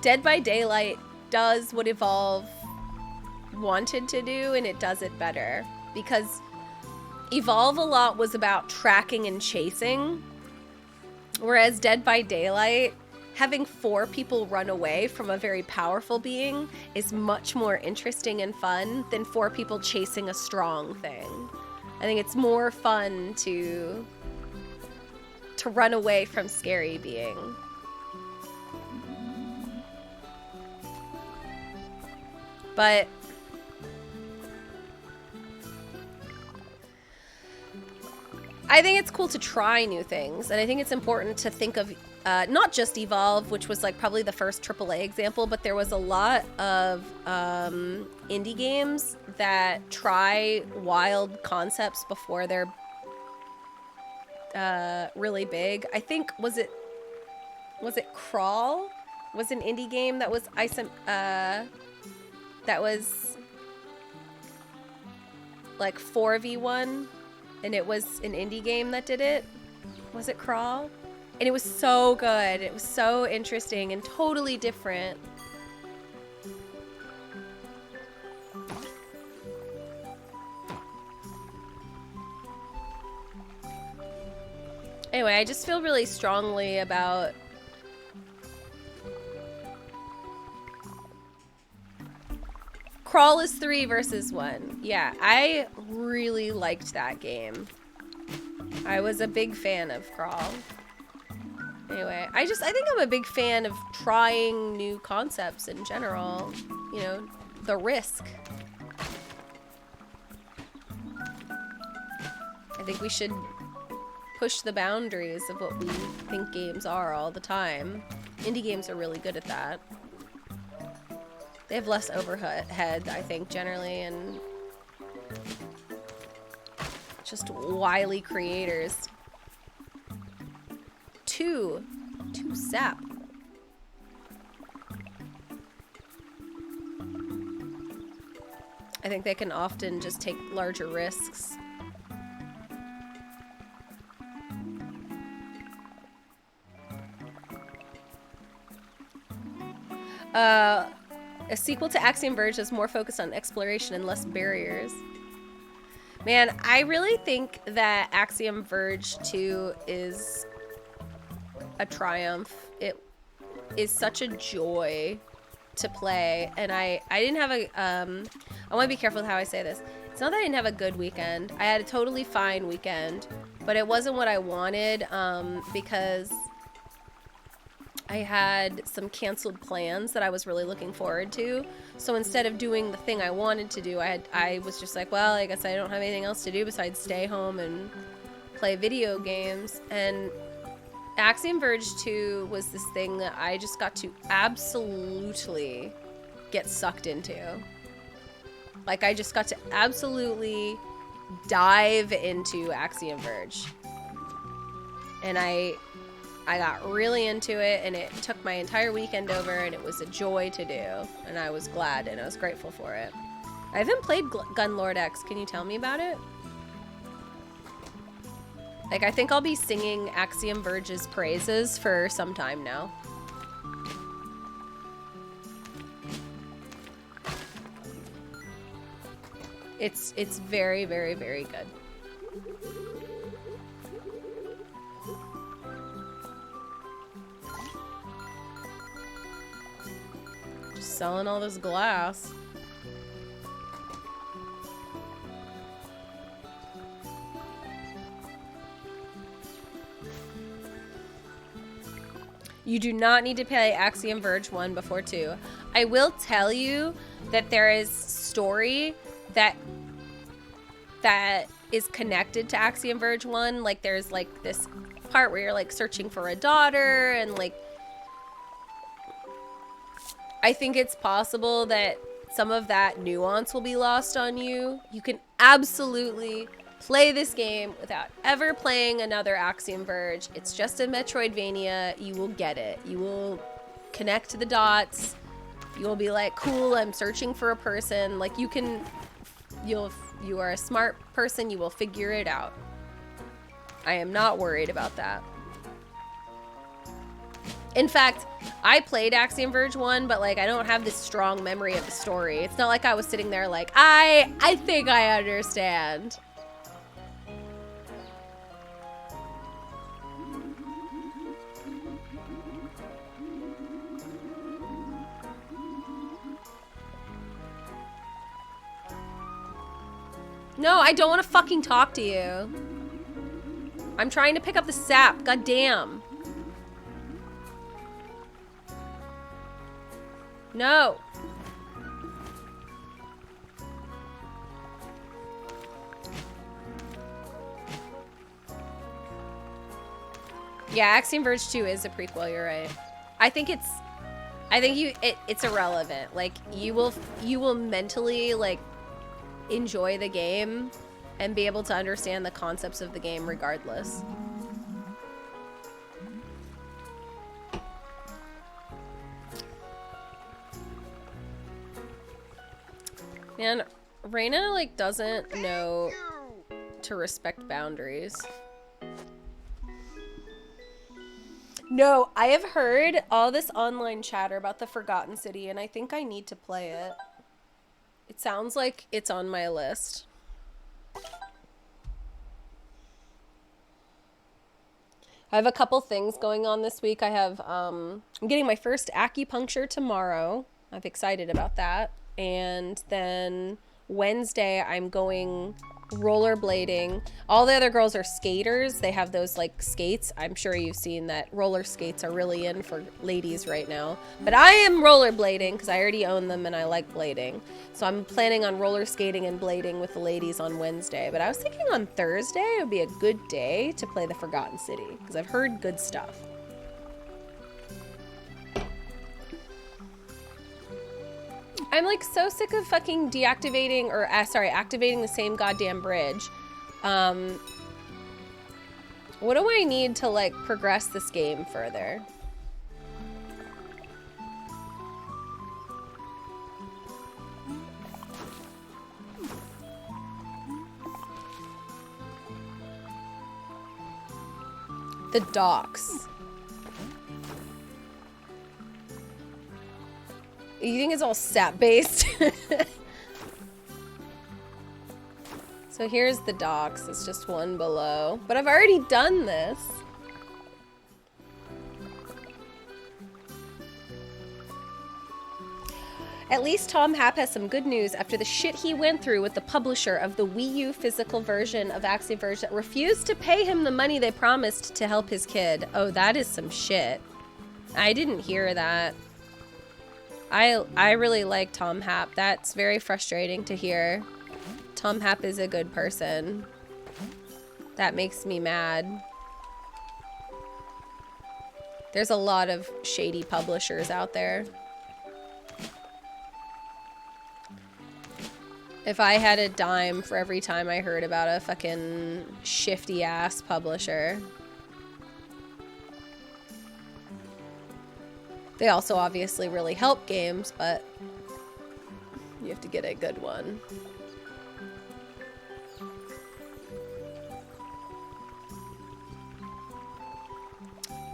Dead by Daylight does what Evolve wanted to do, and it does it better. Because Evolve a lot was about tracking and chasing, whereas Dead by Daylight, having 4 people run away from a very powerful being is much more interesting and fun than 4 people chasing a strong thing. I think it's more fun to run away from scary being. But I think it's cool to try new things, and I think it's important to think of not just Evolve, which was like probably the first AAA example, but there was a lot of indie games that try wild concepts before they're really big. I think was it Crawl? Was an indie game that was that was like 4v1, and it was an indie game that did it. Was it Crawl? And it was so good. It was so interesting and totally different. Anyway, I just feel really strongly about Crawl is 3 versus 1. Yeah, I really liked that game. I was a big fan of Crawl. Anyway, I think I'm a big fan of trying new concepts in general. You know, the risk. I think we should push the boundaries of what we think games are all the time. Indie games are really good at that. They have less overhead, I think, generally, and just wily creators. Two sap. I think they can often just take larger risks. A sequel to Axiom Verge is more focused on exploration and less barriers. Man, I really think that Axiom Verge 2 is a triumph. It is such a joy to play, and I didn't have a I want to be careful with how I say this. It's not that I didn't have a good weekend. I had a totally fine weekend, but it wasn't what I wanted because I had some canceled plans that I was really looking forward to. So instead of doing the thing I wanted to do, I was just like, well, I guess I don't have anything else to do besides stay home and play video games. And Axiom Verge 2 was this thing that I just got to absolutely get sucked into. Like, I just got to absolutely dive into Axiom Verge. And I got really into it, and it took my entire weekend over, and it was a joy to do. And I was glad, and I was grateful for it. I haven't played Gunlord X. Can you tell me about it? Like, I think I'll be singing Axiom Verge's praises for some time now. It's very, very, very good. Just selling all this glass. You do not need to play Axiom Verge 1 before 2. I will tell you that there is story that is connected to Axiom Verge 1. Like, there's like this part where you're like searching for a daughter, and like I think it's possible that some of that nuance will be lost on you. You can absolutely play this game without ever playing another Axiom Verge. It's just a Metroidvania. You will get it. You will connect to the dots. You will be like, cool, I'm searching for a person. Like, you are a smart person. You will figure it out. I am not worried about that. In fact, I played Axiom Verge 1, but like I don't have this strong memory of the story. It's not like I was sitting there like, I think I understand. No, I don't want to fucking talk to you. I'm trying to pick up the sap. God damn. No. Yeah, Axiom Verge 2 is a prequel, you're right. I think it's irrelevant. Like, you will mentally like enjoy the game and be able to understand the concepts of the game regardless. Man, Reina like doesn't know to respect boundaries. No, I have heard all this online chatter about the Forgotten City, and I think I need to play it. It sounds like it's on my list. I have a couple things going on this week. I'm getting my first acupuncture tomorrow. I'm excited about that. And then Wednesday, I'm going rollerblading. All the other girls are skaters. They have those like skates. I'm sure you've seen that roller skates are really in for ladies right now. But I am rollerblading because I already own them and I like blading. So I'm planning on roller skating and blading with the ladies on Wednesday. But I was thinking on Thursday it would be a good day to play the Forgotten City because I've heard good stuff. I'm like so sick of fucking deactivating or activating the same goddamn bridge. What do I need to like progress this game further? The docks. You think it's all stat based? So here's the docks. It's just one below. But I've already done this. At least Tom Happ has some good news after the shit he went through with the publisher of the Wii U physical version of Axiverge that refused to pay him the money they promised to help his kid. Oh, that is some shit. I didn't hear that. I really like Tom Happ. That's very frustrating to hear. Tom Happ is a good person. That makes me mad. There's a lot of shady publishers out there. If I had a dime for every time I heard about a fucking shifty ass publisher. They also obviously really help games, but you have to get a good one.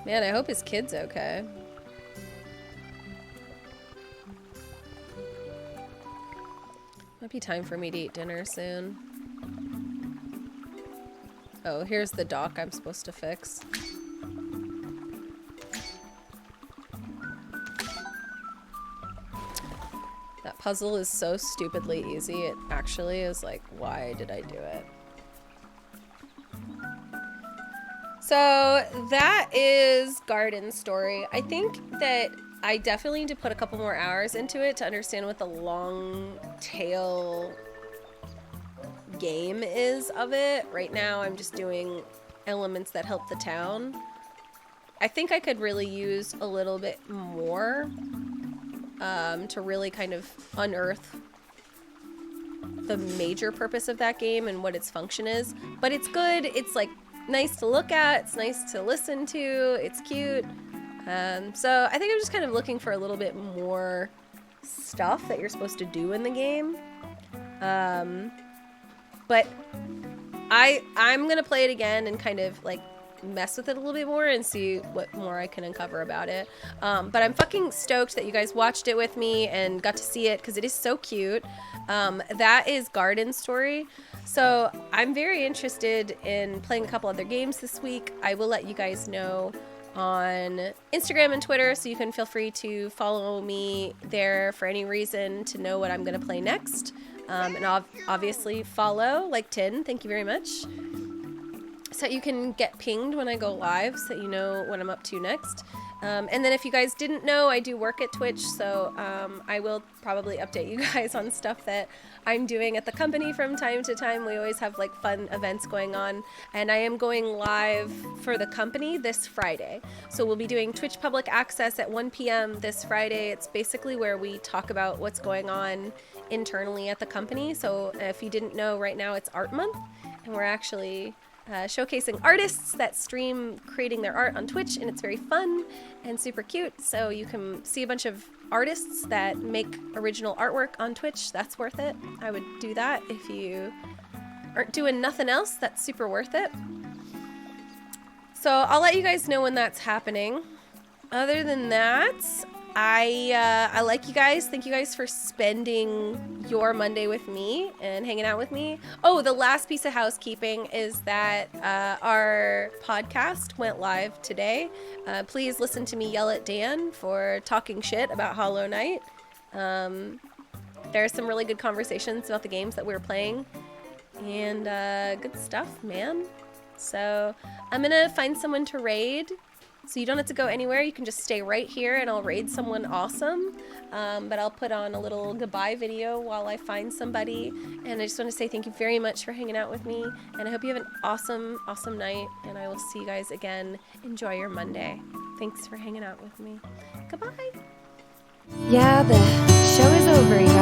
Man, I hope his kid's okay. Might be time for me to eat dinner soon. Oh, here's the dock I'm supposed to fix. That puzzle is so stupidly easy. It actually is like, why did I do it? So that is Garden Story. I think that I definitely need to put a couple more hours into it to understand what the long tail game is of it. Right now I'm just doing elements that help the town. I think I could really use a little bit more to really kind of unearth the major purpose of that game and what its function is. But it's good. It's like nice to look at. It's nice to listen to. It's cute. So I think I'm just kind of looking for a little bit more stuff that you're supposed to do in the game. But I'm gonna play it again and kind of like mess with it a little bit more and see what more I can uncover about it. But I'm fucking stoked that you guys watched it with me and got to see it because it is so cute. That is Garden Story. So I'm very interested in playing a couple other games this week. I will let you guys know on Instagram and Twitter, so you can feel free to follow me there for any reason to know what I'm going to play next. And obviously follow, like Tin, thank you very much, so that you can get pinged when I go live so that you know what I'm up to next. And then if you guys didn't know, I do work at Twitch, so I will probably update you guys on stuff that I'm doing at the company from time to time. We always have like fun events going on, and I am going live for the company this Friday. So we'll be doing Twitch Public Access at 1 p.m. this Friday. It's basically where we talk about what's going on internally at the company. So if you didn't know, right now it's Art Month, and we're actually showcasing artists that stream creating their art on Twitch, and it's very fun and super cute. So you can see a bunch of artists that make original artwork on Twitch. That's worth it. I would do that if you aren't doing nothing else. That's super worth it. So I'll let you guys know when that's happening. Other than that, I like you guys. Thank you guys for spending your Monday with me and hanging out with me. Oh, the last piece of housekeeping is that our podcast went live today. Please listen to me yell at Dan for talking shit about Hollow Knight. There are some really good conversations about the games that we're playing, and good stuff, man. So I'm gonna find someone to raid. So you don't have to go anywhere. You can just stay right here and I'll raid someone awesome. But I'll put on a little goodbye video while I find somebody. And I just want to say thank you very much for hanging out with me. And I hope you have an awesome, awesome night. And I will see you guys again. Enjoy your Monday. Thanks for hanging out with me. Goodbye. Yeah, the show is over, you guys.